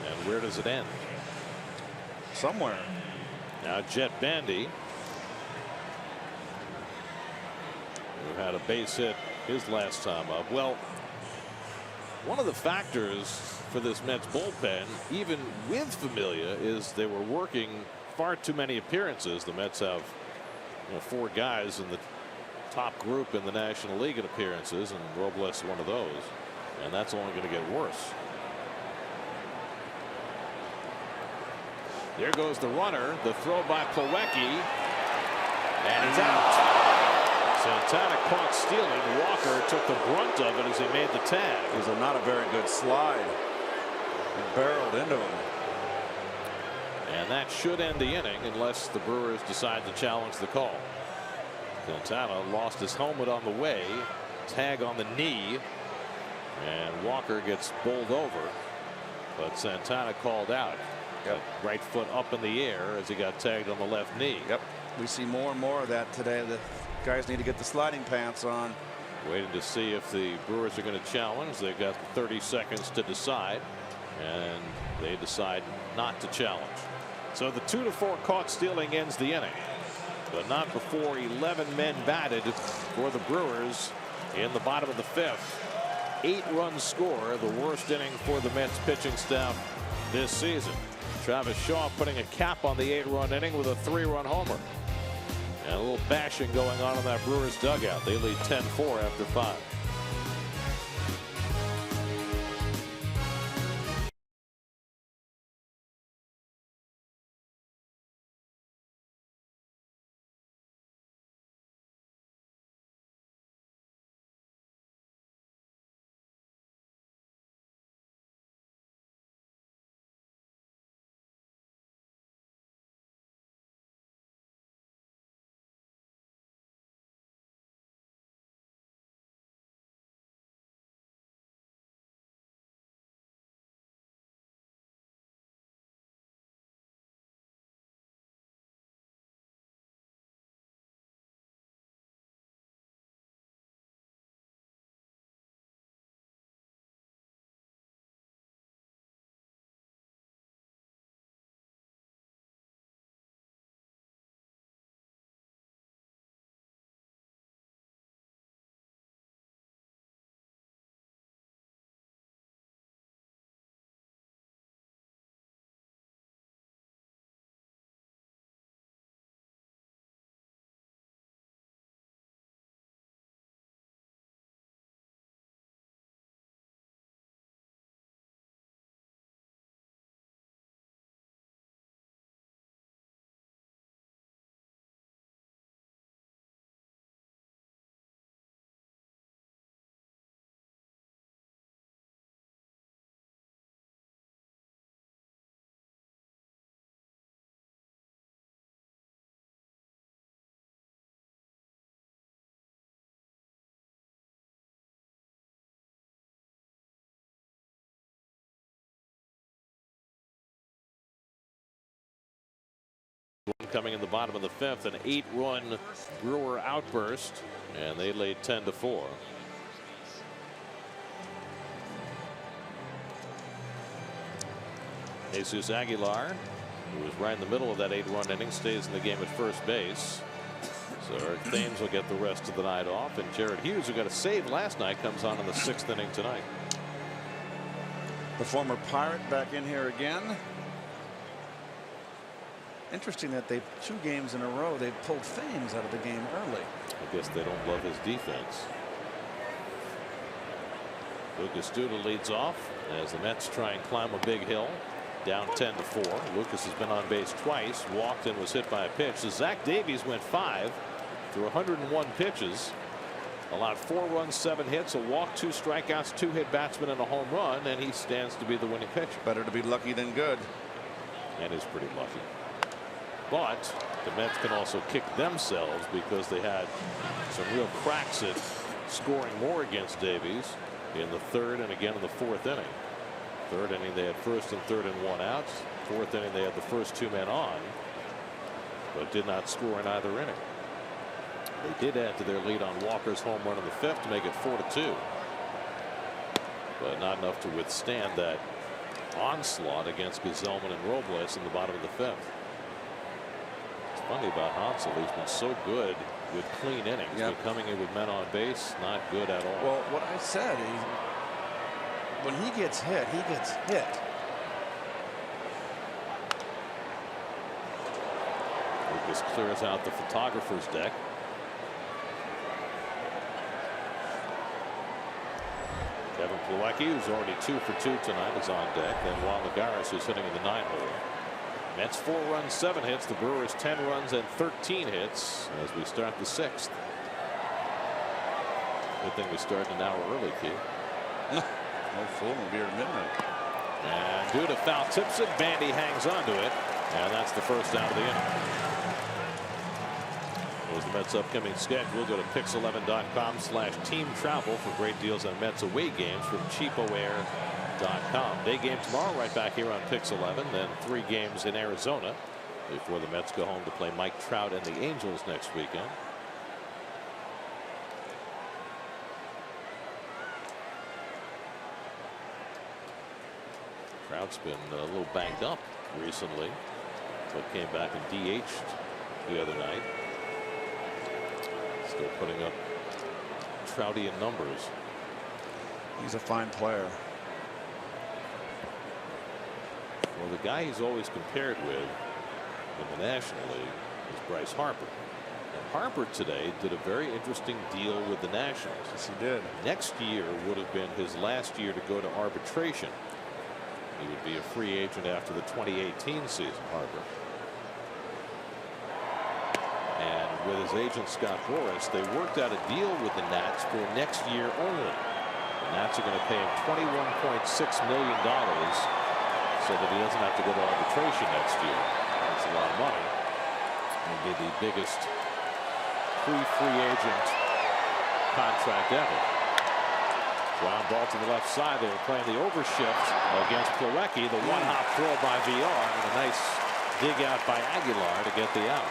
And where does it end? Somewhere. Now Jet Bandy, who had a base hit his last time up. Well, one of the factors for this Mets bullpen, even with Familia, is they were working far too many appearances. The Mets have 4 guys in the top group in the National League in appearances, and Robles is one of those. And that's only going to get worse. There goes the runner. The throw by Plawecki. And he's out. Santana caught stealing. Walker took the brunt of it as he made the tag. It was not a very good slide. It barreled into him. And that should end the inning unless the Brewers decide to challenge the call. Santana lost his helmet on the way. Tag on the knee. And Walker gets bowled over. But Santana called out. Right foot up in the air as he got tagged on the left knee. Yep. We see more and more of that today. The guys need to get the sliding pants on. Waiting to see if the Brewers are going to challenge. They've got 30 seconds to decide. And they decide not to challenge. So the 2-4 caught stealing ends the inning. But not before 11 men batted for the Brewers in the bottom of the 5th. 8-run score, the worst inning for the Mets pitching staff this season. Travis Shaw putting a cap on the 8-run inning with a 3-run homer. And a little bashing going on in that Brewers dugout. They lead 10-4 after 5. Coming in the bottom of the 5th, an 8-run Brewer outburst, and they laid 10-4. Jesus Aguilar, who was right in the middle of that 8-run inning, stays in the game at first base. So Eric Thames will get the rest of the night off, and Jared Hughes, who got a save last night, comes on in the 6th inning tonight. The former Pirate back in here again. Interesting that they've 2 games in a row they've pulled Thames out of the game early. I guess they don't love his defense. Lucas Duda leads off as the Mets try and climb a big hill. Down 10-4. Lucas has been on base twice, walked and was hit by a pitch. So Zach Davies went 5 through 101 pitches. Allowed 4 runs, 7 hits, a walk, 2 strikeouts, 2 hit batsmen, and a home run, and he stands to be the winning pitcher. Better to be lucky than good. And is pretty lucky. But the Mets can also kick themselves because they had some real cracks at scoring more against Davies in the 3rd and again in the 4th inning. 3rd inning they had 1st and 3rd and 1 outs. 4th inning they had the first 2 men on, but did not score in either inning. They did add to their lead on Walker's home run in the 5th to make it 4-2, but not enough to withstand that onslaught against Gazelman and Robles in the bottom of the 5th. It's funny about Hansel. He's been so good with clean innings, but coming in with men on base, not good at all. Well, what I said is, when he gets hit, he gets hit. Lucas clears out the photographer's deck. Kevin Plawecki, who's already 2 for 2 tonight, is on deck. Then Juan Lagares, who's hitting in the 9-hole. Mets 4 runs, 7 hits. The Brewers 10 runs and 13 hits as we start the 6th. Good thing we started an hour early, Keith. No fool, we'll be here at midnight. And Duda foul tips it. Bandy hangs onto it, and that's the first out of the inning. There's the Mets' upcoming schedule. Go to pix11.com/team travel for great deals on Mets away games from cheapoair.com. Day game tomorrow right back here on Pix 11. Then 3 games in Arizona before the Mets go home to play Mike Trout and the Angels next weekend. Trout's been a little banged up recently, but came back and DH'd the other night. Still putting up Troutian numbers. He's a fine player. Well, the guy he's always compared with in the National League is Bryce Harper. And Harper today did a very interesting deal with the Nationals. Yes, he did. Next year would have been his last year to go to arbitration. He would be a free agent after the 2018 season, Harper. And with his agent Scott Boras, they worked out a deal with the Nats for next year only. The Nats are going to pay him $21.6 million so that he doesn't have to go to arbitration next year. That's a lot of money. It'll be the biggest free agent contract ever. Ground ball to the left side. They were playing the overshift against Plawecki. The one-hop throw by VR and a nice dig out by Aguilar to get the out.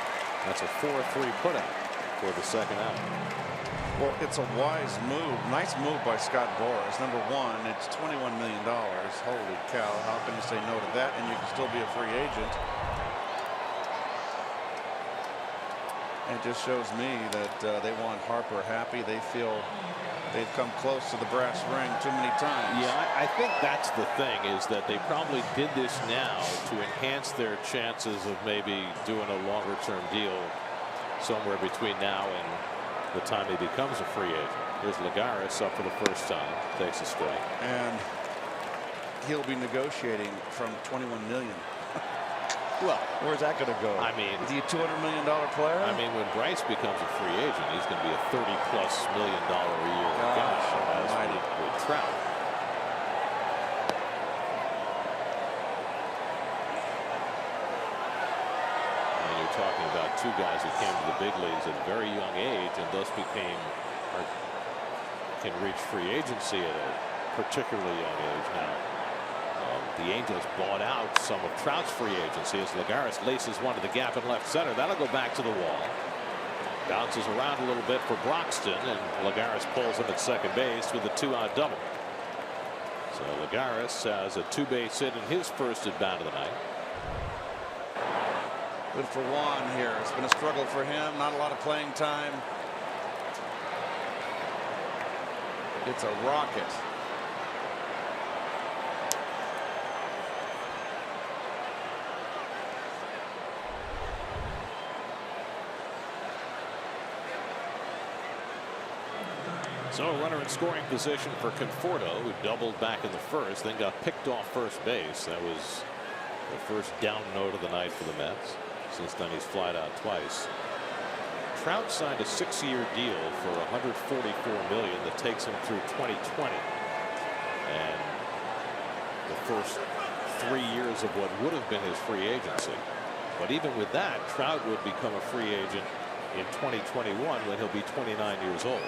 That's a 4-3 putout for the second out. Well, it's a wise move. Nice move by Scott Boras. Number one, it's $21 million. Holy cow. How can you say no to that? And you can still be a free agent. And it just shows me that they want Harper happy. They feel they've come close to the brass ring too many times. Yeah, I think that's the thing, is that they probably did this now to enhance their chances of maybe doing a longer term deal somewhere between now and the time he becomes a free agent. Here's Lagares up for the first time, takes a strike. And he'll be negotiating from $21 million. Well, where's that going to go? I mean, is he a $200 million player? I mean, when Bryce becomes a free agent, he's going to be a $30+ million a year guy with Trout. And you're talking about 2 guys who came to the big leagues at a very young age and thus can reach free agency at a particularly young age now. The Angels bought out some of Trout's free agency as Lagares laces one to the gap in left center. That'll go back to the wall. Bounces around a little bit for Broxton, and Lagares pulls him at second base with a 2-out double. So Lagares has a 2-base hit in his first at bat of the night. Good for Juan here. It's been a struggle for him. Not a lot of playing time. It's a rocket. So a runner in scoring position for Conforto, who doubled back in the first, then got picked off first base. That was the first down note of the night for the Mets. Since then he's flied out twice. Trout signed a 6-year deal for $144 million that takes him through 2020. And the first 3 years of what would have been his free agency. But even with that, Trout would become a free agent in 2021 when he'll be 29 years old.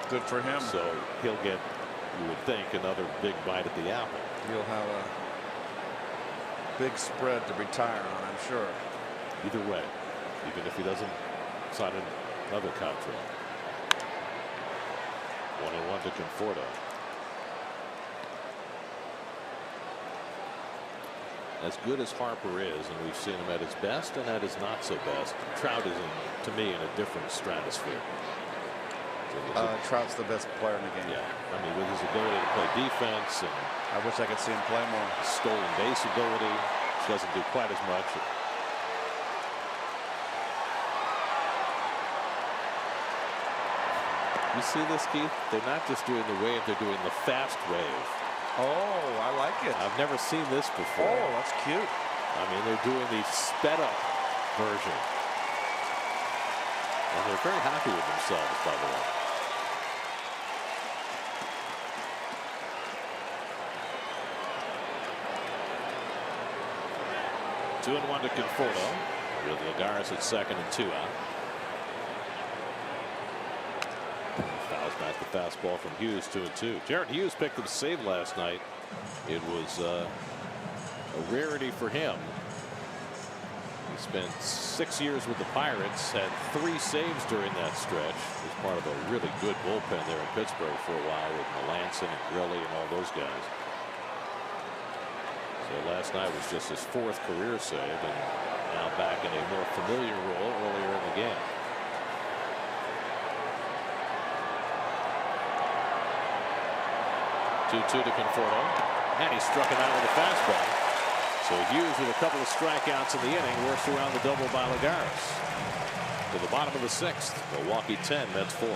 Good for him. So he'll get, you would think, another big bite at the apple. He'll have a big spread to retire on, I'm sure. Either way, even if he doesn't sign another contract. 1-1 to Conforto. As good as Harper is, and we've seen him at his best and at his not so best, Trout is, to me, in a different stratosphere. Trout's the best player in the game. Yeah, I mean, with his ability to play defense, and I wish I could see him play more. Stolen base ability, which doesn't do quite as much. You see this, Keith? They're not just doing the wave, they're doing the fast wave. Oh, I like it. I've never seen this before. Oh, that's cute. I mean, they're doing the sped up version. And they're very happy with themselves, by the way. Two and one to Conforto. with Lagares at second and 2 out. Fouls back the fastball from Hughes, 2-2. Jared Hughes picked up a save last night. It was a rarity for him. He spent 6 years with the Pirates, had 3 saves during that stretch. Was part of a really good bullpen there in Pittsburgh for a while with Melanson and Grilli and all those guys. So last night was just his 4th career save, and now back in a more familiar role earlier in the game. Two to Conforto, and he struck him out with a fastball. So Hughes with a couple of strikeouts in the inning, works around the double by Lagares. To the bottom of the 6th, Milwaukee 10, Mets 4.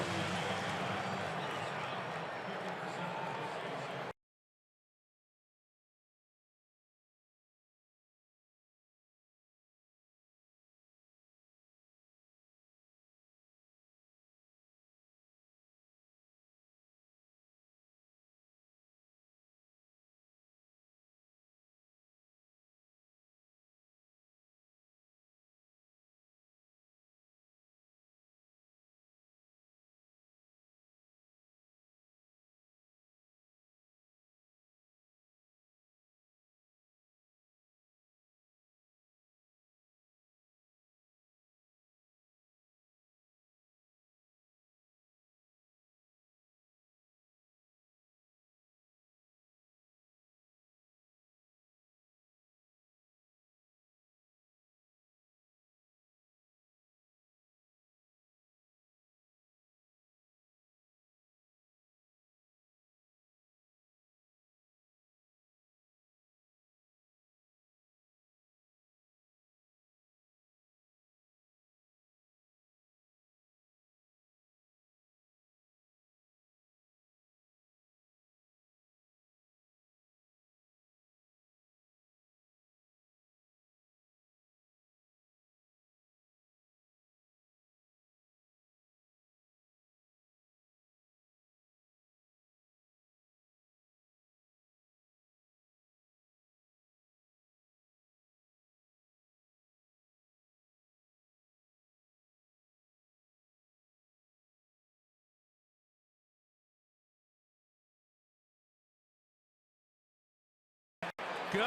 Go.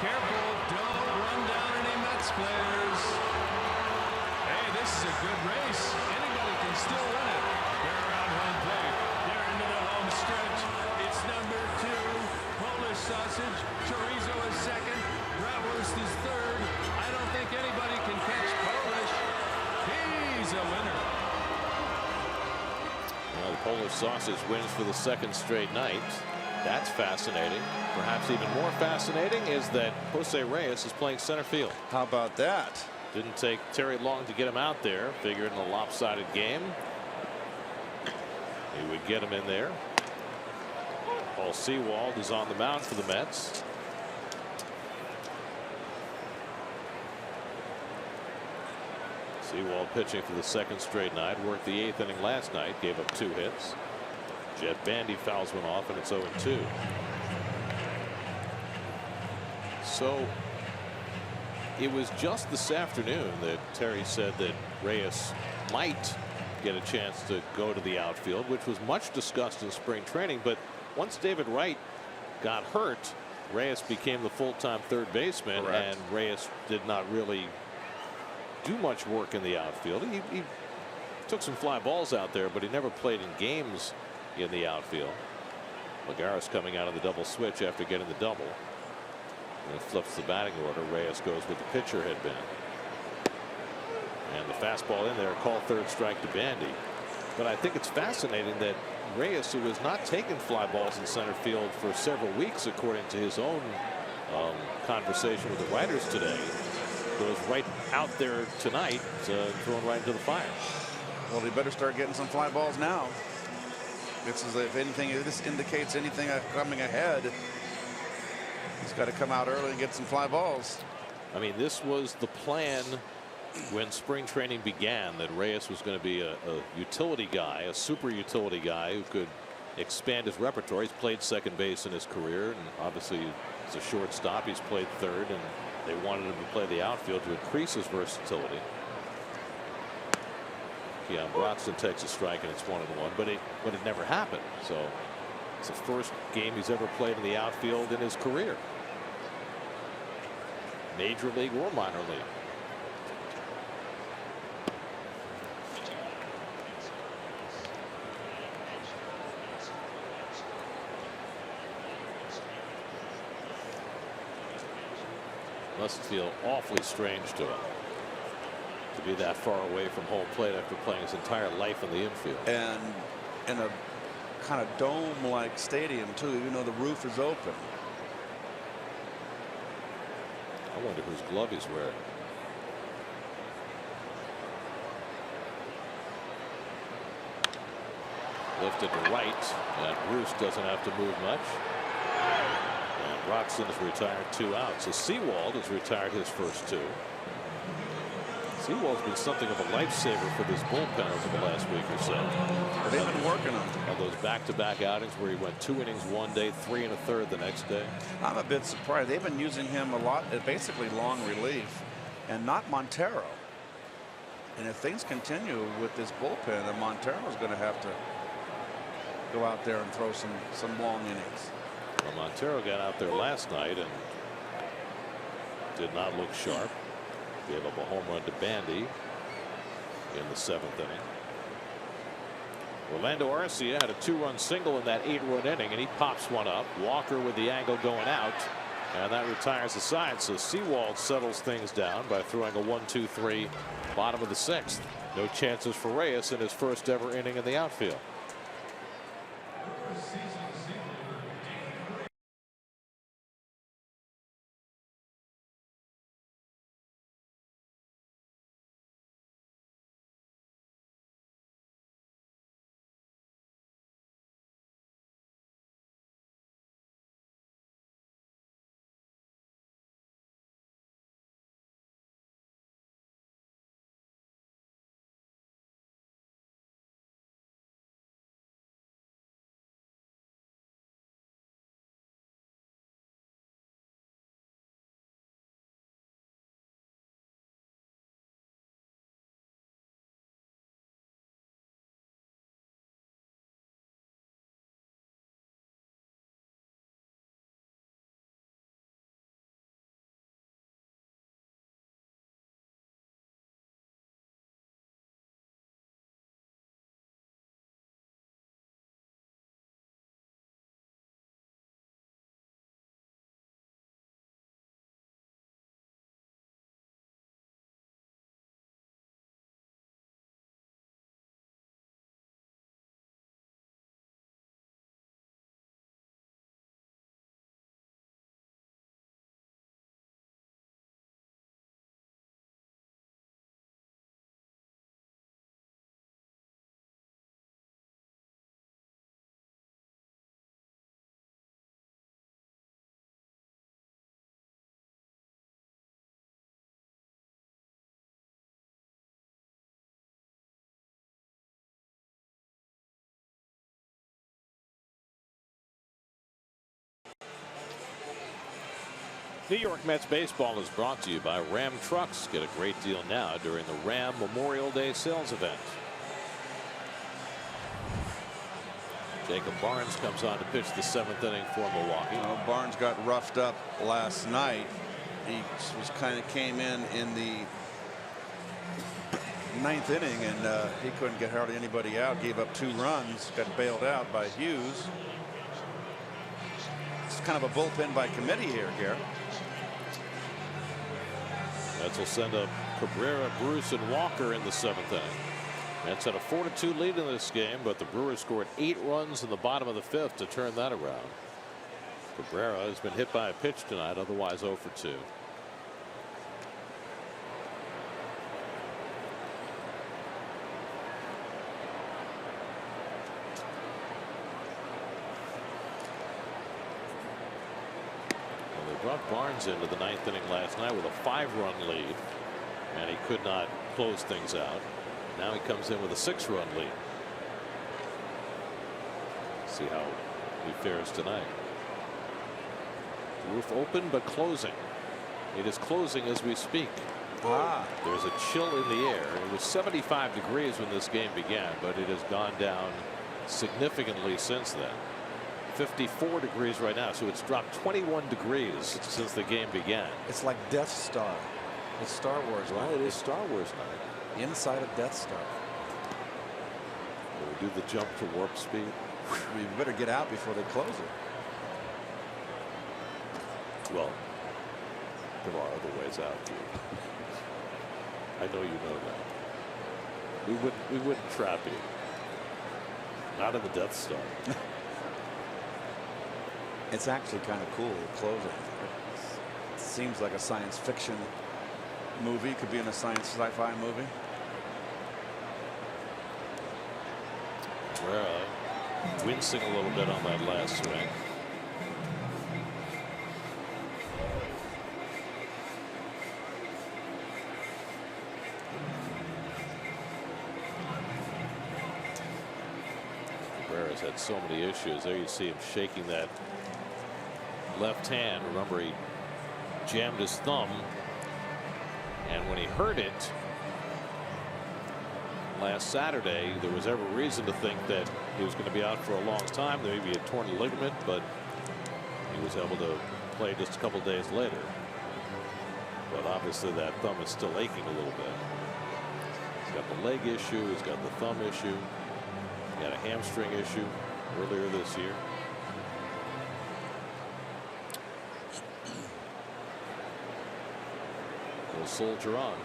Careful. Don't run down any Mets players. Hey, this is a good race. Anybody can still win it. They're around home plate. They're into the home stretch. It's number 2. Polish sausage. Chorizo is second. Bratwurst is third. I don't think anybody can catch Polish. He's a winner. Well, the Polish sausage wins for the 2nd straight night. That's fascinating. Perhaps even more fascinating is that Jose Reyes is playing center field. How about that? Didn't take Terry long to get him out there. Figured in a lopsided game he would get him in there. Paul Sewald is on the mound for the Mets. Sewald pitching for the 2nd straight night. Worked the 8th inning last night. Gave up 2 hits. Jet Bandy fouls one off, and it's 0-2. So it was just this afternoon that Terry said that Reyes might get a chance to go to the outfield, which was much discussed in spring training. But once David Wright got hurt, Reyes became the full-time 3rd baseman. Correct. And Reyes did not really do much work in the outfield. He took some fly balls out there, but he never played in games in the outfield. Lagares coming out of the double switch after getting the double. And it flips the batting order. Reyes goes with the pitcher had been. And the fastball in there, called 3rd strike to Bandy. But I think it's fascinating that Reyes, who has not taken fly balls in center field for several weeks, according to his own conversation with the writers today, goes right out there tonight, throwing right into the fire. Well, he better start getting some fly balls now. This is, if anything, this indicates anything coming ahead. He's got to come out early and get some fly balls. I mean, this was the plan when spring training began, that Reyes was going to be a utility guy, a super utility guy who could expand his repertoire. He's played second base in his career, and obviously as a shortstop he's played third and They wanted him to play the outfield to increase his versatility. Keon Broxton takes a strike and it's 1-1, but it never happened. So it's the first game he's ever played in the outfield in his career, major league or minor league. Must feel awfully strange to him to be that far away from home plate after playing his entire life in the infield. And in a kind of dome-like stadium too, even though the roof is open. I wonder whose glove he's wearing. Lifted to right, and Bruce doesn't have to move much. And Broxton has retired 2 outs. So Sewald has retired his first 2. Sewald's been something of a lifesaver for this bullpen over the last week or so. They've been working on those back-to-back outings where he went 2 innings one day, 3 1/3 the next day. I'm a bit surprised. They've been using him a lot at basically long relief and not Montero. And if things continue with this bullpen, then Montero's going to have to go out there and throw some long innings. Well, Montero got out there last night and did not look sharp. Gave up a home run to Bandy in the 7th inning. Orlando Arcia had a 2-run single in that 8-run inning, and he pops one up. Walker with the angle going out, and that retires the side. So Sewald settles things down by throwing a 1-2-3 bottom of the 6th. No chances for Reyes in his first ever inning in the outfield. New York Mets baseball is brought to you by Ram Trucks. Get a great deal now during the Ram Memorial Day sales event. Jacob Barnes comes on to pitch the 7th inning for Milwaukee. Barnes got roughed up last night. He came in the 9th inning, and he couldn't get hardly anybody out. Gave up 2 runs. Got bailed out by Hughes. It's kind of a bullpen by committee here, Garrett. Mets will send up Cabrera, Bruce, and Walker in the 7th inning. Mets had a 4-2 lead in this game, but the Brewers scored 8 runs in the bottom of the 5th to turn that around. Cabrera has been hit by a pitch tonight, otherwise 0 for 2. Brought Barnes into the 9th inning last night with a 5-run lead, and he could not close things out. Now he comes in with a 6-run lead. See how he fares tonight. Roof open but closing. It is closing as we speak. There's a chill in the air. It was 75 degrees when this game began, but it has gone down significantly since then. 54 degrees right now, so it's dropped 21 degrees since the game began. It's like Death Star. It's Star Wars. Well, it is Star Wars night. Inside of Death Star. Will we do the jump to warp speed? We better get out before they close it. Well, there are other ways out here. I know you know that. We wouldn't trap you. Not in the Death Star. It's actually kind of cool closing. It seems like a science fiction movie. Could be in a sci-fi movie. Well, wincing a little bit on that last swing. Brewers had so many issues. There you see him shaking that left hand. Remember, he jammed his thumb, and when he hurt it last Saturday, there was every reason to think that he was going to be out for a long time. Maybe he had torn a ligament, but he was able to play just a couple days later. But obviously that thumb is still aching a little bit. He's got the leg issue. He's got the thumb issue. He had a hamstring issue earlier this year. We'll soldier on.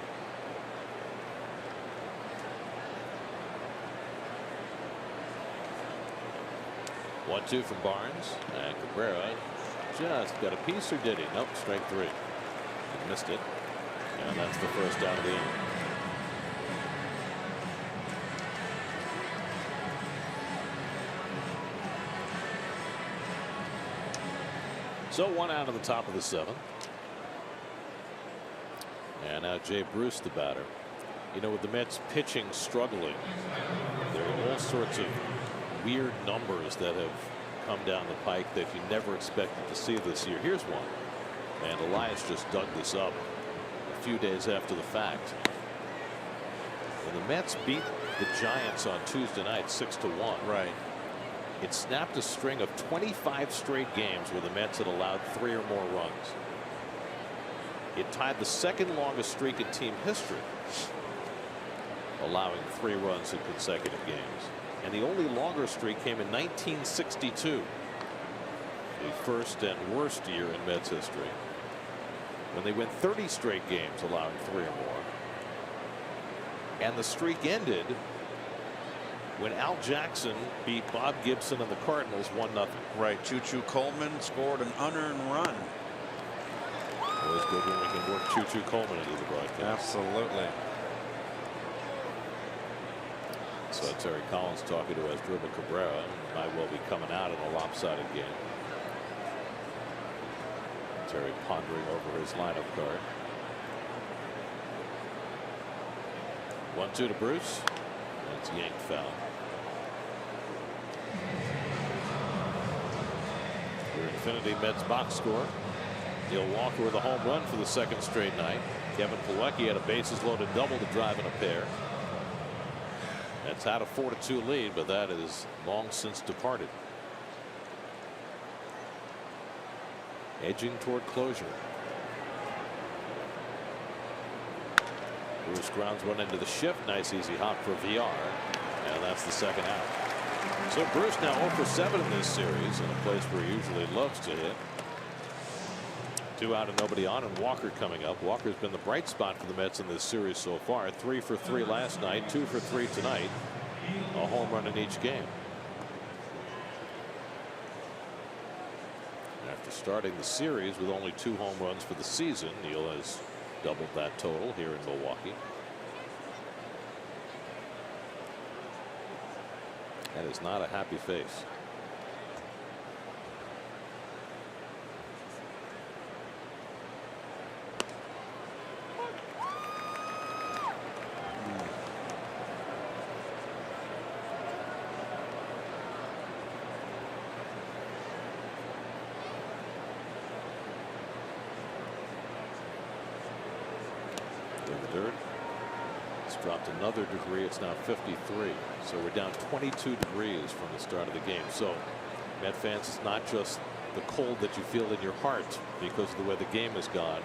One-two from Barnes, and Cabrera just got a piece, or did he? Nope, strike three. He missed it, and that's the first out of the inning. So one out of the top of the seventh. And now Jay Bruce, the batter. You know, with the Mets pitching struggling, there are all sorts of weird numbers that have come down the pike that you never expected to see this year. Here's one. And Elias just dug this up a few days after the fact. When the Mets beat the Giants on Tuesday night 6-1. Right. It snapped a string of 25 straight games where the Mets had allowed 3 or more runs. It tied the second longest streak in team history, allowing 3 runs in consecutive games. And the only longer streak came in 1962, the first and worst year in Mets history, when they went 30 straight games allowing 3 or more. And the streak ended when Al Jackson beat Bob Gibson and the Cardinals 1-0. Right. Choo-Choo Coleman scored an unearned run. Always good when we can work Choo-Choo Coleman into the broadcast. Absolutely. So Terry Collins talking to Asdrubal Cabrera. Might well be coming out in a lopsided game. Terry pondering over his lineup card. 1-2 to Bruce. That's yanked foul. Your Infinity Mets box score. Neil Walker with a home run for the second straight night. Kevin Plawecki had a bases loaded double to drive in a pair. That's had a 4-2 lead, but that is long since departed. Edging toward closure. Bruce grounds one into the shift. Nice easy hop for VR, and that's the second out. So Bruce now 0 for 7 in this series, in a place where he usually loves to hit. 2 out and nobody on, and Walker coming up. Walker's been the bright spot for the Mets in this series so far. 3 for 3 last night, 2 for 3 tonight. A home run in each game. After starting the series with only 2 home runs for the season, Neil has doubled that total here in Milwaukee. That is not a happy face. third. It's dropped another degree. It's now 53. So we're down 22 degrees from the start of the game. So Met fans, it's not just the cold that you feel in your heart because of the way the game has gone.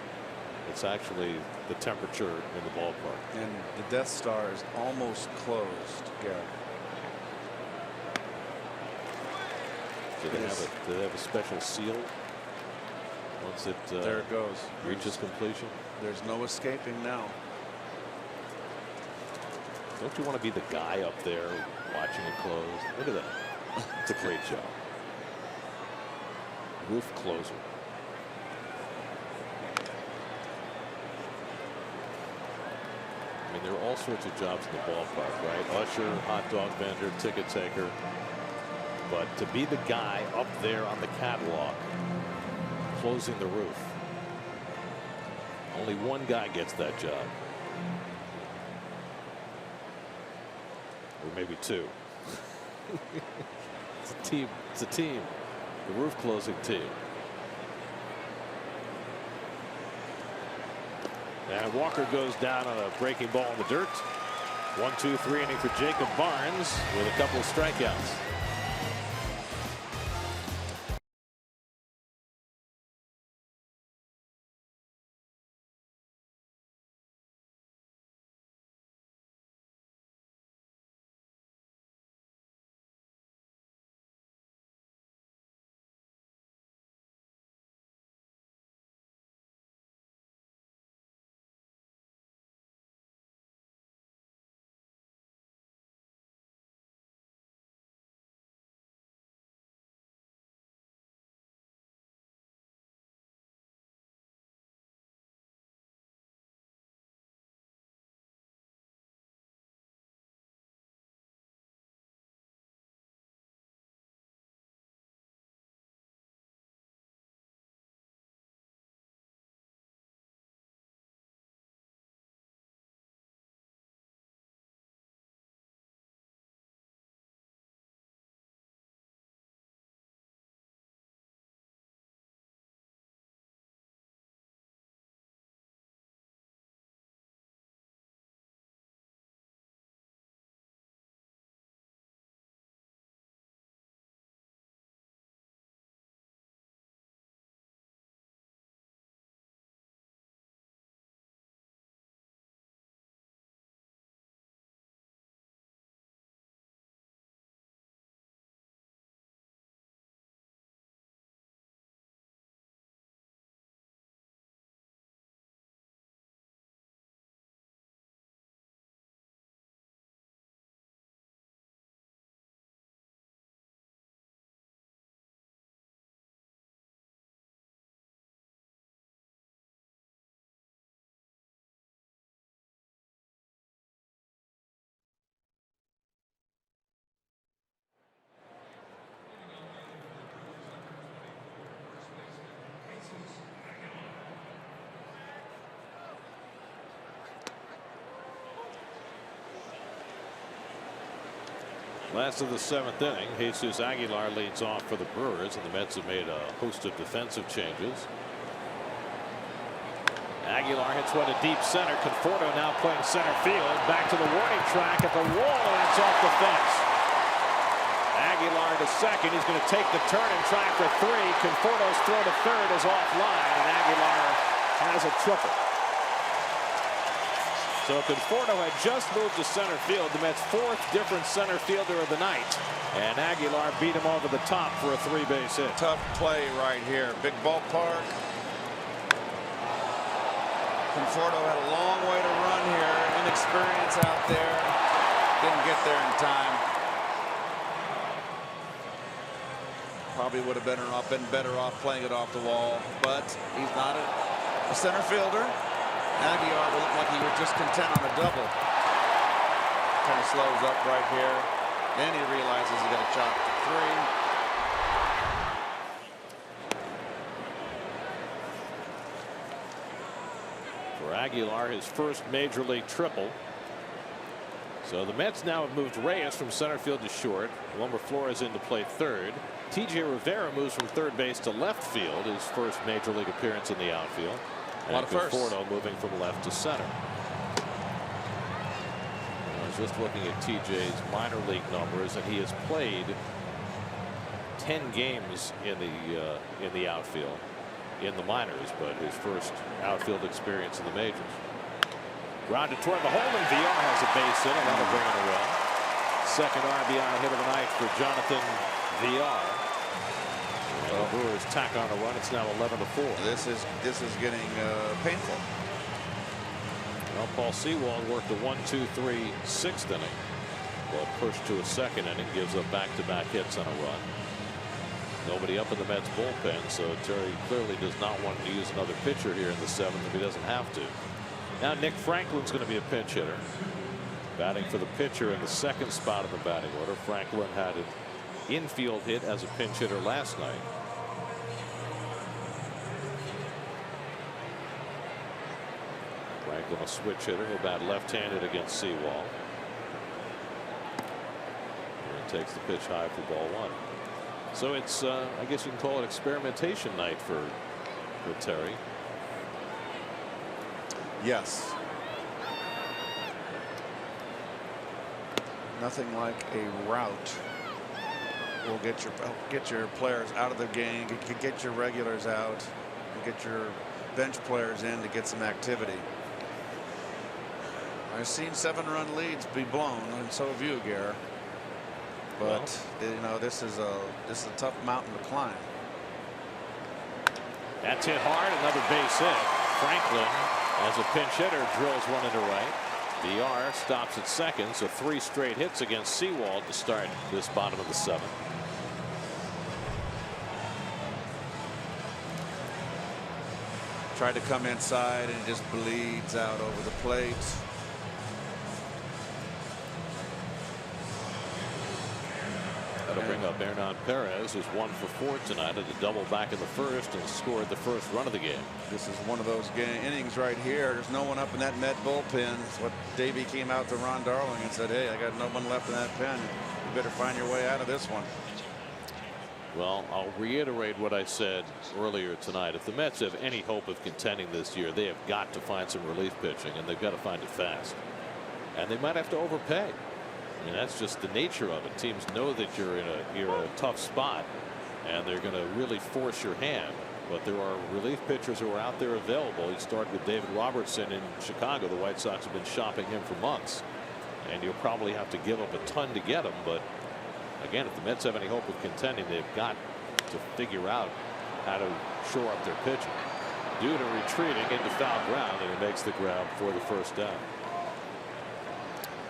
It's actually the temperature in the ballpark. And the Death Star is almost closed, Gary. Do they have a special seal once it there it goes. reaches completion? There's no escaping now. Don't you want to be the guy up there watching it close? Look at that. It's a great job. Roof closer. I mean, there are all sorts of jobs in the ballpark, right? Usher, hot dog vendor, ticket taker. But to be the guy up there on the catwalk closing the roof, only one guy gets that job. Or maybe two. It's a team. It's a team. The roof closing team. And Walker goes down on a breaking ball in the dirt. 1-2-3 inning for Jacob Barnes with a couple of strikeouts. Last of the seventh inning, Jesus Aguilar leads off for the Brewers, and the Mets have made a host of defensive changes. Aguilar hits one to deep center. Conforto now playing center field. Back to the warning track at the wall, and it's off the fence. Aguilar to second. He's going to take the turn and try for three. Conforto's throw to third is offline, and Aguilar has a triple. So Conforto had just moved to center field, the Mets' fourth different center fielder of the night. And Aguilar beat him over the top for a three-base hit. Tough play right here. Big ballpark. Conforto had a long way to run here. Inexperience out there. Didn't get there in time. Probably would have been better off playing it off the wall, but he's not a center fielder. Aguilar looked like he was just content on a double. Kind of slows up right here. Then he realizes he got a chop to three. For Aguilar, his first major league triple. So the Mets now have moved Reyes from center field to short. Wilmer Flores in to play third. T.J. Rivera moves from third base to left field, his first major league appearance in the outfield. A lot of firsts. Conforto moving from left to center. was just looking at TJ's minor league numbers, and he has played 10 games in the outfield in the minors, but his first outfield experience in the majors. Grounded toward the hole, and VR has a base hit, and that'll bring it away. Second RBI hit of the night for Jonathan VR. And the Brewers tack on a run. It's now 11-4. This is getting painful. Well, Paul Sewald worked a 1-2-3 6th inning, but pushed to a second inning, gives up back-to-back hits on a run. Nobody up in the Mets bullpen, so Terry clearly does not want to use another pitcher here in the 7th if he doesn't have to. Now Nick Franklin's going to be a pinch hitter, batting for the pitcher in the 2nd spot of the batting order. Franklin had an infield hit as a pinch hitter last night. Franklin, a switch hitter, he'll bat left-handed against Sewald. And takes the pitch high for ball 1. So it's I guess you can call it experimentation night for Terry. Yes. Nothing like a route will get your players out of the game, get your regulars out, and get your bench players in to get some activity. I've seen 7-run leads be blown, and so have you, Gare. But you know, this is a tough mountain to climb. That's hit hard. Another base hit. Franklin, as a pinch hitter, drills one into right. DR stops at second, so 3 straight hits against Sewald to start this bottom of the 7th. Tried to come inside and just bleeds out over the plate. That'll bring up Hernan Perez, who's 1 for 4 tonight, at a double back in the 1st and scored the first run of the game. This is one of those innings right here. There's no one up in that Met bullpen. It's what Davey came out to Ron Darling and said, hey, I got no one left in that pen. You better find your way out of this one. Well, I'll reiterate what I said earlier tonight. If the Mets have any hope of contending this year, they have got to find some relief pitching, and they've got to find it fast. And they might have to overpay. I mean, that's just the nature of it. Teams know that you're in a tough spot, and they're going to really force your hand. But there are relief pitchers who are out there available. You start with David Robertson in Chicago. The White Sox have been shopping him for months, and you'll probably have to give up a ton to get him. But again, if the Mets have any hope of contending, they've got to figure out how to shore up their pitching. Duda retreating into foul ground, and he makes the grab for the first down.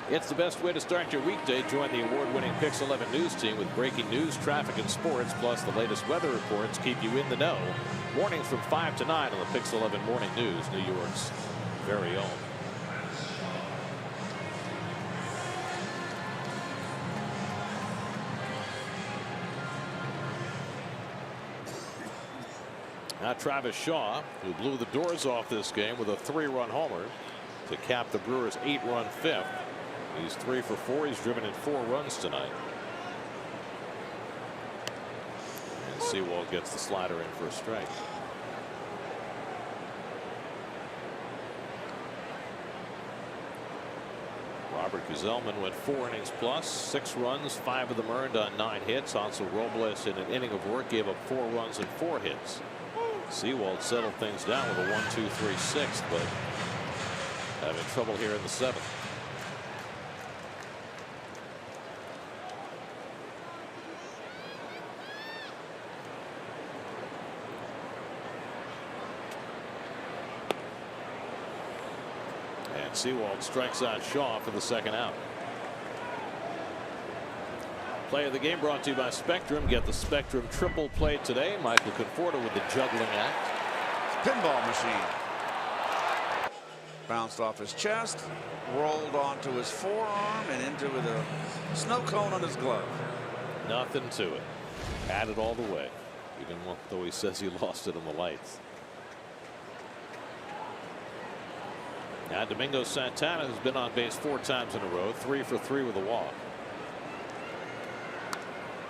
It's the best way to start your weekday. Join the award-winning Pix 11 news team with breaking news, traffic, and sports, plus the latest weather reports keep you in the know. Mornings from 5 to 9 on the Pix 11 Morning News, New York's very own. Now Travis Shaw, who blew the doors off this game with a 3-run homer to cap the Brewers' 8-run 5th. He's 3 for 4. He's driven in 4 runs tonight. And Sewald gets the slider in for a strike. Robert Gsellman went 4 innings plus, 6 runs, 5 of them earned on 9 hits. Hansel Robles, in an inning of work, gave up 4 runs and 4 hits. Sewald settled things down with a 1-2-3-6, but having trouble here in the 7th. And Sewald strikes out Shaw for the 2nd out. Play of the game brought to you by Spectrum. Get the Spectrum triple play today. Michael Conforto with the juggling act. Pinball machine. Bounced off his chest, rolled onto his forearm, and into the snow cone on his glove. Nothing to it. Had it all the way, even though he says he lost it on the lights. Now Domingo Santana has been on base 4 times in a row, 3 for 3 with a walk.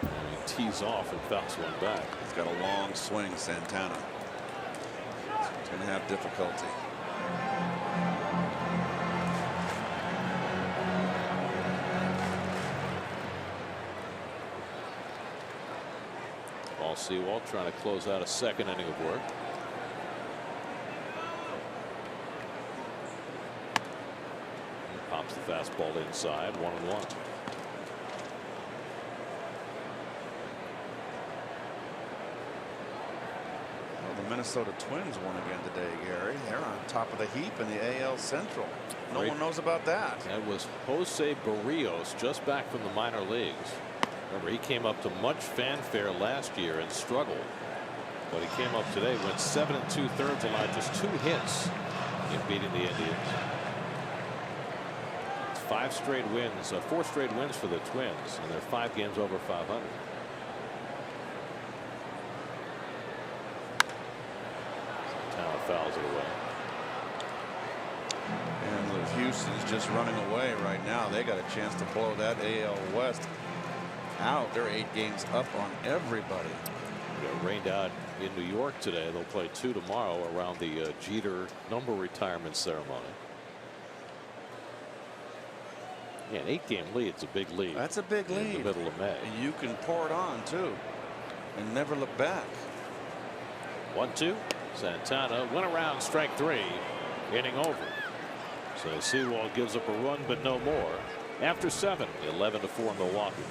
And he tees off and fouls one back. He's got a long swing, Santana. He's going to have difficulty. Paul Sewald trying to close out a second inning of work. Pops the fastball inside, 1-1. Well, the Minnesota Twins won again today, Gary. They're on top of the heap in the AL Central. No one knows about that. That was Jose Barrios, just back from the minor leagues. Remember, he came up to much fanfare last year and struggled. But he came up today, went 7 2/3 allowed just 2 hits in beating the Indians. It's 5 straight wins, 4 straight wins for the Twins, and they're 5 games over 500. Santana fouls it away. And Houston's just running away right now. They got a chance to blow that AL West out. They're 8 games up on everybody. It rained out in New York today. They'll play 2 tomorrow around the Jeter number retirement ceremony. Yeah, an 8-game lead's a big lead. That's a big lead. In the middle of May. And you can pour it on too and never look back. 1-2. Santana went around, strike 3. Inning over. So Sewald gives up a run, but no more. After 7, 11-4 Milwaukee.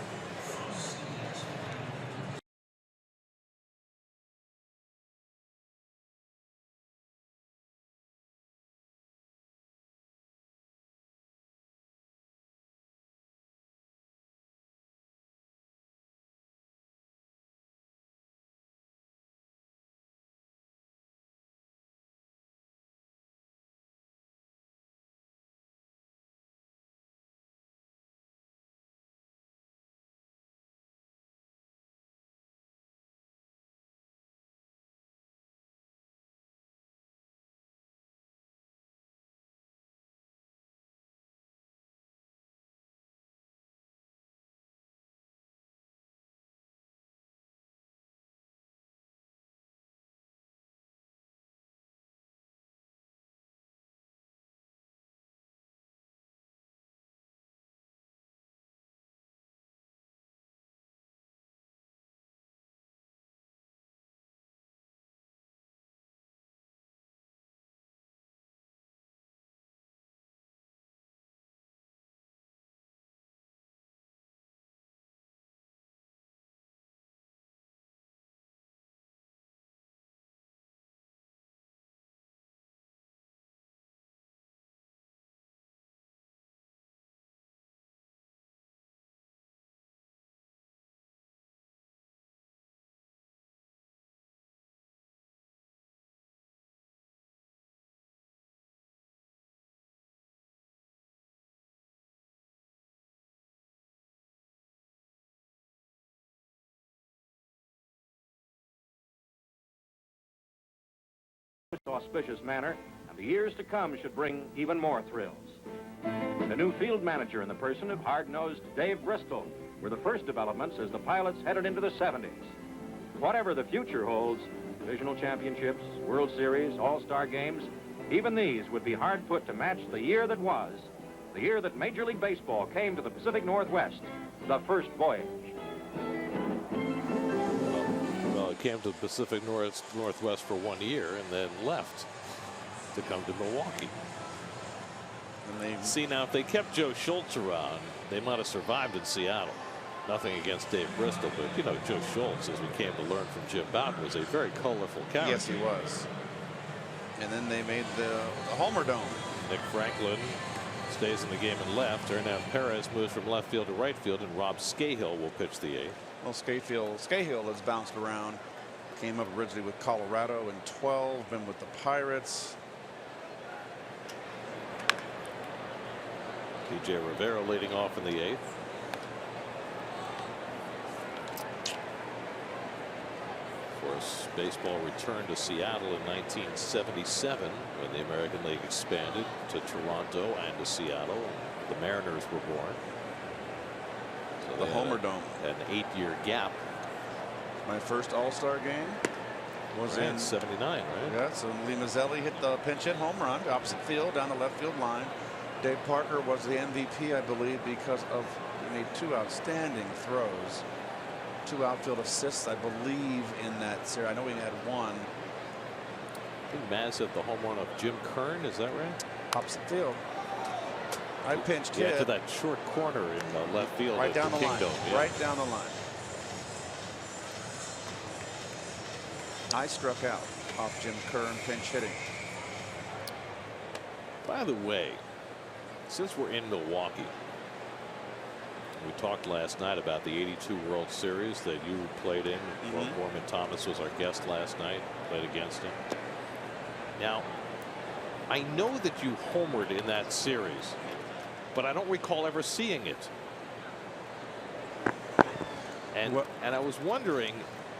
Auspicious manner, and the years to come should bring even more thrills. The new field manager in the person of hard-nosed Dave Bristol were the first developments as the Pilots headed into the 70s. Whatever the future holds, divisional championships, World Series, All-Star games, even these would be hard put to match the year that was, the year that Major League Baseball came to the Pacific Northwest, the first voyage. Came to the Pacific Northwest for 1 year and then left to come to Milwaukee. See, now if they kept Joe Schultz around, they might have survived in Seattle. Nothing against Dave Bristol, but you know, Joe Schultz, as we came to learn from Jim Bouton, was a very colorful character. Yes, he was. And then they made the Homer Dome. Nick Franklin stays in the game and left. Hernan Perez moves from left field to right field, and Rob Scahill will pitch the 8th. Well, Scahill has bounced around. Came up originally with Colorado in 12, been with the Pirates. DJ Rivera leading off in the 8th. Of course, baseball returned to Seattle in 1977 when the American League expanded to Toronto and to Seattle. The Mariners were born. So the Homer Dome. An 8-year gap. My first All-Star game was in 79, right? Yeah, so Lee Mazzelli hit the pinch hit home run opposite field down the left field line. Dave Parker was the MVP, I believe, because of he made 2 outstanding throws 2 outfield assists, I believe, in that series. I know he had one. I think Maz hit the home run of Jim Kern. Is that right? Opposite field. I pinched hit hit to that short corner in left field. right down the line. Yeah. Right down the line. I struck out off Jim Kern pinch hitting. By the way, since we're in Milwaukee, we talked last night about the '82 World Series that you played in. Gorman Thomas was our guest last night. Played against him. Now, I know that you homered in that series, but I don't recall ever seeing it. And I was wondering,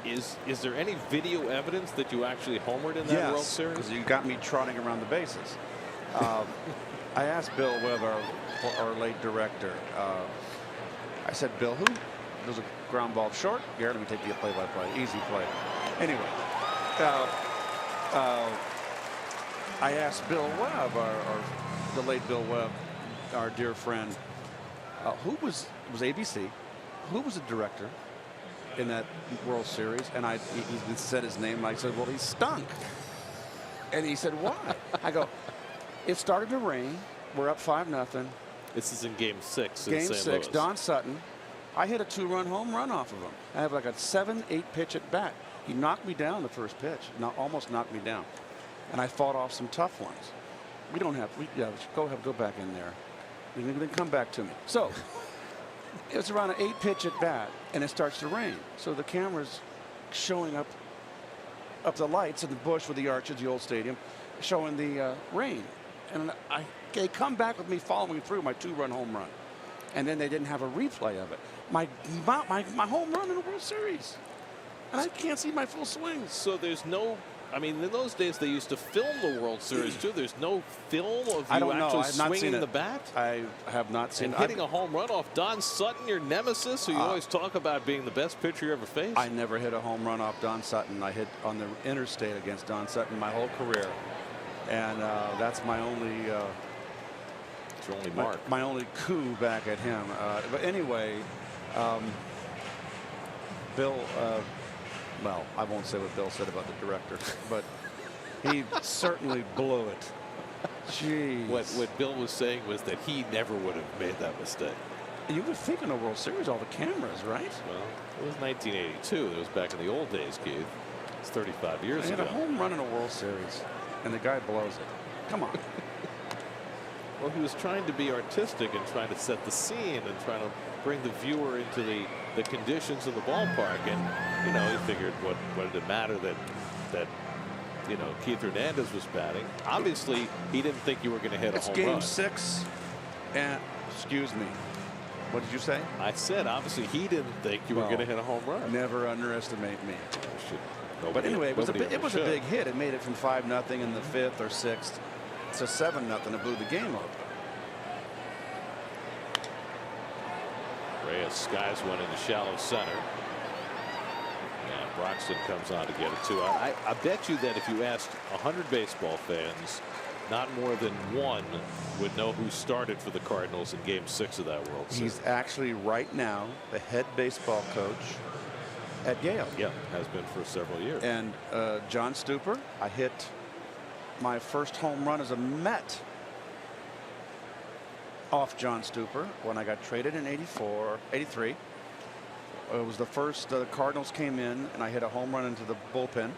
is there any video evidence that you actually homered in that World Series? Because you got me trotting around the bases. I asked Bill Webb, our late director. I said, Bill, who? There's a ground ball short. Here, let me take the play-by-play. Easy play. Anyway, I asked Bill Webb, the late Bill Webb, our dear friend, who was ABC? Who was the director in that World Series? And he said his name. And I said, well, he stunk. And he said, why? I go, it started to rain. We're up 5-0. This is in Game 6. Game 6. Don Sutton. I hit a 2-run home run off of him. I have like a 7-8 pitch at bat. He knocked me down the first pitch. Almost knocked me down. And I fought off some tough ones. We don't have. Go back in there. Then come back to me. So it was around an 8-pitch at bat, and it starts to rain. So the camera's showing up the lights in the bush with the arches, the old stadium, showing the rain. And they come back with me following through my 2-run home run. And then they didn't have a replay of it. My home run in the World Series. And I can't see my full swings. So there's no, I mean, in those days they used to film the World Series too. There's no film of you actually swinging the bat? I have not seen it. And hitting a home run off Don Sutton, your nemesis, who you always talk about being the best pitcher you ever faced? I never hit a home run off Don Sutton. I hit on the interstate against Don Sutton my whole career. And that's my only it's your only mark. My only coup back at him. But anyway, Bill, well, I won't say what Bill said about the director, but he certainly blew it. Jeez. What Bill was saying was that he never would have made that mistake. You would think in a World Series, all the cameras, right? Well, it was 1982. It was back in the old days, Keith. It's 35 years ago. He had a home run in a World Series, and the guy blows it. Come on. Well, he was trying to be artistic and trying to set the scene and trying to bring the viewer into the conditions of the ballpark. And, you know, he figured what did it matter that you know, Keith Hernandez was batting. Obviously, he didn't think you were going to hit a home run. It's Game 6. And, excuse me. What did you say? I said, obviously, he didn't think you were going to hit a home run. Never underestimate me. But anyway, it was a big hit. It made it from 5-0 in the 5th or 6th to 7-0. It blew the game open. Reyes skies one into shallow center. And Broxton comes on to get a 2-out. I bet you that if you asked 100 baseball fans, not more than one would know who started for the Cardinals in Game 6 of that World Series. He's actually right now the head baseball coach at Yale. Yeah, has been for several years. And John Stuper, I hit my first home run as a Met off John Stuper when I got traded in 83. It was the first the Cardinals came in, and I hit a home run into the bullpen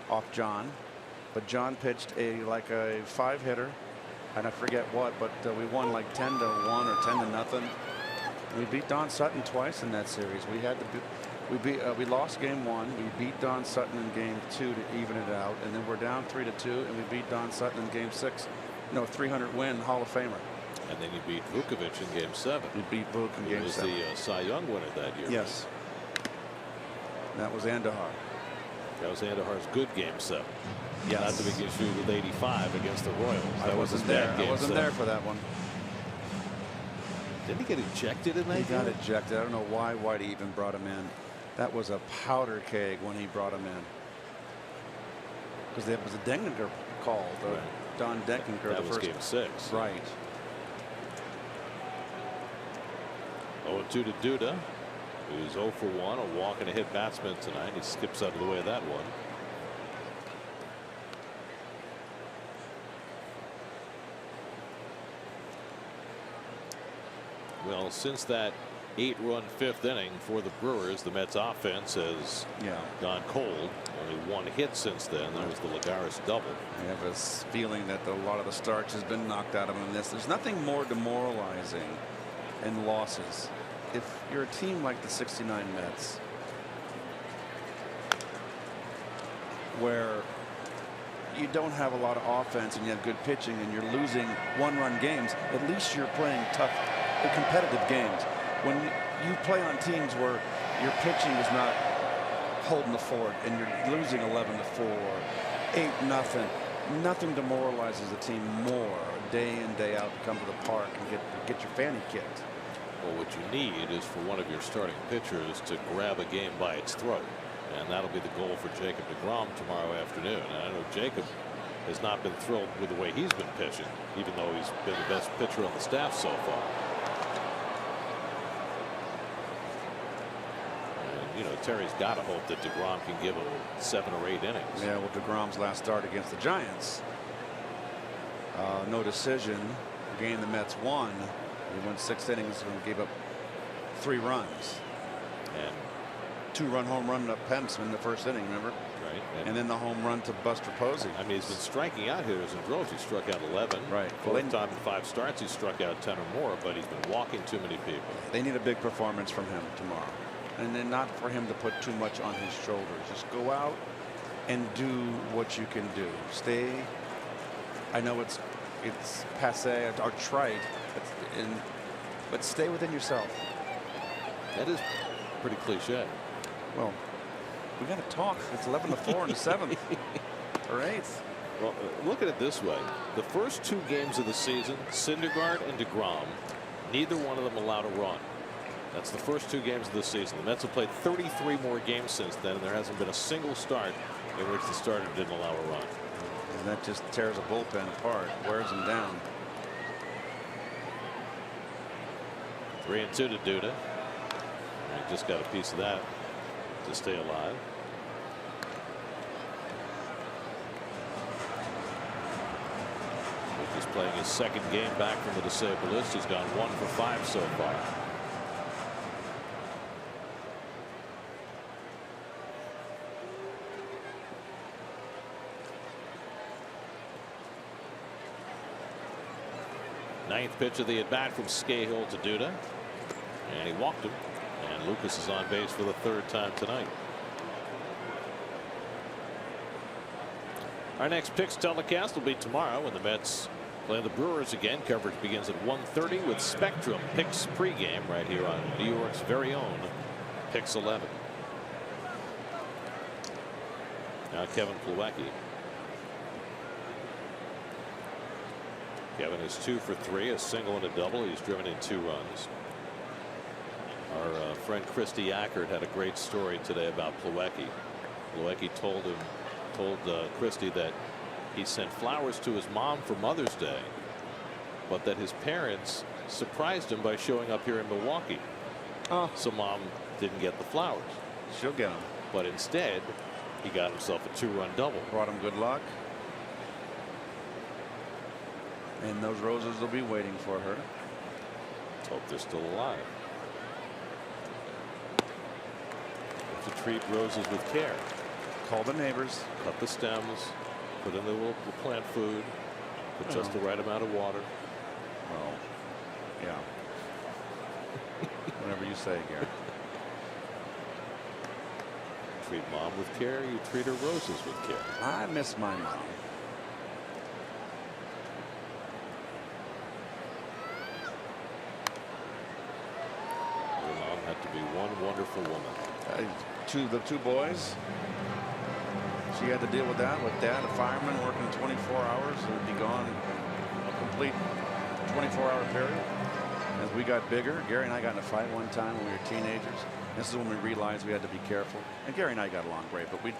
off John. But John pitched like a 5-hitter, and I forget what, but we won like 10-1 or 10-0. We beat Don Sutton twice in that series. We lost Game 1. We beat Don Sutton in Game 2 to even it out, and then we're down 3-2, and we beat Don Sutton in Game 6. No, 300-win Hall of Famer. And then you beat Vukovich in Game 7. We beat Vuk in Game 7. He was the Cy Young winner that year. Yes. That was Andahar. That was Andahar's good Game 7. Yes. Not the big issue with 85 against the Royals. I wasn't there. I wasn't there for that one. Didn't he get ejected in that game? He got ejected. I don't know why Whitey even brought him in. That was a powder keg when he brought him in. Because there was a Denkinger call. Don Denkinger. That was Game 6. Right. 0-2 to Duda. He's 0 for 1, a walk and a hit batsman tonight. He skips out of the way of that one. Well, since that 8-run 5th inning for the Brewers, the Mets offense has gone cold. Only 1 hit since then. That was the Lagares double. I have this feeling that a lot of the starch has been knocked out of him in this. There's nothing more demoralizing in losses. If you're a team like the '69 Mets, where you don't have a lot of offense and you have good pitching and you're losing 1-run games, at least you're playing tough, competitive games. When you play on teams where your pitching is not holding the fort and you're losing 11-4, 8-0, nothing demoralizes the team more day in, day out to come to the park and get your fanny kicked. Well, what you need is for one of your starting pitchers to grab a game by its throat. And that'll be the goal for Jacob deGrom tomorrow afternoon. And I know Jacob has not been thrilled with the way he's been pitching, even though he's been the best pitcher on the staff so far. And, you know, Terry's got to hope that deGrom can give him 7 or 8 innings. Yeah, well, deGrom's last start against the Giants, no decision, a game the Mets won. He went 6 innings and gave up 3 runs. And 2-run home run to Pence in the first inning, remember? Right. And then the home run to Buster Posey. I mean, he's been striking out hitters in droves. He struck out 11. Right. Fourth time in 5 starts, he struck out 10 or more, but he's been walking too many people. They need a big performance from him tomorrow. And then not for him to put too much on his shoulders. Just go out and do what you can do. Stay. I know it's passe or trite, but stay within yourself. That is pretty cliche. Well, we got to talk. It's 11-4 in the 7th or 8th. Well, look at it this way. The first 2 games of the season, Syndergaard and deGrom, neither one of them allowed a run. That's the first 2 games of the season. The Mets have played 33 more games since then, and there hasn't been a single start in which the starter didn't allow a run. And that just tears a bullpen apart, wears them down. 3-2 to Duda. And he just got a piece of that to stay alive. He's playing his 2nd game back from the disabled list. He's gone 1 for 5 so far. Ninth pitch of the at bat from Scahill to Duda, and he walked him. And Lucas is on base for the 3rd time tonight. Our next picks telecast will be tomorrow when the Mets play the Brewers again. Coverage begins at 1:30 with Spectrum Picks pregame right here on New York's very own Picks 11. Now Kevin Plawecki. Kevin is 2 for 3, a single and a double. He's driven in 2 runs. Our friend Christy Ackert had a great story today about Plawecki. Plawecki told Christy that he sent flowers to his mom for Mother's Day, but that his parents surprised him by showing up here in Milwaukee. So mom didn't get the flowers. She'll get them. But instead, he got himself a 2-run double. Brought him good luck. And those roses will be waiting for her. Let's hope they're still alive. To treat roses with care. Call the neighbors. Cut the stems. Put in the little plant food. Put just the right amount of water. Well, yeah. Whatever you say, Gary. Treat mom with care. You treat her roses with care. I miss my mom. Your mom had to be one wonderful woman. The two boys. She had to deal with that with Dad, a fireman working 24 hours, and would be gone a complete 24-hour period. As we got bigger, Gary and I got in a fight one time when we were teenagers. This is when we realized we had to be careful. And Gary and I got along great, but we'd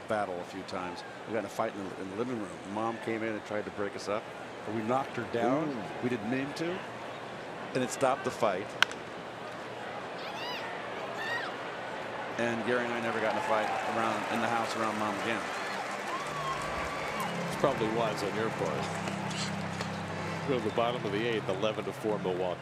battle a few times. We got in a fight in the living room. Mom came in and tried to break us up, but we knocked her down. Ooh. We didn't mean to, and it stopped the fight. And Gary and I never got in a fight in the house around Mom again. It's probably wise on your part. Go to the bottom of the 8th, 11-4 Milwaukee.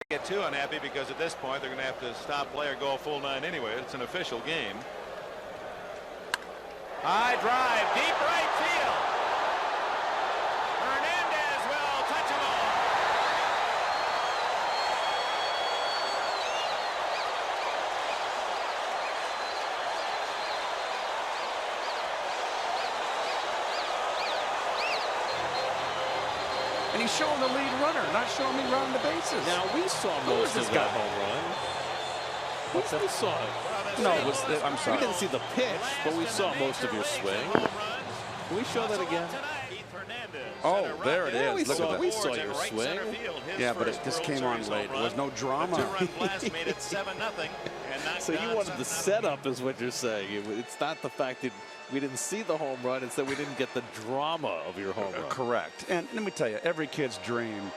Get too unhappy because at this point they're going to have to stop play or go a full 9 anyway. It's an official game. High drive, deep right field. Hernandez will touch him all. And he's showing the lead runner, not showing me running the bases. Now we saw most of that home run. What's that? We saw it. No, I'm sorry. We didn't see the pitch, but we saw most of your swing. Can we show that again? Oh, there it Yeah, is. Look at that. we saw your swing. Yeah, but it just came on late. There was no drama. Made it 7-0. So you wanted the setup, is what you're saying. It's not the fact that we didn't see the home run. It's that we didn't get the drama of your home run. Correct. And let me tell you, every kid's dream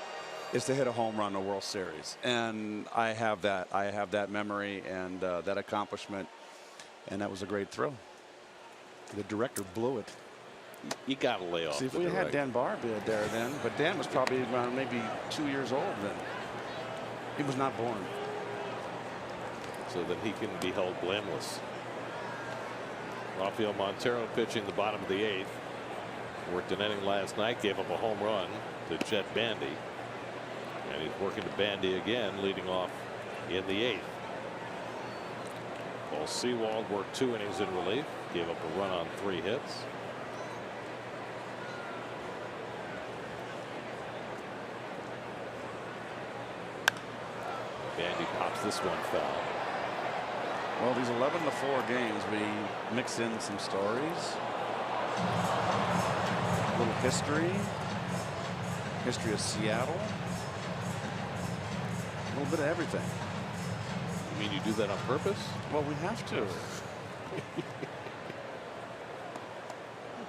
is to hit a home run in the World Series. And I have that. I have that memory and that accomplishment. And that was a great thrill. The director blew it. You got to lay off. See, if we had Dan Barber there then, but Dan was probably around maybe 2 years old then. He was not born. So that he can be held blameless. Rafael Montero pitching the bottom of the 8th. Worked an inning last night, gave up a home run to Chet Bandy. And he's working to Bandy again, leading off in the 8th. Paul Sewald worked 2 innings in relief, gave up a run on 3 hits. Bandy pops this one foul. Well, these 11-4 games, we mix in some stories, a little history of Seattle, a little bit of everything. You mean you do that on purpose? Well, we have to. I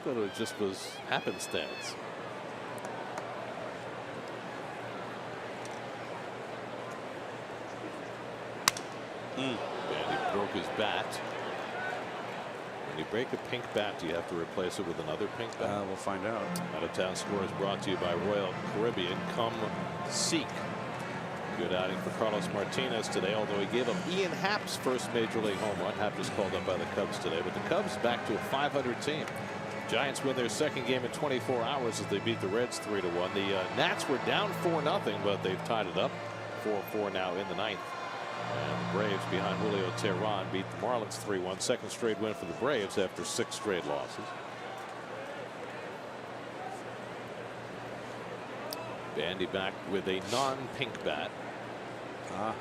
thought it just was happenstance. Bandy broke his bat. When you break a pink bat, do you have to replace it with another pink bat? We'll find out. Out of Town Score is brought to you by Royal Caribbean. Come seek. Good outing for Carlos Martinez today, although he gave up Ian Happ's first major league home run. Happ was called up by the Cubs today, but the Cubs back to a 500 team. Giants win their second game in 24 hours as they beat the Reds 3-1. The Nats were down 4-0, but they've tied it up 4-4 now in the 9th. And the Braves behind Julio Teheran beat the Marlins 3-1. Second straight win for the Braves after 6 straight losses. Bandy back with a non-pink bat. And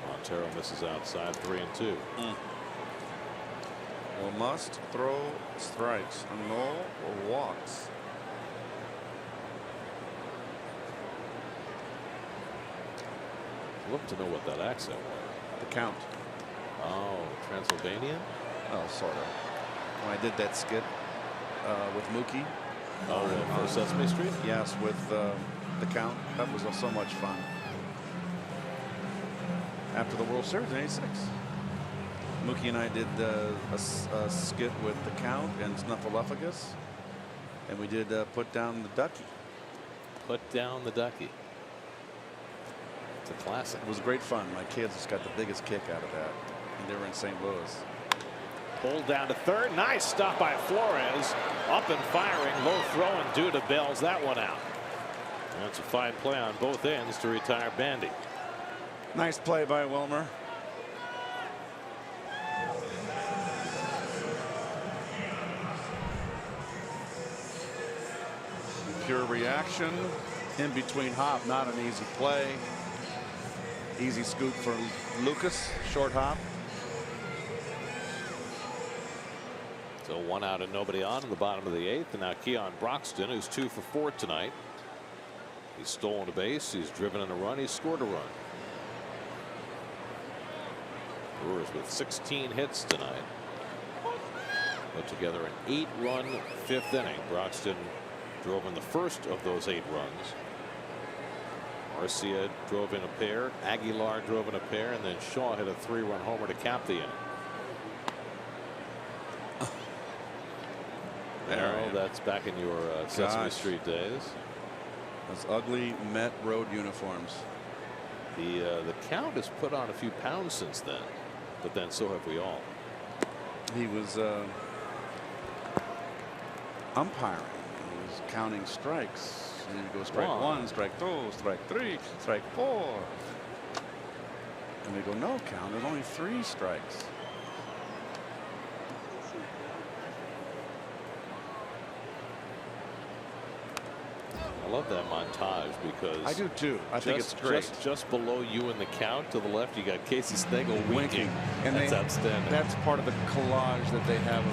Montero misses outside 3-2. Will must throw strikes, no or walks. I'd love to know what that accent was. The count. Oh, Transylvanian? Oh, sort of. When I did that skit with Mookie. Oh, for Sesame Street? Yes, with the count. That was so much fun. After the World Series in '86. Mookie and I did a skit with the count and Snuffleupagus. And we did Put Down the Ducky. Put Down the Ducky. It's a classic. It was great fun. My kids just got the biggest kick out of that. And they were in St. Louis. Pulled down to third. Nice stop by Flores. Up and firing. Low throw and due to Bells. That one out. That's a fine play on both ends to retire Bandy. Nice play by Wilmer. Pure reaction. In between hop. Not an easy play. Easy scoop for Lucas. Short hop. So 1 out and nobody on in the bottom of the 8th. And now Keon Broxton, who's 2 for 4 tonight. He's stolen a base. He's driven in a run. He's scored a run. Brewers with 16 hits tonight. Put together an 8-run 5th inning. Broxton drove in the first of those 8 runs. Arcia drove in a pair. Aguilar drove in a pair. And then Shaw hit a 3-run homer to cap the inning. Now that's back in your Sesame Street days. Those ugly Met road uniforms. The count has put on a few pounds since then, but then so have we all. He was umpiring. He was counting strikes. And he goes strike 1, strike 2, strike 3, strike 4. And they go, no count. There's only 3 strikes. I love that montage because I do too. I think it's great. Just below you in the count to the left, you got Casey Stengel winking. And that's outstanding. That's part of the collage that they have.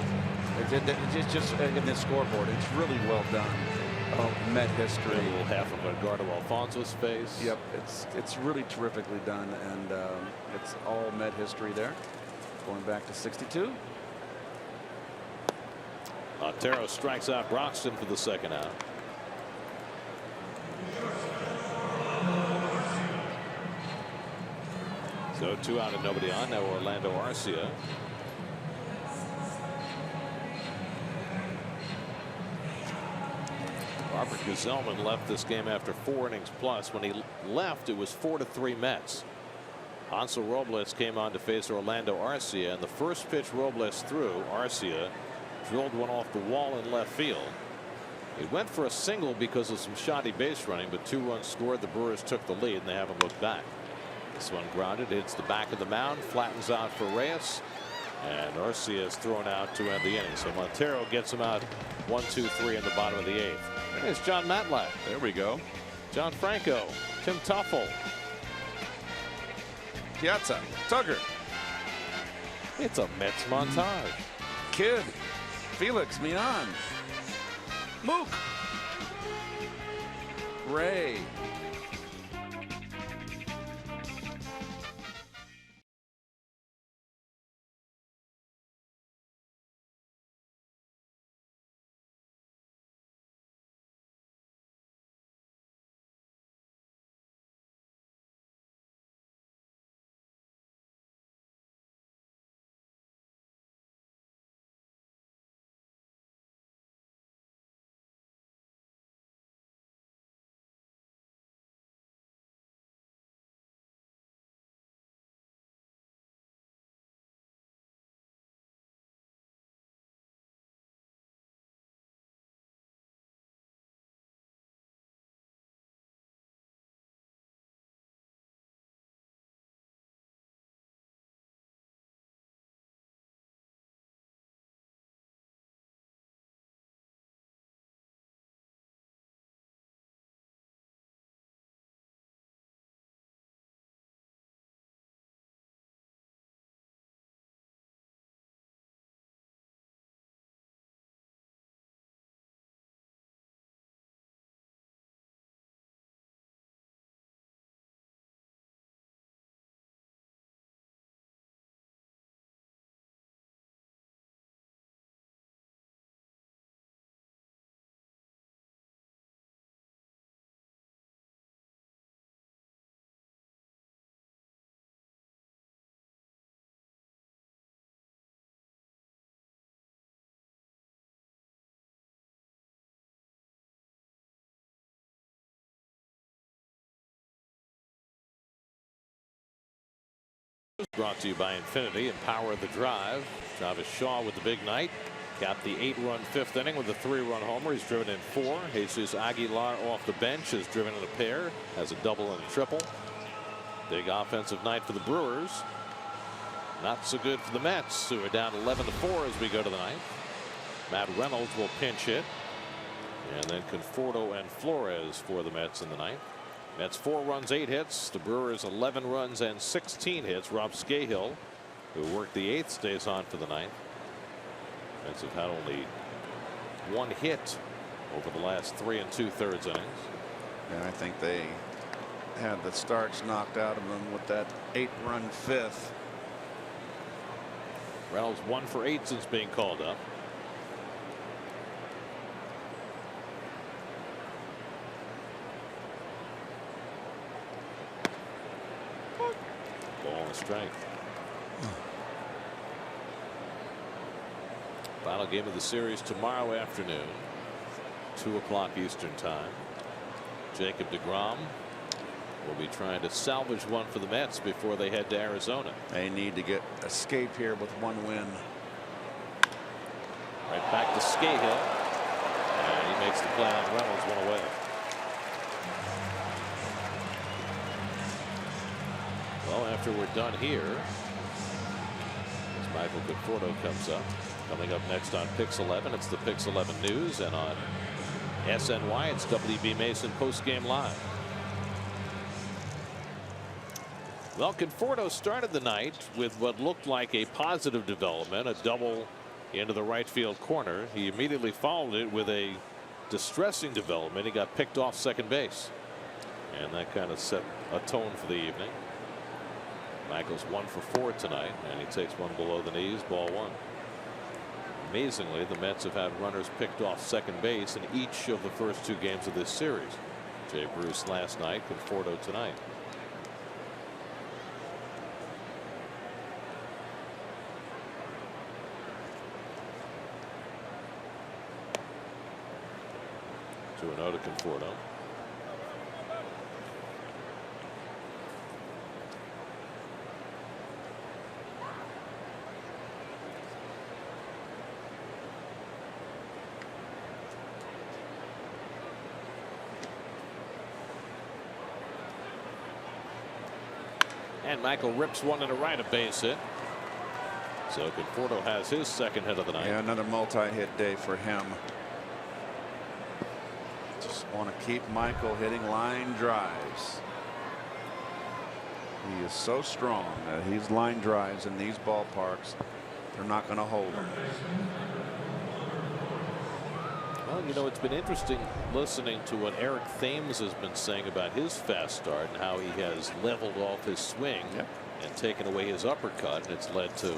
It's just in the scoreboard. It's really well done. Met history. A little half of Edgardo Alfonso's face. Yep, it's really terrifically done, and it's all Met history there, going back to '62. Otero strikes out Broxton for the 2nd out. So 2 out and nobody on. Now Orlando Arcia. Robert Gazelman left this game after 4 innings plus. When he left, it was 4-3 Mets. Hansel Robles came on to face Orlando Arcia, and the first pitch Robles threw, Arcia drilled one off the wall in left field. It went for a single because of some shoddy base running, but 2 runs scored. The Brewers took the lead, and they haven't looked back. This one grounded, hits the back of the mound, flattens out for Reyes, and Arcia is thrown out to end the inning. So Montero gets him out 1-2-3 in the bottom of the 8th. There's John Matlack. There we go. John Franco, Tim Tuffle, Piazza, Tugger. It's a Mets montage. Kid, Felix, Mian, Mook, Ray. Brought to you by Infinity and Power of the Drive. Travis Shaw with the big night. Got the 8-run 5th inning with a 3-run homer. He's driven in 4. Jesus Aguilar off the bench has driven in a pair. Has a double and a triple. Big offensive night for the Brewers. Not so good for the Mets, who are down 11-4 as we go to the ninth. Matt Reynolds will pinch hit. And then Conforto and Flores for the Mets in the ninth. Mets 4 runs, 8 hits. The Brewers 11 runs and 16 hits. Rob Scahill, who worked the 8th, stays on for the ninth. Mets have had only 1 hit over the last 3 2/3 innings. And I think they had the starts knocked out of them with that 8-run 5th. Reynolds 1 for 8 since being called up. Ball and strike. Final game of the series tomorrow afternoon, 2 o'clock Eastern time. Jacob deGrom will be trying to salvage one for the Mets before they head to Arizona. They need to get escape here with 1 win. Right back to Scahill, and he makes the play on Reynolds, 1 away. Well, after we're done here, as Michael Conforto comes up. Coming up next on Pix 11, it's the Pix 11 News, and on SNY, it's WB Mason Postgame Live. Well, Conforto started the night with what looked like a positive development, a double into the right field corner. He immediately followed it with a distressing development. He got picked off second base, and that kind of set a tone for the evening. Michael's 1 for 4 tonight, and he takes one below the knees, ball 1. Amazingly, the Mets have had runners picked off second base in each of the first 2 games of this series. Jay Bruce last night, Conforto tonight. To Conforto. And Michael rips one to the right, a base hit. So Conforto has his second hit of the night. Yeah, another multi-hit day for him. Just want to keep Michael hitting line drives. He is so strong that his line drives in these ballparks, they're not going to hold him. Well, you know, it's been interesting listening to what Eric Thames has been saying about his fast start and how he has leveled off his swing and taken away his uppercut, and it's led to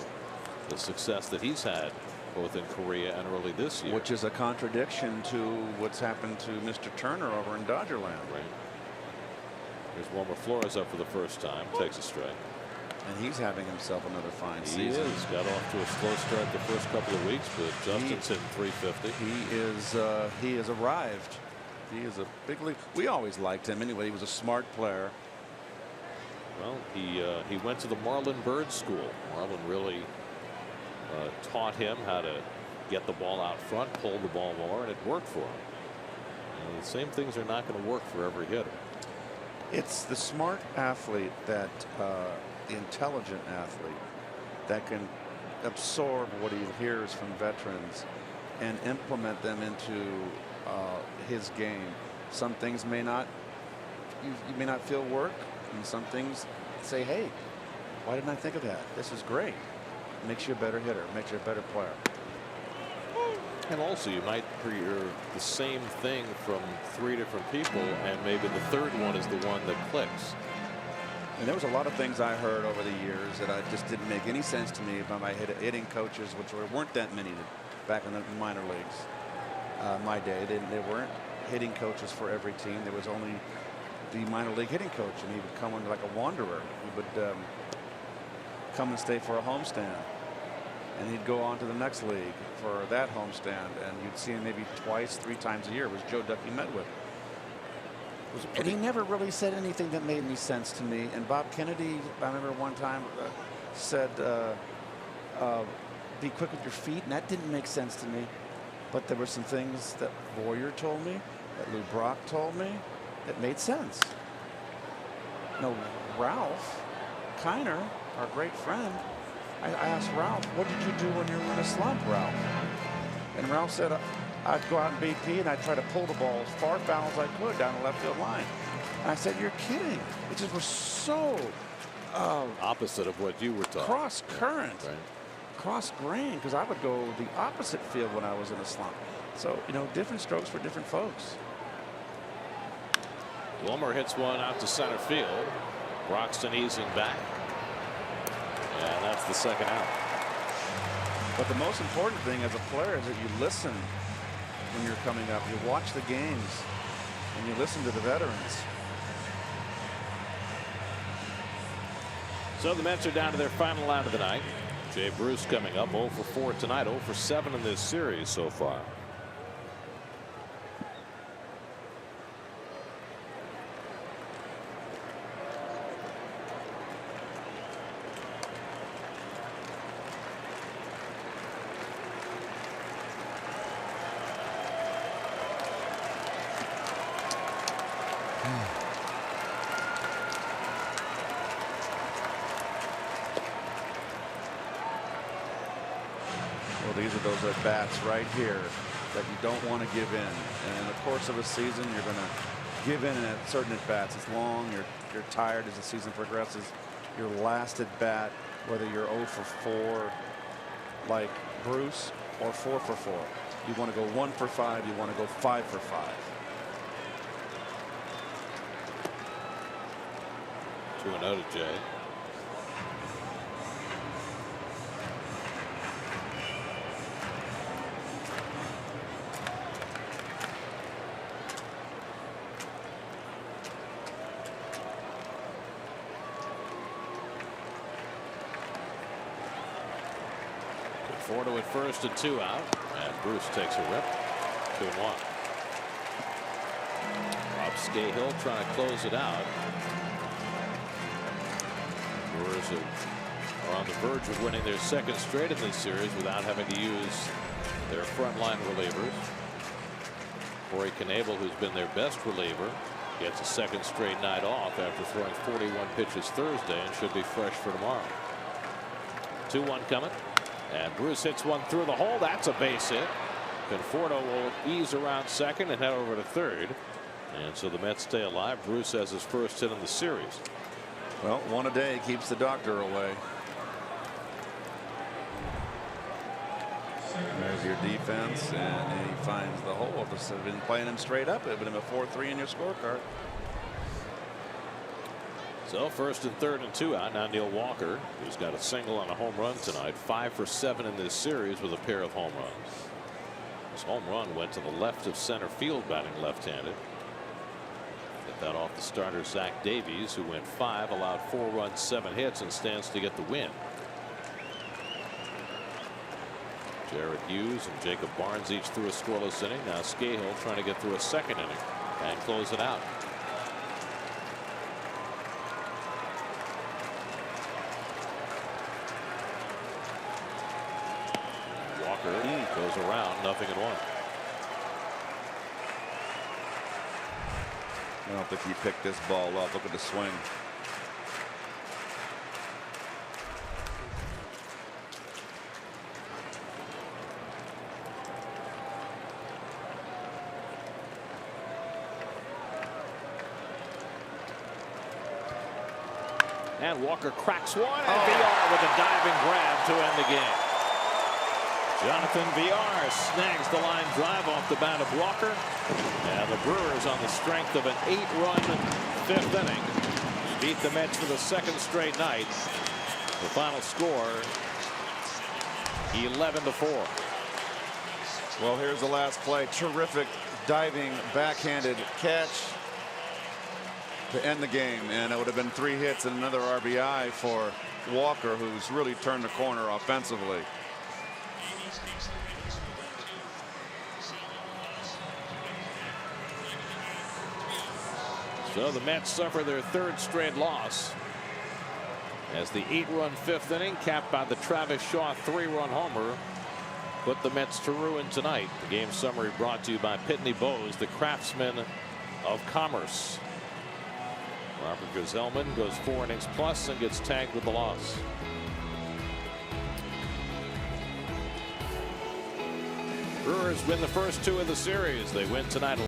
the success that he's had both in Korea and early this year. Which is a contradiction to what's happened to Mr. Turner over in Dodgerland. Right. Here's Wilmer Flores up for the first time, takes a strike. And he's having himself another fine season. He is. Got off to a slow start the first couple of weeks, but Justin's hitting 350. He has arrived. He is a big league. We always liked him anyway. He was a smart player. Well, he went to the Marlin Bird School. Marlin really taught him how to get the ball out front, pull the ball more, and it worked for him. And the same things are not going to work for every hitter. It's the smart athlete that the intelligent athlete that can absorb what he hears from veterans and implement them into his game. Some things may not, you may not feel work, and some things say, hey, why didn't I think of that? This is great. Makes you a better hitter, makes you a better player. And also, you might hear the same thing from 3 different people, and maybe the third one is the one that clicks. And there was a lot of things I heard over the years that I just didn't make any sense to me by my hitting coaches, which weren't that many back in the minor leagues. My day, they weren't hitting coaches for every team. There was only the minor league hitting coach, and he would come in like a wanderer. He would come and stay for a homestand, and he'd go on to the next league for that homestand, and you'd see him maybe twice, 3 times a year. It was Joe Ducky Medwick. And he never really said anything that made any sense to me. And Bob Kennedy, I remember one time said, be quick with your feet, and that didn't make sense to me. But there were some things that Boyer told me, that Lou Brock told me, that made sense. No, Ralph Kiner, our great friend, I asked Ralph, what did you do when you were in a slump, Ralph? And Ralph said, I'd go out in BP and I'd try to pull the ball as far foul as I could down the left field line. And I said, you're kidding. It just was so opposite of what you were taught. Cross current, Right. cross grain, because I would go the opposite field when I was in a slump. So, you know, different strokes for different folks. Wilmer hits one out to center field. Broxton easing back. And that's the second out. But the most important thing as a player is that you listen when you're coming up. You watch the games and you listen to the veterans. So the Mets are down to their final out of the night. Jay Bruce coming up 0 for 4 tonight, 0 for 7 in this series so far. Well, these are those at bats right here that you don't want to give in. And in the course of a season, you're going to give in at certain at bats. It's long. You're tired as the season progresses. Your last at bat, whether you're 0 for 4 like Bruce or 4 for 4, you want to go 1 for 5. You want to go 5 for 5. 2-0 to Jay. Conforto at first and 2 out, and Bruce takes a rip. 2-1. Rob Scahill trying to close it out. Brewers are on the verge of winning their second straight in this series without having to use their frontline relievers. Corey Knebel, who's been their best reliever, gets a second straight night off after throwing 41 pitches Thursday and should be fresh for tomorrow. 2-1 coming. And Bruce hits one through the hole. That's a base hit. Conforto will ease around second and head over to third. And so the Mets stay alive. Bruce has his first hit in the series. Well, one a day keeps the doctor away. There's your defense, and he finds the hole. Just have been playing him straight up. It would have been a 4-3 in your scorecard. So first and third and 2 out. Now Neil Walker, who's got a single and a home run tonight, 5 for 7 in this series with a pair of home runs. His home run went to the left of center field, batting left-handed. Get that off the starter Zach Davies, who went 5, allowed 4 runs, 7 hits, and stands to get the win. Jared Hughes and Jacob Barnes each threw a scoreless inning. Now Scahill trying to get through a second inning and close it out. Goes around, 0-1. I don't think he picked this ball up. Look at the swing. And Walker cracks one, and VR with a diving grab to end the game. Jonathan VR snags the line drive off the bat of Walker. And the Brewers, on the strength of an 8-run 5th inning, beat the Mets for the second straight night. The final score 11-4. Well, here's the last play. Terrific diving backhanded catch to end the game, and it would have been 3 hits and another RBI for Walker, who's really turned the corner offensively. So the Mets suffer their 3rd straight loss. as the 8-run 5th inning, capped by the Travis Shaw 3-run homer, put the Mets to ruin tonight. The game summary brought to you by Pitney Bowes, the craftsman of commerce. Robert Gazelman goes 4 innings plus and gets tagged with the loss. Brewers win the first 2 of the series. They win tonight.